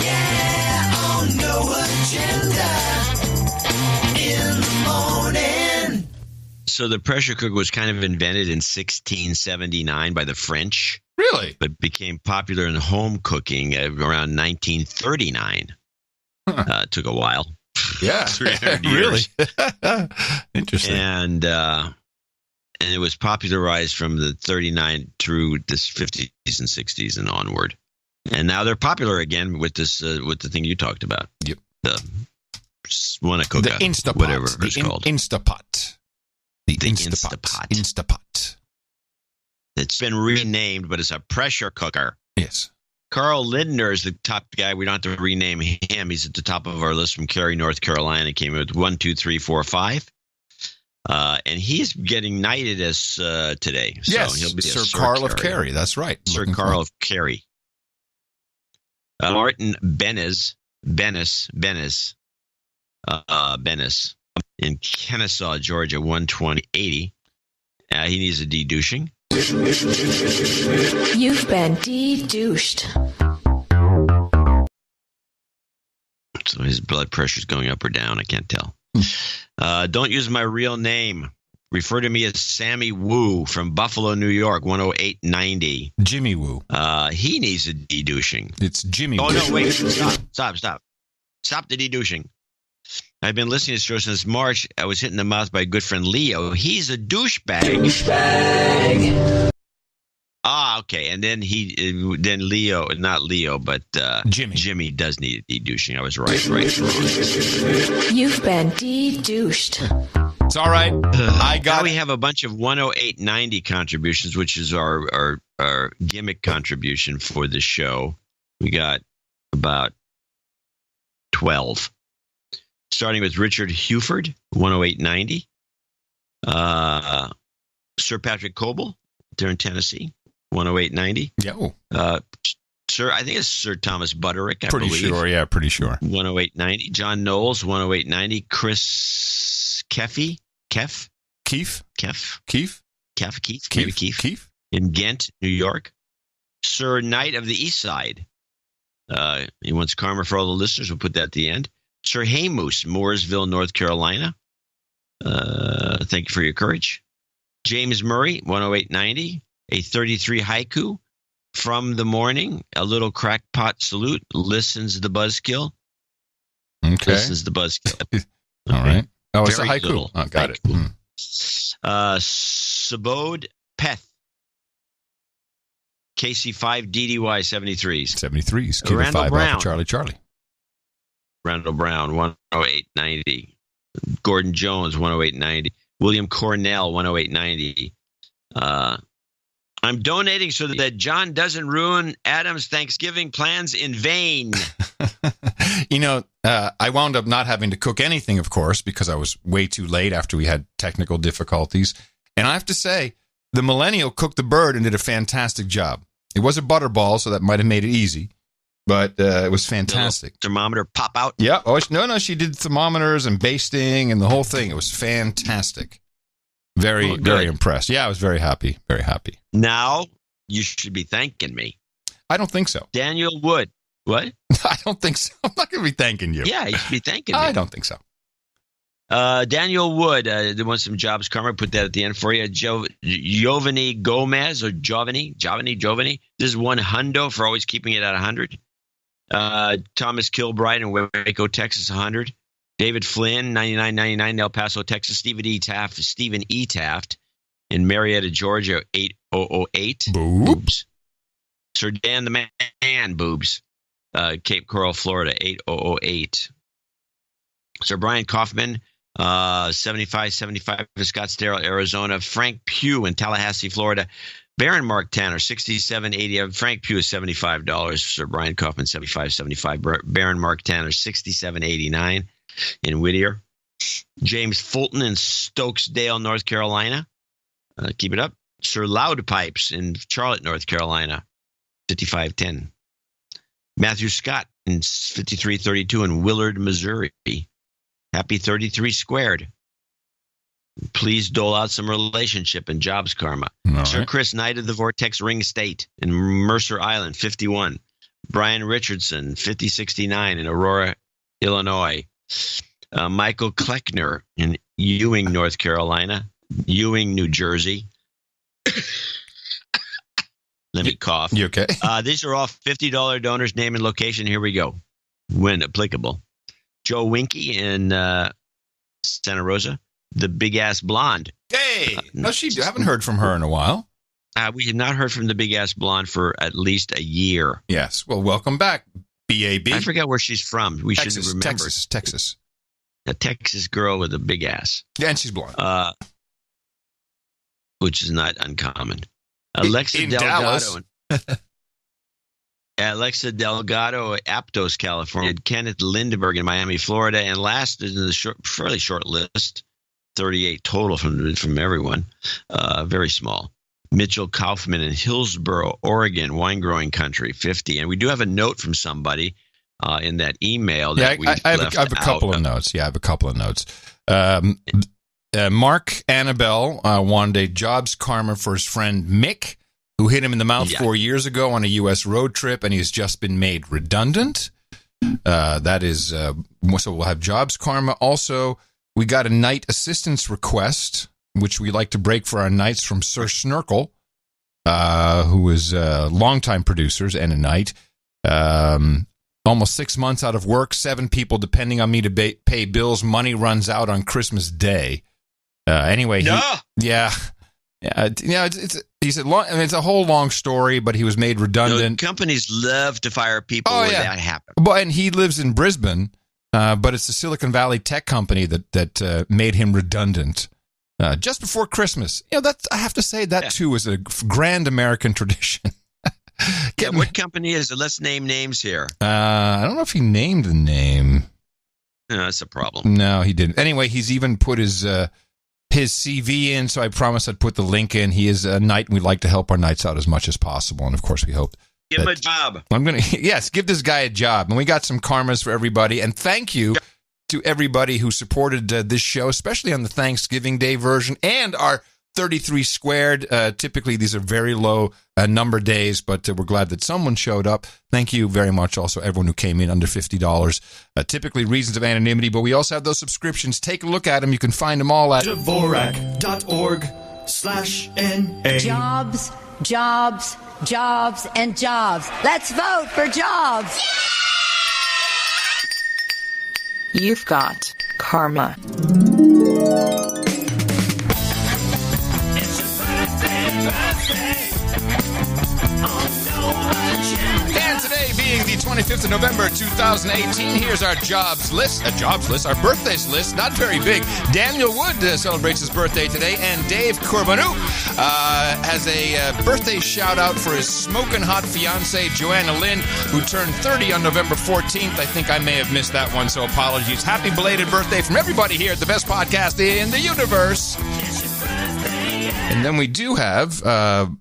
Yeah, on No Agenda in the morning. So the pressure cooker was kind of invented in 1679 by the French. Really? But became popular in home cooking around 1939. Took a while. Yeah. 300 years. Really? Interesting. And it was popularized from the 39 through the 50s and 60s and onward. And now they're popular again with this with the thing you talked about. Yep. The Instapot, whatever it's called. Instapot. The Instapot. Instapot. It's been renamed, but it's a pressure cooker. Yes. Carl Lindner is the top guy. We don't have to rename him. He's at the top of our list from Cary, North Carolina. Came in with 1, 2, 3, 4, 5. And he's getting knighted as today. So yes, he'll be Sir Carl of Kerry. That's right. Sir Carl of Kerry. Martin Bennis in Kennesaw, Georgia, 120.80. He needs a de-douching. You've been de-douched. So his blood pressure's going up or down. I can't tell. Don't use my real name. Refer to me as Sammy Woo from Buffalo, New York, 108.90. Jimmy Woo. He needs a de-douching. It's Jimmy Woo. Oh, no, wait. Stop. Stop the de-douching. I've been listening to this show since March. I was hit in the mouth by a good friend Leo. He's a douchebag. Ah, okay. And then Leo, not Leo, but Jimmy does need a de-douching. I was right. You've been de-douched. It's all right. Now we have a bunch of 108.90 contributions, which is our gimmick contribution for the show. We got about 12. Starting with Richard Huford, 108.90. Sir Patrick Coble, there in Tennessee, 108.90. Yo. Sir, I think it's Sir Thomas Butterick, I pretty believe. Sure, yeah, pretty sure. 108.90. John Knowles, 108.90. Chris Keefe. In Ghent, New York. Sir Knight of the East Side. He wants karma for all the listeners. We'll put that at the end. Sir Haymoose, Mooresville, North Carolina. Thank you for your courage. James Murray, 108.90. A 33 haiku. From the morning, a little crackpot salute. Listens the buzzkill. Okay. Listens the buzzkill. All right. Oh, it's Very a haiku. little. Oh, got it. Sabode Peth. KC5 DDY 73s. 73s. Kilo Randall 5 Brown. Alpha Charlie. Randall Brown, 108.90. Gordon Jones, 108.90. William Cornell, 108.90. I'm donating so that John doesn't ruin Adam's Thanksgiving plans in vain. I wound up not having to cook anything, of course, because I was way too late after we had technical difficulties. And I have to say, the millennial cooked the bird and did a fantastic job. It was a butterball, so that might have made it easy. But it was fantastic. Thermometer pop out? Yeah. Oh, no, she did thermometers and basting and the whole thing. It was fantastic. Very impressed. Yeah, I was very happy. Very happy. Now, you should be thanking me. I don't think so. Daniel Wood. What? I don't think so. I'm not going to be thanking you. Yeah, you should be thanking me. I don't think so. Daniel Wood, they want some jobs karma. Put that at the end for you. Giovanni Gomez or Giovanni. This is $100 for always keeping it at 100. Thomas Kilbride in Waco, Texas, 100. David Flynn, $99.99, El Paso, Texas. Stephen E. Taft in Marietta, Georgia, 8008. Boobs. Sir Dan the Man, boobs. Cape Coral, Florida, 8008. Sir Brian Kaufman, 7575 in Scottsdale, Arizona. Frank Pugh in Tallahassee, Florida. Baron Mark Tanner, 6780. Frank Pugh is $75. Sir Brian Kaufman, 7575. Baron Mark Tanner, 6789 in Whittier. James Fulton in Stokesdale, North Carolina. Keep it up. Sir Loud Pipes in Charlotte, North Carolina, 5510. Matthew Scott in 5332 in Willard, Missouri. Happy 33 squared. Please dole out some relationship and jobs karma. All Sir right. Chris Knight of the Vortex Ring State in Mercer Island, 51. Brian Richardson, 5069 in Aurora, Illinois. Michael Kleckner in Ewing, North Carolina. Ewing, New Jersey. Let me cough. You okay? These are all $50 donors, name and location. Here we go. When applicable. Joe Winky in Santa Rosa. The Big Ass Blonde. Hey! No, I haven't heard from her in a while. We have not heard from the Big Ass Blonde for at least a year. Yes. Well, welcome back, BAB. I forgot where she's from. We should remember. Texas. A Texas girl with a big ass. Yeah, and she's blonde. Which is not uncommon. Alexa in Delgado. Alexa Delgado, Aptos, California. Kenneth Lindbergh in Miami, Florida. And last in the fairly short list, 38 total from everyone. Very small. Mitchell Kaufman in Hillsboro, Oregon, wine growing country, 50. And we do have a note from somebody in that email that I have a couple of notes. Yeah, I have a couple of notes. Mark Annabelle wanted a jobs karma for his friend Mick, who hit him in the mouth 4 years ago on a U.S. road trip, and he's just been made redundant. That is, so we'll have jobs karma. Also, we got a night assistance request, which we like to break for our nights from Sir Snurkle, who is longtime producers and a night. Almost 6 months out of work, 7 people depending on me to pay bills. Money runs out on Christmas Day. Anyway, it's a whole long story, but he was made redundant. Companies love to fire people when that happens. But and he lives in Brisbane, but it's the Silicon Valley tech company that made him redundant just before Christmas. That's, I have to say that too is a grand American tradition. What company is it? Let's name names here. I don't know if he named the name. No, that's a problem. No, he didn't. Anyway, he's even put his CV in, so I promised I'd put the link in. He is a knight, and we'd like to help our knights out as much as possible. And, of course, we hope. Give him a job. Yes, give this guy a job. And we got some karmas for everybody. And thank you to everybody who supported this show, especially on the Thanksgiving Day version and our 33 squared. Typically, these are very low number days, but we're glad that someone showed up. Thank you very much. Also, everyone who came in under $50. Typically, reasons of anonymity, but we also have those subscriptions. Take a look at them. You can find them all at Dvorak.org/NA. Jobs, jobs, jobs, and jobs. Let's vote for jobs. You've got karma. And today being the 25th of November, 2018, here's our jobs list, our birthdays list, not very big. Daniel Wood celebrates his birthday today, and Dave Corbanu has a birthday shout out for his smoking hot fiancee, Joanna Lynn, who turned 30 on November 14th. I think I may have missed that one, so apologies. Happy belated birthday from everybody here at the best podcast in the universe. And then we do have,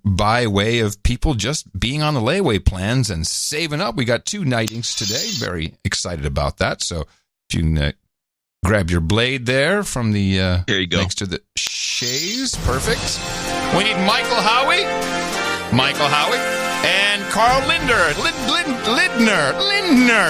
by way of people just being on the layaway plans and saving up, we got 2 nightings today. Very excited about that. So if you can grab your blade there from the here you go. Next to the chaise. Perfect. We need Michael Howie, and Carl Lindner.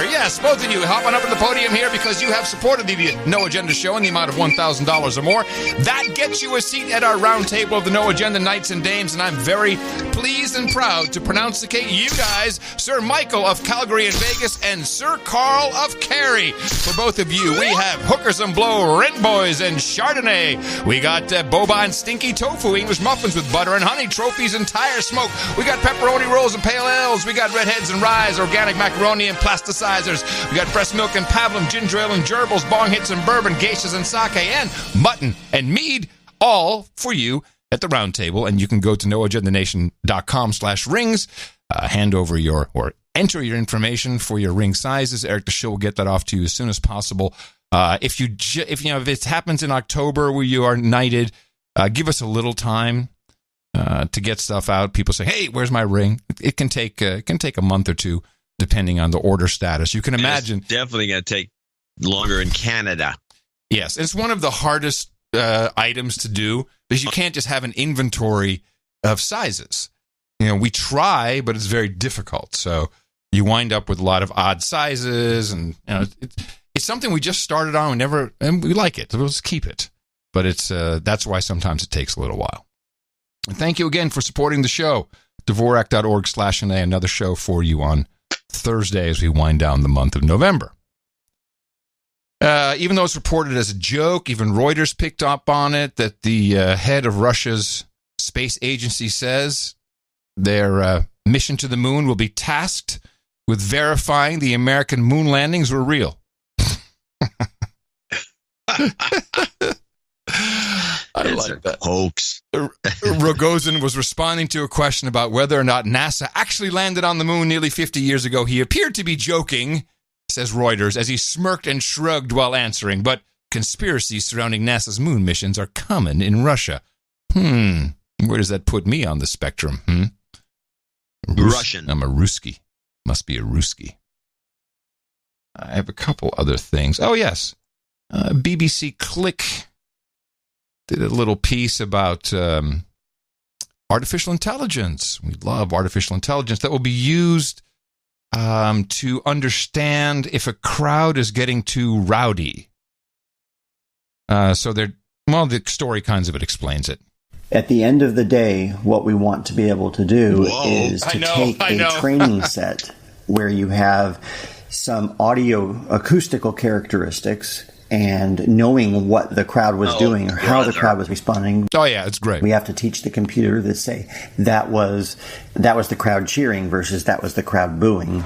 Yes, both of you hop on up to the podium here because you have supported the No Agenda show in the amount of $1,000 or more. That gets you a seat at our round table of the No Agenda Knights and Dames, and I'm very pleased and proud to pronounceate you guys, Sir Michael of Calgary and Vegas and Sir Carl of Cary. For both of you, we have Hookers and Blow, Rent Boys, and Chardonnay. We got Boba and Stinky Tofu, English muffins with butter and honey, trophies and tire smoke. We got pepperoni rolls and pale ales. We got redheads and ryes, organic macaroni and plasticizers. We got breast milk and pablum, ginger ale and gerbils, bong hits and bourbon, geishas and sake, and mutton and mead, all for you at the round table. And you can go to noagendanation.com/rings, hand over or enter your information for your ring sizes. Eric the Show will get that off to you as soon as possible. If it happens in October where you are knighted, give us a little time to get stuff out. People say, "Hey, where's my ring?" It can take a month or two, depending on the order status. You can imagine. It's definitely going to take longer in Canada. Yes, it's one of the hardest items to do because you can't just have an inventory of sizes. We try, but it's very difficult. So you wind up with a lot of odd sizes, and it's something we just started on. And we like it. So let's keep it. But it's that's why sometimes it takes a little while. And thank you again for supporting the show. Dvorak.org/NA, another show for you on Thursday as we wind down the month of November. Even though it's reported as a joke, even Reuters picked up on it, that the head of Russia's space agency says their mission to the moon will be tasked with verifying the American moon landings were real. I like that. Hoax. Rogozin was responding to a question about whether or not NASA actually landed on the moon nearly 50 years ago. He appeared to be joking, says Reuters, as he smirked and shrugged while answering, but conspiracies surrounding NASA's moon missions are common in Russia. Where does that put me on the spectrum? Russian. I'm a Ruski. Must be a Ruski. I have a couple other things. Oh, yes. BBC Click did a little piece about artificial intelligence. We love artificial intelligence that will be used to understand if a crowd is getting too rowdy. The story kinds of it explains it. At the end of the day, what we want to be able to do is to take a training set where you have some audio acoustical characteristics and knowing what the crowd was doing or how the crowd was responding. Oh, yeah, it's great. We have to teach the computer to say that was the crowd cheering versus that was the crowd booing.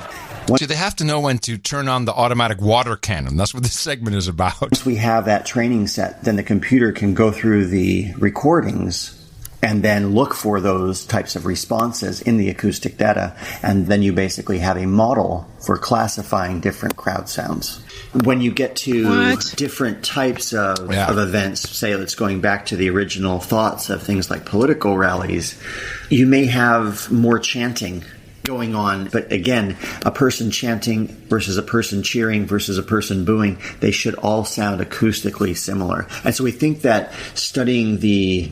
See, they have to know when to turn on the automatic water cannon. That's what this segment is about. Once we have that training set, then the computer can go through the recordings and then look for those types of responses in the acoustic data. And then you basically have a model for classifying different crowd sounds. When you get to different types of events, say it's going back to the original thoughts of things like political rallies, you may have more chanting going on. But again, a person chanting versus a person cheering versus a person booing, they should all sound acoustically similar. And so we think that studying the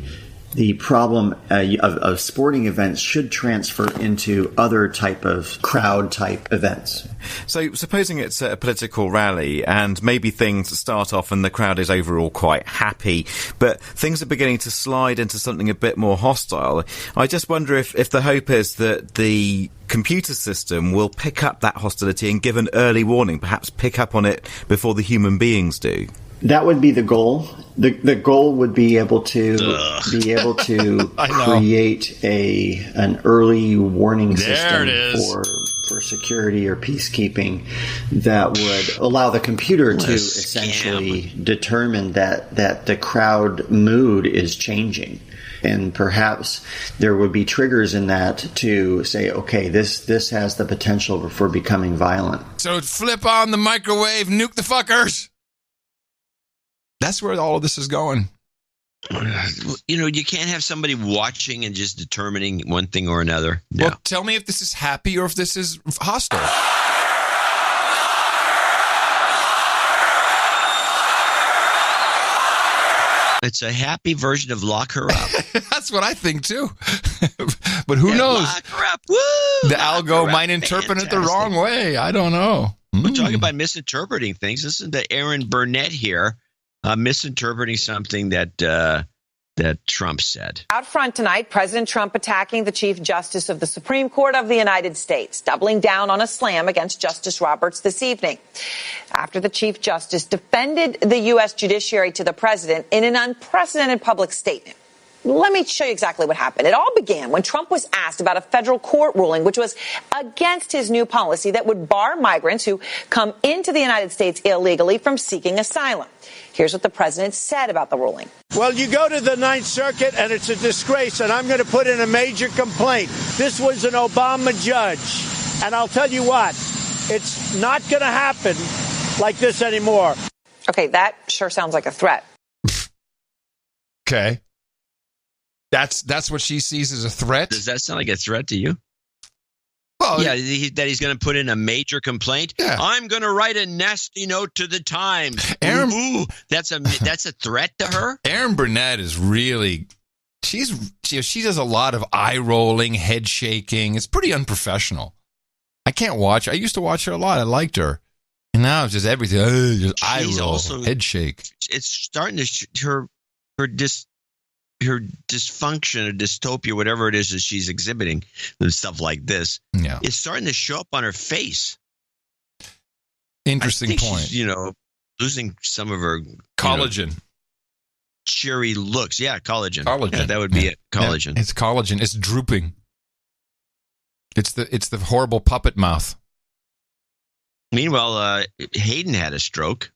problem of sporting events should transfer into other type of crowd type events. So supposing it's a political rally and maybe things start off and the crowd is overall quite happy, but things are beginning to slide into something a bit more hostile. I just wonder if the hope is that the computer system will pick up that hostility and give an early warning, perhaps pick up on it before the human beings do. That would be the goal. The goal would be able to create an early warning system for security or peacekeeping that would allow the computer to essentially determine that the crowd mood is changing. And perhaps there would be triggers in that to say, okay, this has the potential for becoming violent. So flip on the microwave, nuke the fuckers. That's where all of this is going. You know, you can't have somebody watching and just determining one thing or another. No. Well, tell me if this is happy or if this is hostile. It's a happy version of lock her up. That's what I think, too. But who knows? Lock her up. Woo! The algo might interpret it the wrong way. I don't know. We're talking about misinterpreting things. Listen to Aaron Burnett here. Misinterpreting something that Trump said. Out front tonight, President Trump attacking the Chief Justice of the Supreme Court of the United States, doubling down on a slam against Justice Roberts this evening. After the Chief Justice defended the U.S. judiciary to the president in an unprecedented public statement. Let me show you exactly what happened. It all began when Trump was asked about a federal court ruling which was against his new policy that would bar migrants who come into the United States illegally from seeking asylum. Here's what the president said about the ruling. Well, you go to the Ninth Circuit, and it's a disgrace, and I'm going to put in a major complaint. This was an Obama judge, and I'll tell you what, it's not going to happen like this anymore. Okay, that sure sounds like a threat. Okay. That's what she sees as a threat? Does that sound like a threat to you? Well, yeah, that he's going to put in a major complaint. Yeah. I'm going to write a nasty note to the Times. Ooh, that's a threat to her. Aaron Burnett is really she does a lot of eye rolling, head shaking. It's pretty unprofessional. I can't watch. I used to watch her a lot. I liked her, and now it's just everything. Just eye roll, also, head shake. It's starting to her dysfunction or dystopia, whatever it is that she's exhibiting, and stuff like this, is starting to show up on her face. Interesting point. She's, losing some of her collagen, cheery looks. Yeah, collagen. Collagen. That would be it. Collagen. Yeah, it's collagen. It's drooping. It's the horrible puppet mouth. Meanwhile, Hayden had a stroke.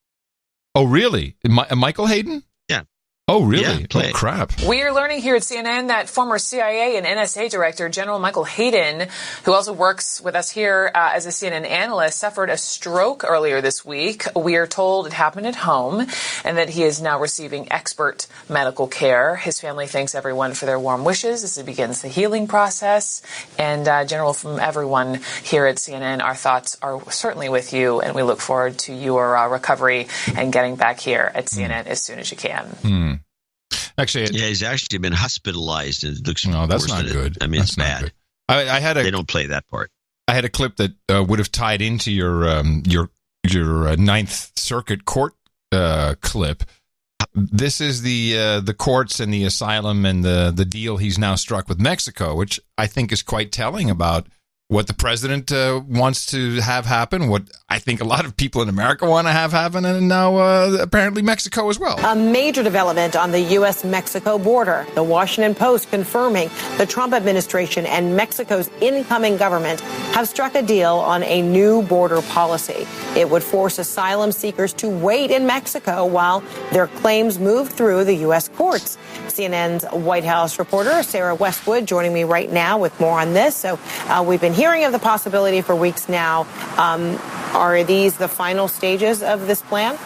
Oh, really? Michael Hayden? Yeah. Oh, really? Yeah, play it. Crap. We are learning here at CNN that former CIA and NSA Director General Michael Hayden, who also works with us here as a CNN analyst, suffered a stroke earlier this week. We are told it happened at home and that he is now receiving expert medical care. His family thanks everyone for their warm wishes as he begins the healing process. And General, from everyone here at CNN, our thoughts are certainly with you, and we look forward to your recovery and getting back here at CNN as soon as you can. Actually, he's actually been hospitalized, and it looks that's worse not than good. I mean, That's it's not bad. good. I had they don't play that part. I had a clip that would have tied into your Ninth Circuit court clip. This is the courts and the asylum and the deal he's now struck with Mexico, which I think is quite telling about what the president wants to have happen, what I think a lot of people in America want to have happen, and now apparently Mexico as well. A major development on the U.S.-Mexico border. The Washington Post confirming the Trump administration and Mexico's incoming government have struck a deal on a new border policy. It would force asylum seekers to wait in Mexico while their claims move through the U.S. courts. CNN's White House reporter Sarah Westwood joining me right now with more on this. So we've been hearing of the possibility for weeks now. Are these the final stages of this plan?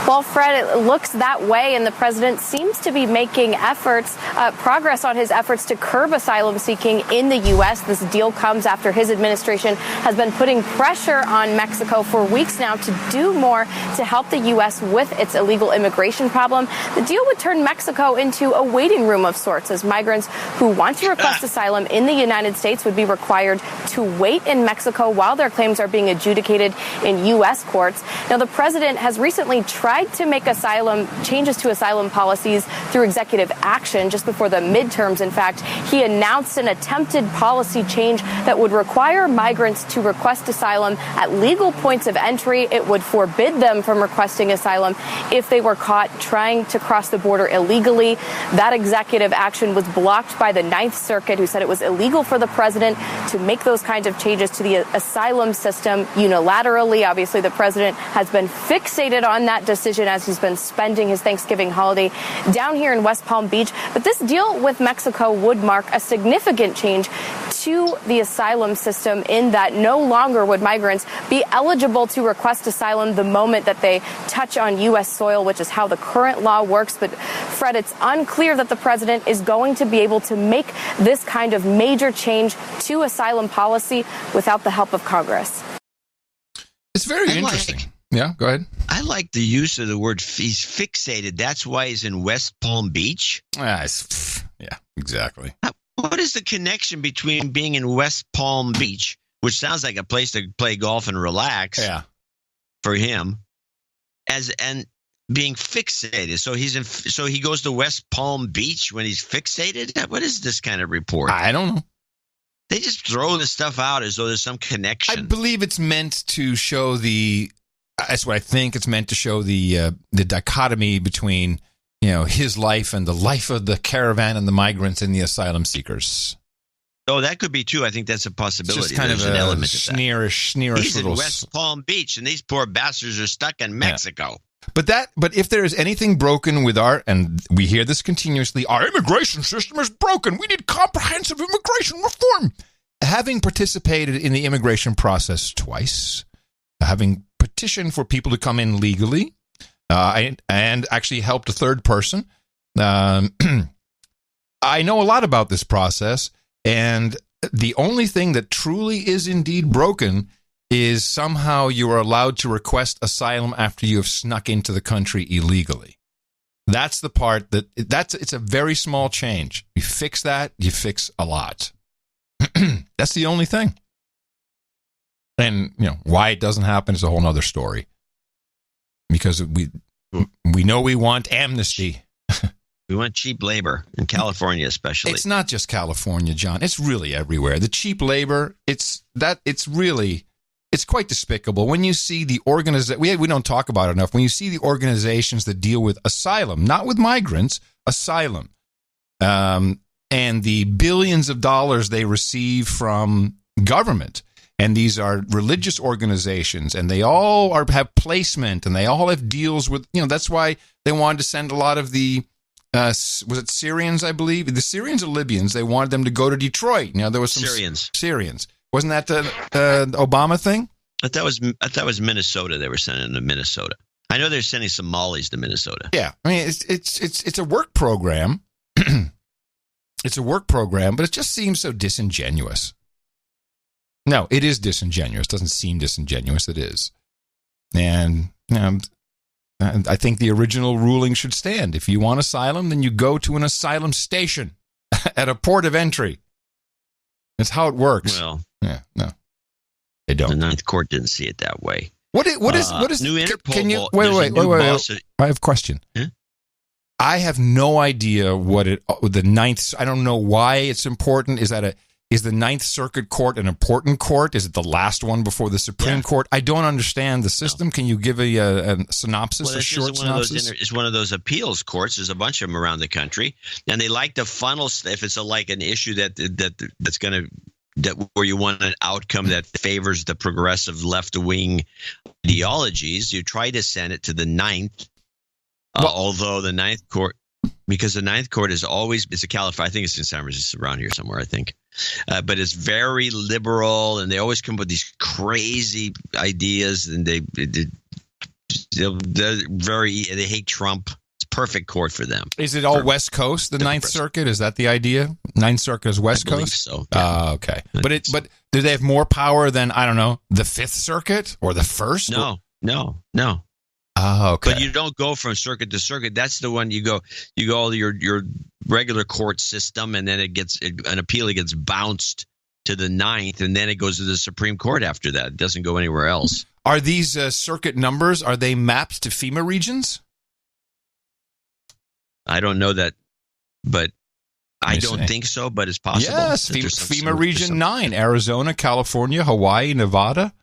Well, Fred, it looks that way, and the president seems to be making progress on his efforts to curb asylum seeking in the U.S. This deal comes after his administration has been putting pressure on Mexico for weeks now to do more to help the U.S. with its illegal immigration problem. The deal would turn Mexico into a waiting room of sorts, as migrants who want to request asylum in the United States would be required to wait in Mexico while their claims are being adjudicated in U.S. courts. Now, the president has recently tried to make changes to asylum policies through executive action just before the midterms. In fact, he announced an attempted policy change that would require migrants to request asylum at legal points of entry. It would forbid them from requesting asylum if they were caught trying to cross the border illegally. That executive action was blocked by the Ninth Circuit, who said it was illegal for the president to make those kinds of changes to the asylum system unilaterally. Obviously, the president has been fixated on that decision as he's been spending his Thanksgiving holiday down here in West Palm Beach. But this deal with Mexico would mark a significant change to the asylum system in that no longer would migrants be eligible to request asylum the moment that they touch on U.S. soil, which is how the current law works. But, Fred, it's unclear that the president is going to be able to make this kind of major change to asylum policy without the help of Congress. It's very interesting. Yeah, go ahead. I like the use of the word he's fixated. That's why he's in West Palm Beach. Yeah, exactly. What is the connection between being in West Palm Beach, which sounds like a place to play golf and relax for him, and being fixated? So he goes to West Palm Beach when he's fixated? What is this kind of report? I don't know. They just throw this stuff out as though there's some connection. I believe it's meant to show that's what I think. It's meant to show the dichotomy between, his life and the life of the caravan and the migrants and the asylum seekers. Oh, that could be too. I think that's a possibility. It's just kind of an element of sneerish He's little. in West Palm Beach, and these poor bastards are stuck in Mexico. Yeah. But if there is anything broken with and we hear this continuously, our immigration system is broken. We need comprehensive immigration reform. Having participated in the immigration process twice, having petitioned for people to come in legally, and actually helped a third person, I know a lot about this process, and the only thing that truly is indeed broken is somehow you are allowed to request asylum after you have snuck into the country illegally. That's the part it's a very small change. You fix that, you fix a lot. That's the only thing. And, why it doesn't happen is a whole other story. Because we know we want amnesty. We want cheap labor in California, especially. It's not just California, John. It's really everywhere. The cheap labor, it's quite despicable. When you see the we don't talk about it enough. When you see the organizations that deal with asylum, not with migrants, asylum, and the billions of dollars they receive from government. And these are religious organizations, and they all have placement, and they all have deals with, that's why they wanted to send a lot of the was it Syrians, I believe? The Syrians or Libyans, they wanted them to go to Detroit. Now, there was some Syrians. Wasn't that the Obama thing? I thought that was Minnesota. They were sending them to Minnesota. I know they're sending Somalis to Minnesota. Yeah. I mean, it's a work program. It's a work program, but it just seems so disingenuous. No, it is disingenuous. It doesn't seem disingenuous. It is. And I think the original ruling should stand. If you want asylum, then you go to an asylum station at a port of entry. That's how it works. Well, yeah, no, they don't. The Ninth Court didn't see it that way. What is new Interpol? Can you wait? I have a question. Huh? I have no idea what the Ninth. I don't know why it's important. Is the Ninth Circuit Court an important court? Is it the last one before the Supreme Court? I don't understand the system. No. Can you give a synopsis, a short synopsis? It's one of those appeals courts. There's a bunch of them around the country, and they like to funnel if it's like an issue that's going to. Where you want an outcome that favors the progressive left-wing ideologies, you try to send it to the Ninth. Although the Ninth Court, because the Ninth Court is always, it's a California, I think it's in San Francisco, around here somewhere, I think. But it's very liberal, and they always come up with these crazy ideas, and they hate Trump. It's a perfect court for them. Is it all West Coast, the Ninth Circuit? Is that the idea? Ninth Circuit is West Coast? So. Yeah. Okay. But do they have more power than, I don't know, the Fifth Circuit or the First? No. Oh, okay. But you don't go from circuit to circuit. That's the one you go all your regular court system, and then an appeal gets bounced to the Ninth, and then it goes to the Supreme Court after that. It doesn't go anywhere else. Are these circuit numbers, are they mapped to FEMA regions? I don't know that, but I don't think so, but it's possible. Yes, FEMA Region 9, Arizona, California, Hawaii, Nevada.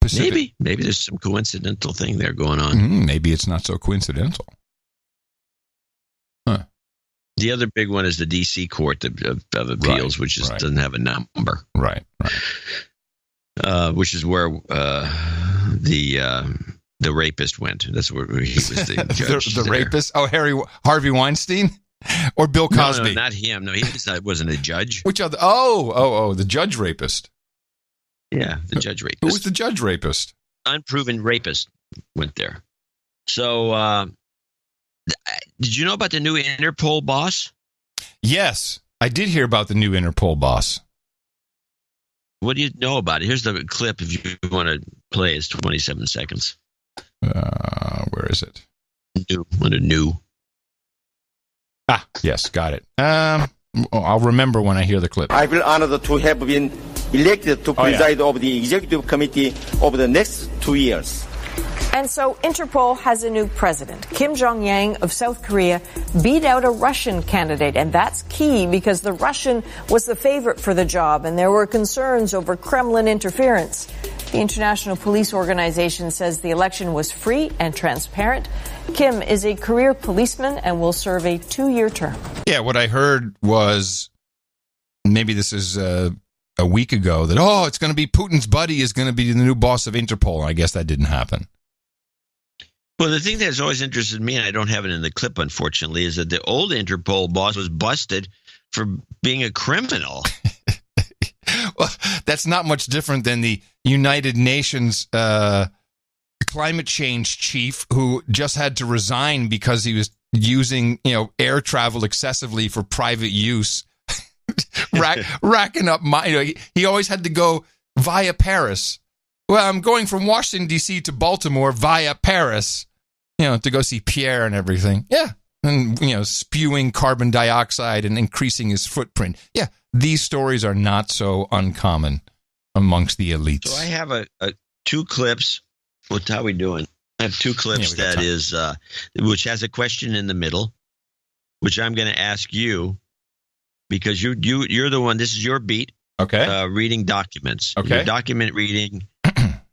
Pacific. Maybe there's some coincidental thing there going on. Maybe it's not so coincidental. Huh. The other big one is the D.C. Court of Appeals, which doesn't have a number. Right. Which is where the rapist went. That's where he was the judge. the rapist? Oh, Harvey Weinstein? Or Bill Cosby? No, not him. No, he wasn't a judge. Which other? Oh, the judge rapist. Yeah, the judge rapist. Who was the judge rapist? Unproven rapist went there. So, did you know about the new Interpol boss? Yes, I did hear about the new Interpol boss. What do you know about it? Here's the clip if you want to play. It's 27 seconds. Where is it? New. Ah, yes, got it. I'll remember when I hear the clip. I feel honored to have been elected to preside over the executive committee over the next 2 years. And so Interpol has a new president. Kim Jong-yang of South Korea beat out a Russian candidate, and that's key because the Russian was the favorite for the job, and there were concerns over Kremlin interference. The International Police Organization says the election was free and transparent. Kim is a career policeman and will serve a 2-year term. Yeah, what I heard was, maybe this is a week ago, that, it's going to be Putin's buddy is going to be the new boss of Interpol. I guess that didn't happen. Well, the thing that's always interested me, and I don't have it in the clip, unfortunately, is that the old Interpol boss was busted for being a criminal. Well, that's not much different than the United Nations climate change chief who just had to resign because he was using, air travel excessively for private use, racking up money. He always had to go via Paris. Well, I'm going from Washington, D.C. to Baltimore via Paris, to go see Pierre and everything. Yeah. And, spewing carbon dioxide and increasing his footprint. Yeah. These stories are not so uncommon amongst the elites. So I have two clips. How are we doing? I have two clips which has a question in the middle, which I'm going to ask you because you're the one. This is your beat. Okay. Reading documents. Okay. Your document reading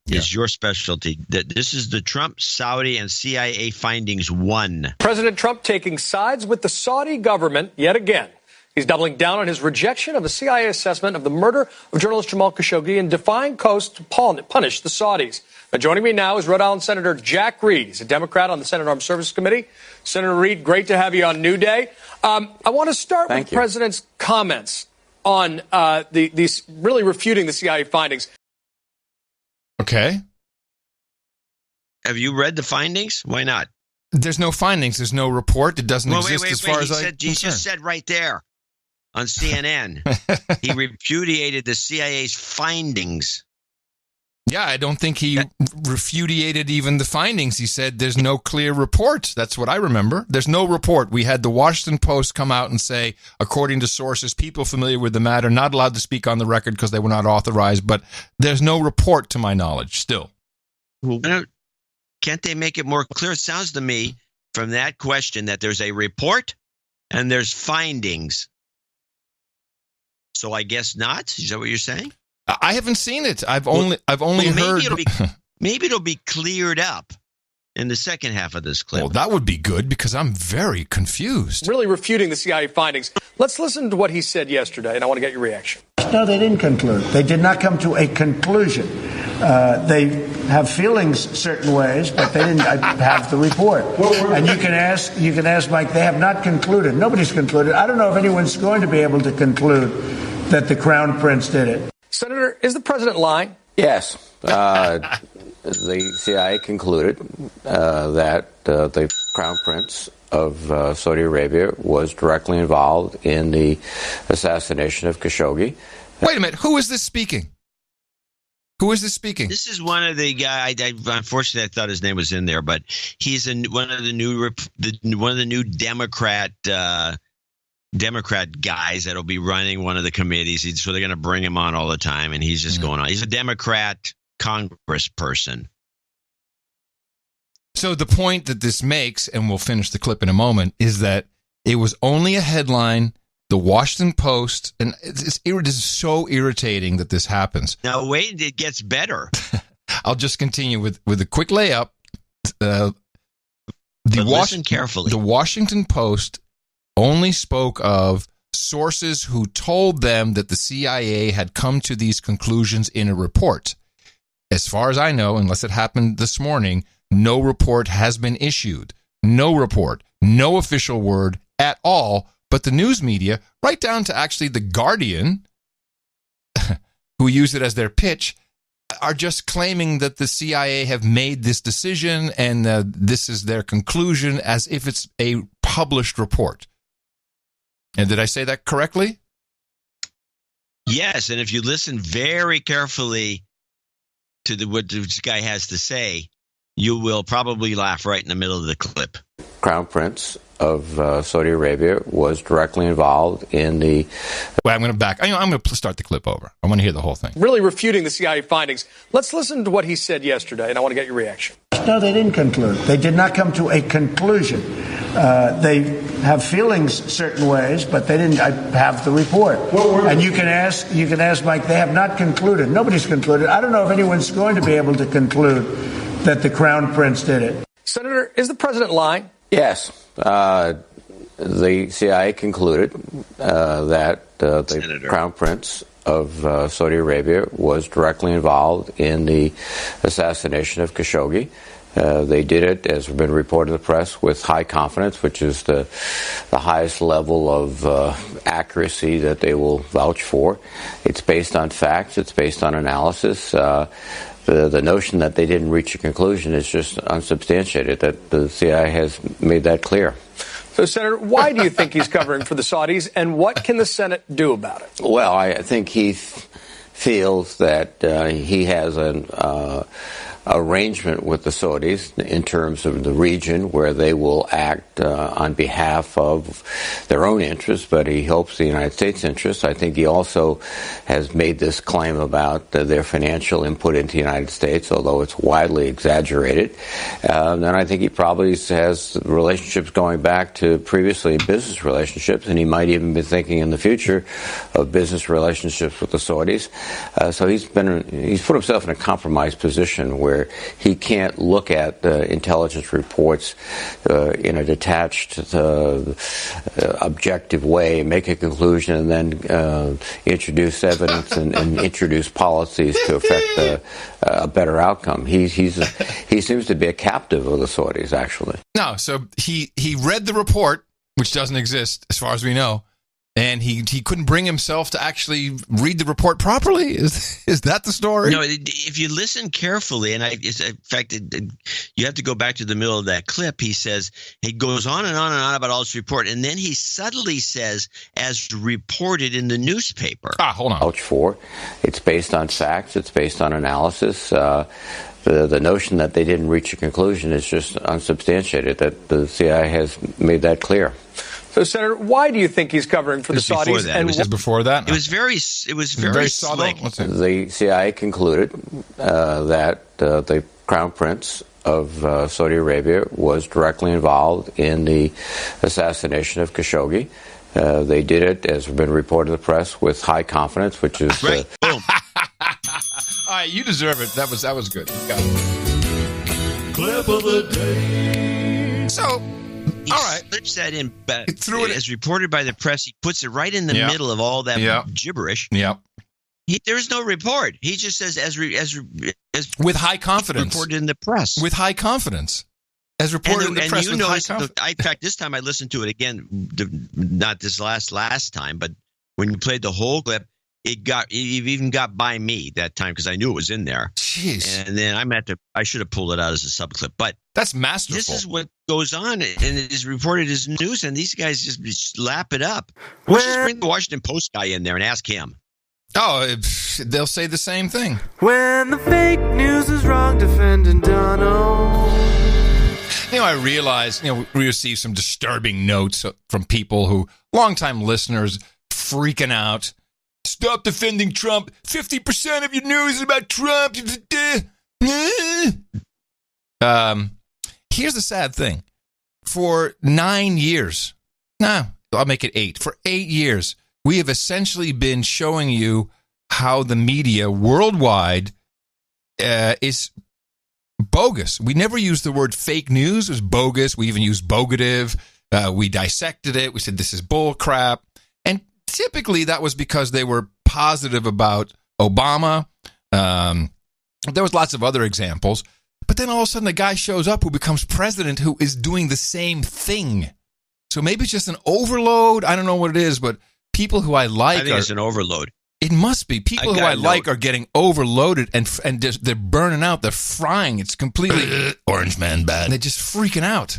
is your specialty. This is the Trump, Saudi, and CIA findings 1. President Trump taking sides with the Saudi government yet again. He's doubling down on his rejection of the CIA assessment of the murder of journalist Jamal Khashoggi and defying calls to punish the Saudis. Now, joining me now is Rhode Island Senator Jack Reed. He's a Democrat on the Senate Armed Services Committee. Senator Reed, great to have you on New Day. I want to start with the President's comments on these really refuting the CIA findings. Okay. Have you read the findings? Why not? There's no findings. There's no report. It doesn't exist as far as I He just said right there on CNN. He repudiated the CIA's findings. Yeah, I don't think he refuted even the findings. He said there's no clear report. That's what I remember. There's no report. We had the Washington Post come out and say, according to sources, people familiar with the matter, not allowed to speak on the record because they were not authorized. But there's no report to my knowledge still. Can't they make it more clear? It sounds to me from that question that there's a report and there's findings. So I guess not. Is that what you're saying? I haven't seen it. I've only heard. Maybe it'll be cleared up in the second half of this clip. Well, that would be good because I'm very confused. Really refuting the CIA findings. Let's listen to what he said yesterday, and I want to get your reaction. No, they didn't conclude. They did not come to a conclusion. They have feelings certain ways, but they didn't have the report. And you can ask Mike. They have not concluded. Nobody's concluded. I don't know if anyone's going to be able to conclude that the Crown Prince did it. Senator, is the president lying? Yes. The CIA concluded that the Crown Prince of Saudi Arabia was directly involved in the assassination of Khashoggi. Wait a minute. Who is this speaking? Who is this speaking? This is one of the guys. Unfortunately, I thought his name was in there, but he's one of the new Democrat guys that'll be running one of the committees. So they're going to bring him on all the time, and he's just going on. He's a Democrat congressperson. So the point that this makes, and we'll finish the clip in a moment, is that it was only a headline. The Washington Post, and it is so irritating that this happens. Now wait, it gets better. I'll just continue with a quick layup. Listen carefully. The Washington Post only spoke of sources who told them that the CIA had come to these conclusions in a report. As far as I know, unless it happened this morning, no report has been issued. No report, no official word at all. But the news media, right down to actually The Guardian, who use it as their pitch, are just claiming that the CIA have made this decision and this is their conclusion as if it's a published report. And did I say that correctly? Yes, and if you listen very carefully to what this guy has to say, you will probably laugh right in the middle of the clip. Crown Prince of Saudi Arabia was directly involved in the... Well, I'm going to back. I'm going to start the clip over. I want to hear the whole thing. Really refuting the CIA findings. Let's listen to what he said yesterday, and I want to get your reaction. No, they didn't conclude. They did not come to a conclusion. They have feelings certain ways, but they didn't have the report. And you can ask Mike. They have not concluded. Nobody's concluded. I don't know if anyone's going to be able to conclude that the Crown Prince did it. Senator, is the president lying? Yes. The CIA concluded that the Crown Prince of Saudi Arabia was directly involved in the assassination of Khashoggi. They did it, as has been reported in the press, with high confidence, which is the highest level of accuracy that they will vouch for. It's based on facts. It's based on analysis. The notion that they didn't reach a conclusion is just unsubstantiated, that the CIA has made that clear. So, Senator, why do you think he's covering for the Saudis, and what can the Senate do about it? Well, I think he feels that he has an arrangement with the Saudis in terms of the region where they will act on behalf of their own interests, but he hopes the United States' interests. I think he also has made this claim about their financial input into the United States, although it's widely exaggerated. And I think he probably has relationships going back to previously business relationships, and he might even be thinking in the future of business relationships with the Saudis. So he's put himself in a compromised position where where he can't look at intelligence reports in a detached, objective way, make a conclusion, and then introduce evidence and introduce policies to affect a better outcome. He seems to be a captive of the Saudis, actually. No, so he read the report, which doesn't exist as far as we know, and he couldn't bring himself to actually read the report properly. Is that the story? No, if you listen carefully, and in fact, you have to go back to the middle of that clip. He says, he goes on and on and on about all this report, and then he subtly says, as reported in the newspaper. Hold on. Vouch for. It's based on facts. It's based on analysis. The notion that they didn't reach a conclusion is just unsubstantiated. That the CIA has made that clear. So, Senator, why do you think he's covering for the Saudis? It was before that. It was very slick. The CIA concluded that the Crown Prince of Saudi Arabia was directly involved in the assassination of Khashoggi. They did it, as has been reported in the press, with high confidence, which is right. Boom. All right, you deserve it. That was good. Got it. Clip of the day. So. He all right. slips that in, threw it as reported by the press. He puts it right in the middle of all that gibberish. Yeah. There's no report. He just says as with high confidence reported in the press. With high confidence, as reported in the press. And in fact, this time I listened to it again. Not this last time, but when you played the whole clip, it even got by me that time because I knew it was in there. Jeez. And then I should have pulled it out as a subclip, but that's masterful. This is what goes on, and it is reported as news, and these guys just lap it up. Let's just bring the Washington Post guy in there and ask him. Oh, they'll say the same thing. When the fake news is wrong, defending Donald. I realize, we received some disturbing notes from people who, longtime listeners, freaking out. Stop defending Trump. 50% of your news is about Trump. Here's the sad thing. For 9 years, I'll make it 8. For 8 years, we have essentially been showing you how the media worldwide is bogus. We never used the word fake news. It was bogus. We even used bogative. We dissected it. We said this is bull crap. And typically that was because they were positive about Obama. There was lots of other examples. But then all of a sudden a guy shows up who becomes president who is doing the same thing. So maybe it's just an overload. I don't know what it is, but people who I like I think it's an overload. It must be. People who I like are getting overloaded and they're burning out. They're frying. It's completely orange man bad. They're just freaking out.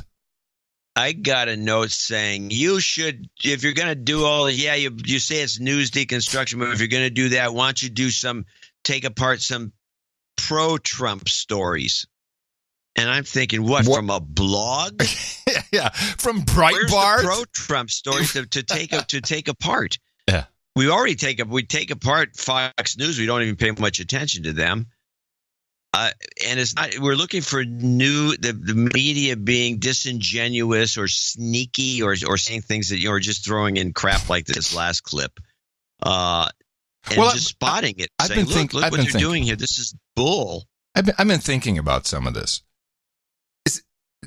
I got a note saying you should, if you're going to do all this, you say it's news deconstruction, but if you're going to do that, why don't you take apart some pro-Trump stories? And I'm thinking, what? From a blog? Yeah, from Breitbart. Where's the pro-Trump stories to take apart? Yeah, we take apart Fox News. We don't even pay much attention to them. And it's not. We're looking for the media being disingenuous or sneaky or saying things that are just throwing in crap like this last clip. Just spotting it, saying, look what they're doing here. This is bull. I've been thinking about some of this.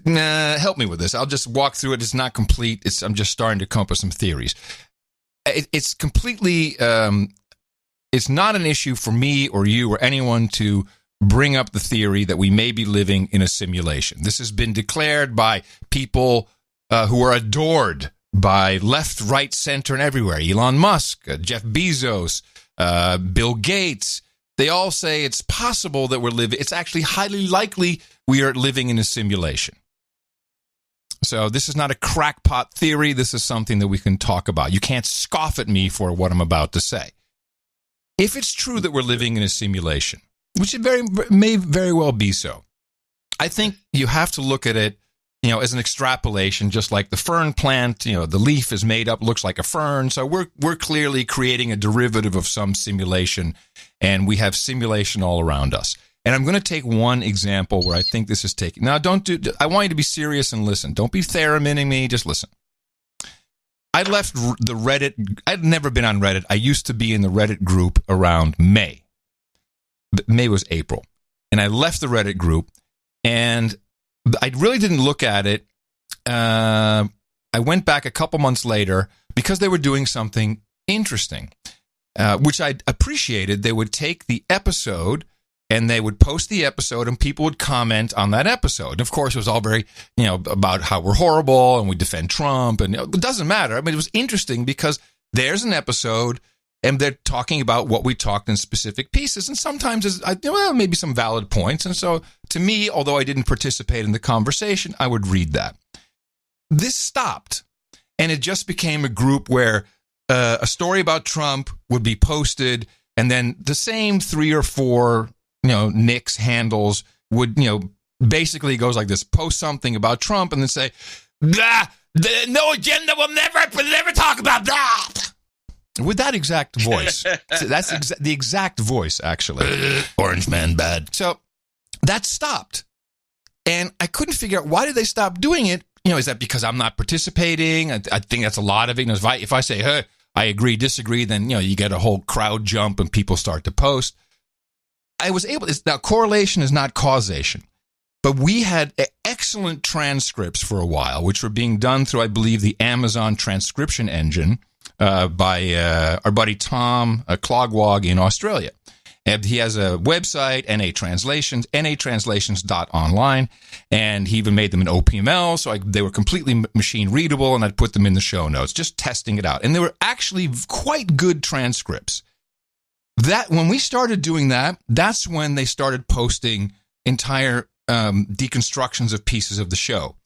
Help me with this. I'll just walk through it. It's not complete. I'm just starting to come up with some theories. It's completely. It's not an issue for me or you or anyone to bring up the theory that we may be living in a simulation. This has been declared by people who are adored by left, right, center, and everywhere. Elon Musk, Jeff Bezos, Bill Gates. They all say it's possible that we're living. It's actually highly likely we are living in a simulation. So this is not a crackpot theory. This is something that we can talk about. You can't scoff at me for what I'm about to say. If it's true that we're living in a simulation, which it may very well be so, I think you have to look at it, as an extrapolation, just like the fern plant. The leaf is made up, looks like a fern. So we're clearly creating a derivative of some simulation, and we have simulation all around us. And I'm going to take one example where I think this is taken. Now, I want you to be serious and listen. Don't be theraminning me. Just listen. I left the Reddit. I'd never been on Reddit. I used to be in the Reddit group around May. May was April. and I left the Reddit group, and I really didn't look at it. I went back a couple months later because they were doing something interesting, which I appreciated. They would take the episode and they would post the episode and people would comment on that episode. Of course, it was all very, about how we're horrible and we defend Trump, and it doesn't matter. I mean, it was interesting because there's an episode and they're talking about what we talked in specific pieces. And sometimes there's maybe some valid points. And so to me, although I didn't participate in the conversation, I would read that. This stopped, and it just became a group where a story about Trump would be posted, and then the same 3 or 4, Nick's handles would, basically goes like this: post something about Trump and then say, no agenda will never talk about that. With that exact voice. That's the exact voice, actually. Orange man bad. So that stopped. And I couldn't figure out, why did they stop doing it? Is that because I'm not participating? I think that's a lot of it. If I say, hey, I agree, disagree, then, you get a whole crowd jump and people start to post. I was able to, now correlation is not causation, but we had excellent transcripts for a while, which were being done through, I believe, the Amazon transcription engine by our buddy Tom Clogwog in Australia. And he has a website, NA Translations, natranslations.online, and he even made them in OPML, so they were completely machine readable, and I'd put them in the show notes, just testing it out. And they were actually quite good transcripts. That when we started doing that, that's when they started posting entire deconstructions of pieces of the show.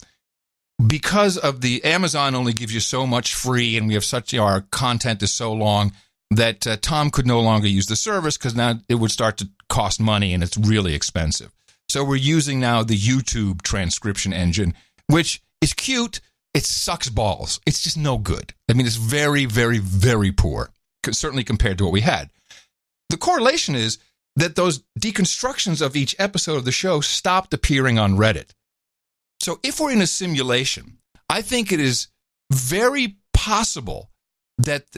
Because of the Amazon only gives you so much free, and we have such, our content is so long that Tom could no longer use the service because now it would start to cost money and it's really expensive. So we're using now the YouTube transcription engine, which is cute. It sucks balls. It's just no good. I mean, it's very, very, very poor, certainly compared to what we had. The correlation is that those deconstructions of each episode of the show stopped appearing on Reddit. So if we're in a simulation, I think it is very possible that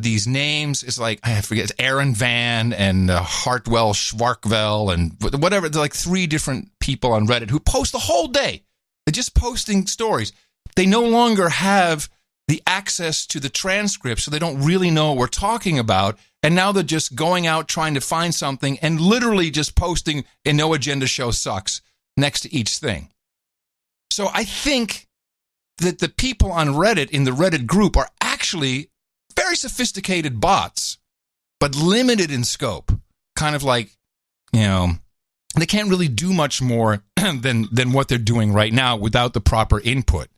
these names is like, I forget, it's Aaron Van and Hartwell Schwarkwell and whatever. They're like 3 different people on Reddit who post the whole day. They're just posting stories. They no longer have the access to the transcript, so they don't really know what we're talking about. And now they're just going out trying to find something and literally just posting a no agenda show sucks next to each thing. So I think that the people on Reddit in the Reddit group are actually very sophisticated bots, but limited in scope. Kind of like, they can't really do much more than what they're doing right now without the proper input.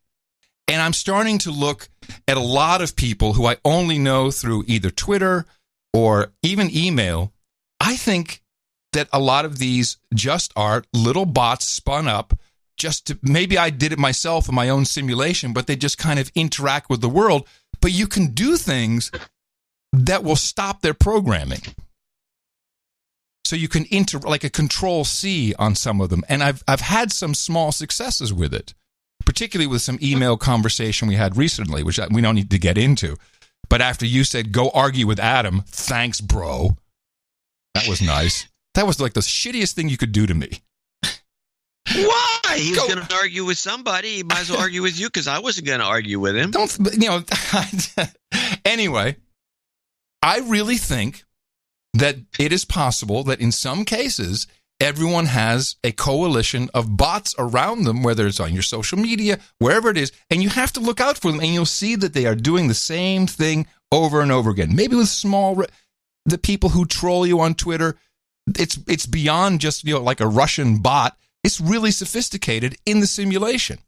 And I'm starting to look at a lot of people who I only know through either Twitter or even email. I think that a lot of these just are little bots spun up just to, maybe I did it myself in my own simulation, but they just kind of interact with the world. But you can do things that will stop their programming. So you can like a Control-C on some of them. And I've had some small successes with it, particularly with some email conversation we had recently, which we don't need to get into. But after you said, go argue with Adam, thanks, bro. That was nice. That was like the shittiest thing you could do to me. Why? He was going to argue with somebody. He might as well argue with you because I wasn't going to argue with him. Anyway, I really think that it is possible that in some cases, everyone has a coalition of bots around them, whether it's on your social media, wherever it is, and you have to look out for them, and you'll see that they are doing the same thing over and over again. Maybe with the people who troll you on Twitter, it's beyond just like a Russian bot. It's really sophisticated in the simulation.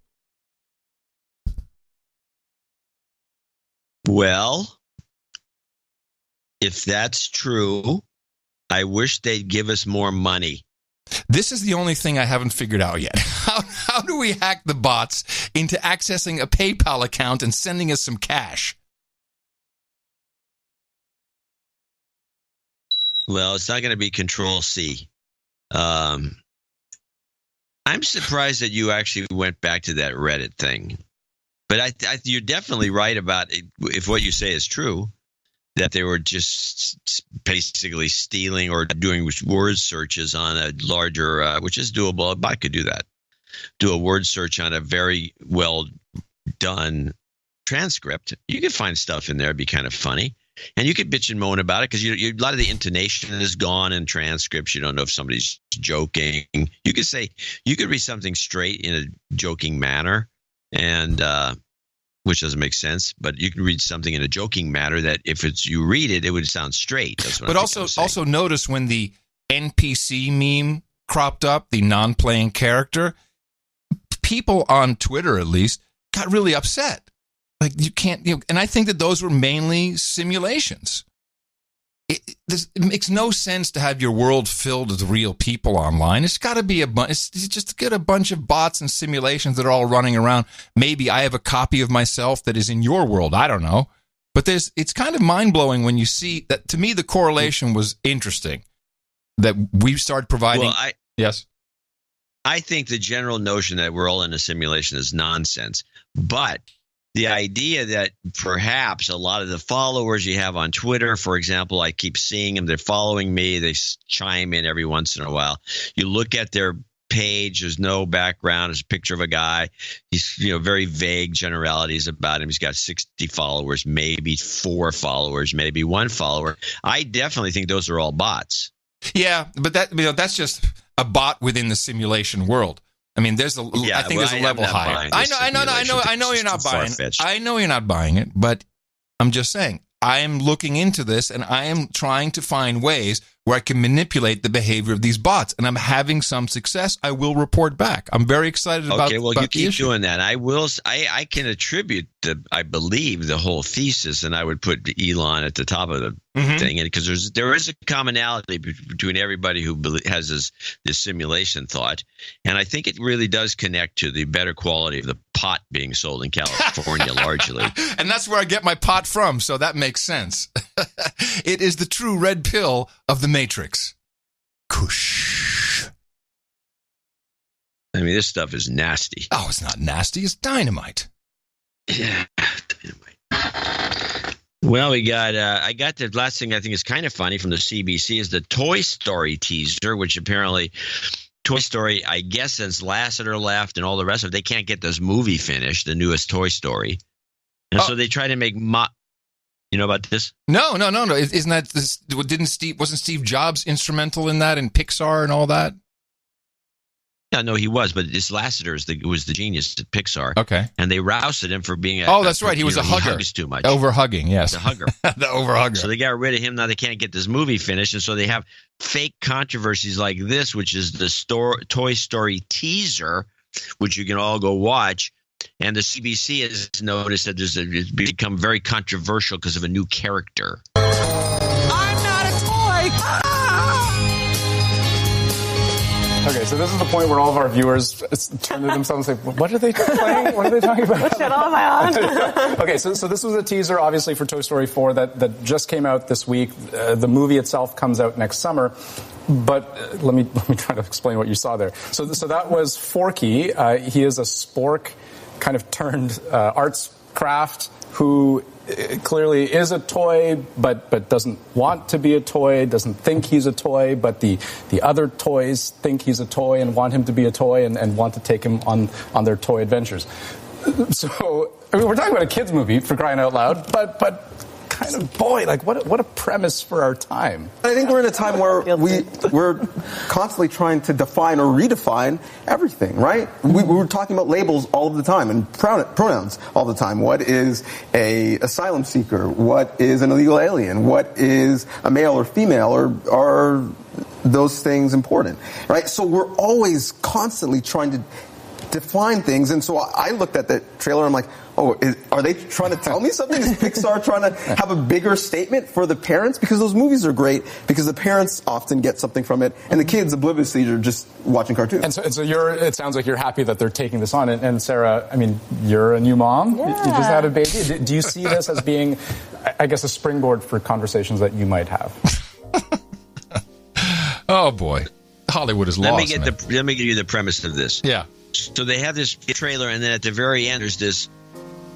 Well, if that's true, I wish they'd give us more money. This is the only thing I haven't figured out yet. How do we hack the bots into accessing a PayPal account and sending us some cash? Well, it's not going to be Control-C. I'm surprised that you actually went back to that Reddit thing. But you're definitely right about it, if what you say is true, that they were just basically stealing or doing word searches on a larger, which is doable. A bot could do that. Do a word search on a very well done transcript. You could find stuff in there, it'd be kind of funny. And you could bitch and moan about it because a lot of the intonation is gone in transcripts. You don't know if somebody's joking. You could read something straight in a joking manner, and which doesn't make sense. But you can read something in a joking manner that if you read it, it would sound straight. That's what but also notice when the NPC meme cropped up, the non-playing character, people on Twitter at least got really upset. Like you can't, and I think that those were mainly simulations. It makes no sense to have your world filled with real people online. It's got to be it's just to get a bunch of bots and simulations that are all running around. Maybe I have a copy of myself that is in your world. I don't know, but it's kind of mind blowing when you see that. To me, the correlation was interesting that we started providing. Well, yes. I think the general notion that we're all in a simulation is nonsense, but the idea that perhaps a lot of the followers you have on Twitter, for example, I keep seeing them. They're following me. They chime in every once in a while. You look at their page. There's no background. There's a picture of a guy. He's very vague generalities about him. He's got 60 followers, maybe 4 followers, maybe 1 follower. I definitely think those are all bots. Yeah, but that's just a bot within the simulation world. I mean, there's a level higher. I know you're not buying it. I know you're not buying it, but I'm just saying, I am looking into this and I am trying to find ways where I can manipulate the behavior of these bots, and I'm having some success. I will report back. I'm very excited about. Okay, well, you keep doing that. I can attribute I believe the whole thesis, and I would put Elon at the top of the thing, because there is a commonality between everybody who has this simulation thought, and I think it really does connect to the better quality of the pot being sold in California largely. And that's where I get my pot from, so that makes sense. It is the true red pill of the Matrix. Kush. I mean, this stuff is nasty. Oh, it's not nasty. It's dynamite. Yeah, dynamite. Well, we got. I got the last thing I think is kind of funny from the CBC is the Toy Story teaser, which apparently Toy Story, I guess, since Lasseter left and all the rest of it, they can't get this movie finished, the newest Toy Story, and so they try to make. You know about this? No. Isn't that this? Wasn't Steve Jobs instrumental in that, and Pixar and all that? Yeah, no, he was, but this Lasseter was the genius at Pixar. Okay, and they rousted him for being that's right. He was a hugger. He hugs too much. Over-hugging, yes. The hugger. The over-hugger. So they got rid of him. Now they can't get this movie finished, and so they have fake controversies like this, which is the Toy Story teaser, which you can all go watch. And the CBC has noticed that it's become very controversial because of a new character. I'm not a toy! Okay, so this is the point where all of our viewers turn to themselves and say, what are they playing? What are they talking about? What channel am I on? Okay, so this was a teaser, obviously, for Toy Story 4 that just came out this week. The movie itself comes out next summer. But let me try to explain what you saw there. So that was Forky. He is a spork kind of turned arts craft who clearly is a toy, but doesn't want to be a toy, doesn't think he's a toy, but the other toys think he's a toy and want him to be a toy and want to take him on their toy adventures. So, I mean, we're talking about a kids movie, for crying out loud, but kind of, boy, like what a premise for our time. I think we're in a time where we're constantly trying to define or redefine everything, right? We're talking about labels all of the time and pronouns all the time. What is a asylum seeker? What is an illegal alien? What is a male or female? Or are those things important, right? So we're always constantly trying to define things. And so I looked at the trailer and I'm like, are they trying to tell me something? Is Pixar trying to have a bigger statement for the parents? Because those movies are great because the parents often get something from it and the kids obliviously are just watching cartoons. And so it sounds like you're happy that they're taking this on. And Sarah, I mean, you're a new mom. Yeah. You just had a baby. Do you see this as being, I guess, a springboard for conversations that you might have? Oh, boy. Hollywood is lost. Let me give you the premise of this. Yeah. So they have this trailer, and then at the very end, there's this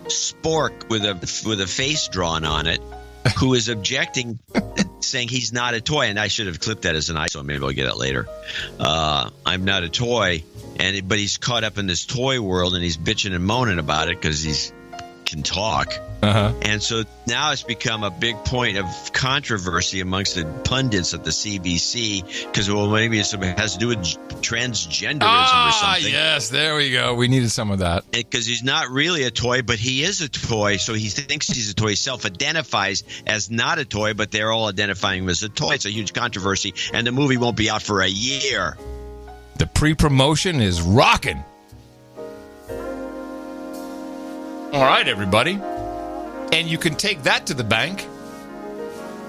spork with a face drawn on it, who is objecting, saying he's not a toy. And I should have clipped that as an ISO. Maybe I'll get it later. I'm not a toy. But he's caught up in this toy world, and he's bitching and moaning about it because he can talk. And so now it's become a big point of controversy amongst the pundits at the CBC because, well, maybe it has to do with transgenderism or something. Yes, there we go. We needed some of that. Because he's not really a toy, but he is a toy, so he thinks he's a toy. He self-identifies as not a toy, but they're all identifying him as a toy. It's a huge controversy, and the movie won't be out for a year. The pre-promotion is rocking. All right, everybody. And you can take that to the bank.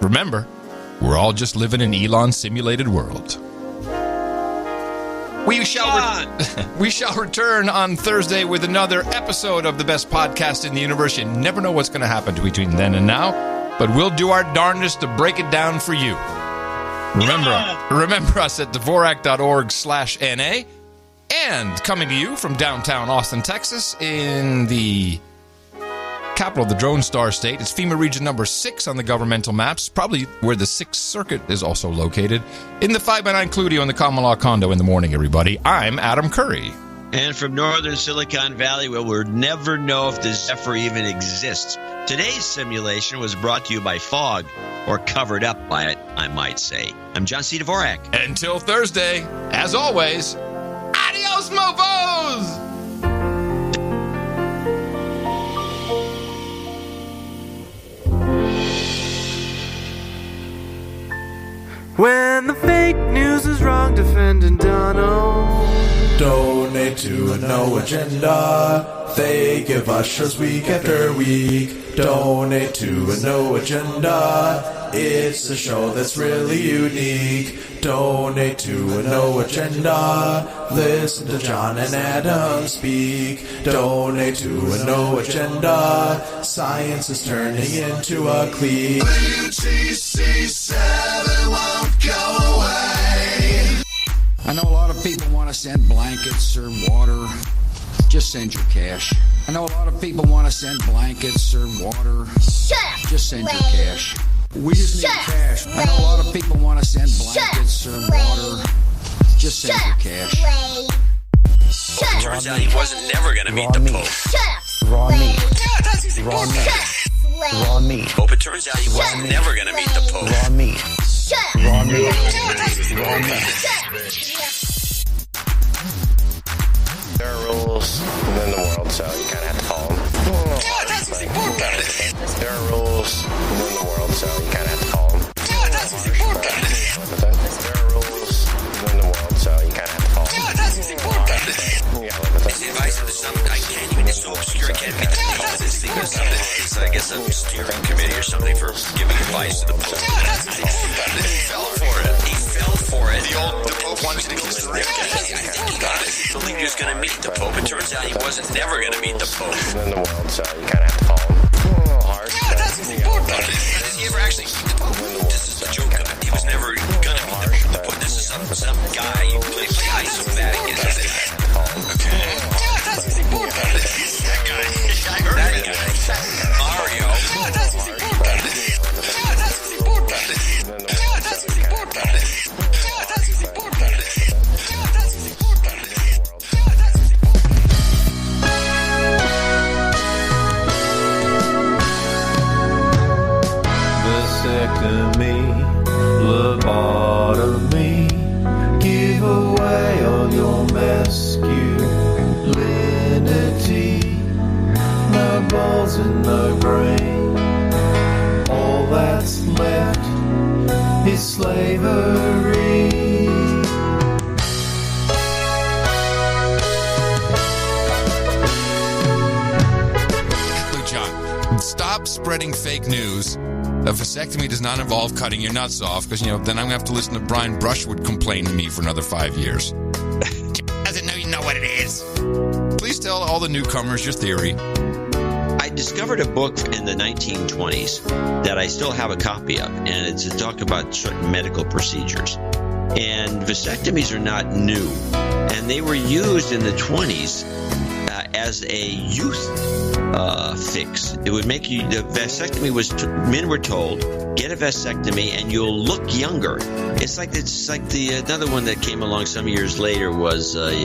Remember, we're all just living in Elon's simulated world. We shall return on Thursday with another episode of the best podcast in the universe. You never know what's going to happen between then and now, but we'll do our darndest to break it down for you. Remember us at Dvorak.org/NA, and coming to you from downtown Austin, Texas, in the capital of the Drone Star State. It's FEMA region number 6 on the governmental maps, probably where the 6th Circuit is also located. In the 5x9 Cludio in the common law condo in the morning, everybody. I'm Adam Curry. And from northern Silicon Valley, where we'll never know if the Zephyr even exists. Today's simulation was brought to you by fog, or covered up by it, I might say. I'm John C. Dvorak. Until Thursday, as always, adios, mofos! When the fake news is wrong, defending Donald. Donate to a no agenda. They give us shows week after week. Donate to a no agenda. It's a show that's really unique. Donate to a no agenda. Listen to John and Adam speak. Donate to a no agenda. Science is turning into a clique. UTC 7 won't go away. I know a lot of people want to send blankets or water. Just send your cash. I know a lot of people want to send blankets or water. Shut up, just send your cash. We just need cash. I know a lot of people want to send blankets or water. Just send your cash. Well, it turns out he wasn't never going to meet the Pope. Raw meat. Raw meat. Raw meat. Hope it turns out he wasn't never going to meet the Pope. Raw meat. Raw meat. Raw meat. There are rules within the world, so you kind of have to follow them. There are rules within the world, so you kind of have to follow them. There are rules within the world, so you kind of have to follow them. His advice is something I can't even, it's so obscure, I can't read the name of this thing. It's, I guess, a steering committee or something for giving advice to the Pope. He fell for it. He fell for it. The Pope wanted to kiss the rib. I think he got it. He believed he was going to meet the Pope. It turns out he wasn't never going to meet the Pope. Within the world, so you kind of have to follow them. A little hard. Does he ever actually meet the Pope? This is the joke of it. He was never going to meet the Pope. This is some guy you play ice with that again. Okay. That guy. I heard that guy. Mario. Vasectomy, lobotomy, give away all your masculinity. No balls and no brain. All that's left is slavery. Look, John, stop spreading fake news. A vasectomy does not involve cutting your nuts off, because, then I'm going to have to listen to Brian Brushwood complain to me for another 5 years. Doesn't know you know what it is. Please tell all the newcomers your theory. I discovered a book in the 1920s that I still have a copy of, and it's a talk about certain medical procedures. And vasectomies are not new, and they were used in the 20s as a youth fix. It would make you. The vasectomy was men were told, get a vasectomy and you'll look younger. It's like the another one that came along some years later was the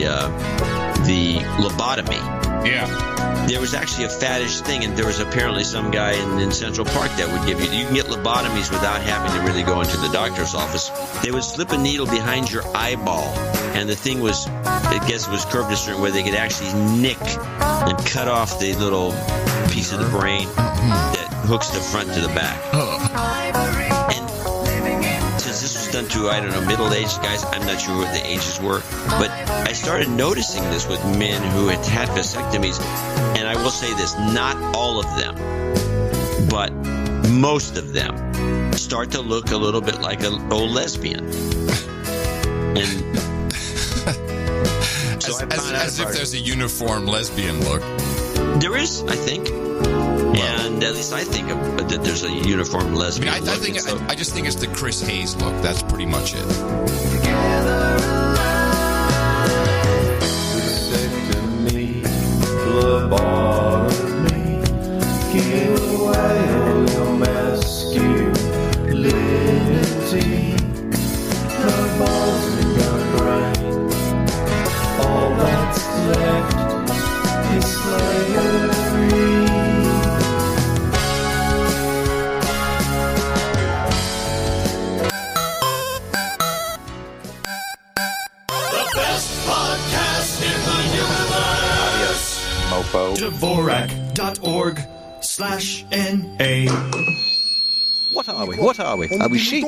lobotomy. Yeah. There was actually a faddish thing, and there was apparently some guy in Central Park that would give you can get lobotomies without having to really go into the doctor's office. They would slip a needle behind your eyeball, and the thing was, I guess it was curved a certain way they could actually nick and cut off the little piece of the brain that hooks the front to the back. And since this was done to, I don't know, middle-aged guys, I'm not sure what the ages were, but I started noticing this with men who had had vasectomies, and I will say this, not all of them, but most of them start to look a little bit like an old lesbian. And so as if there's a uniform lesbian look. There is, I think. And at least I think that there's a uniform lesbian look. I just think it's the Chris Hayes look. That's pretty much it. Lobotomy, give away all your masculinity. No balls in your brain. All that's left is slavery. The best podcast in the universe. Mofo. Dvorak.org/NA. What are we? What are we? Are we sheep?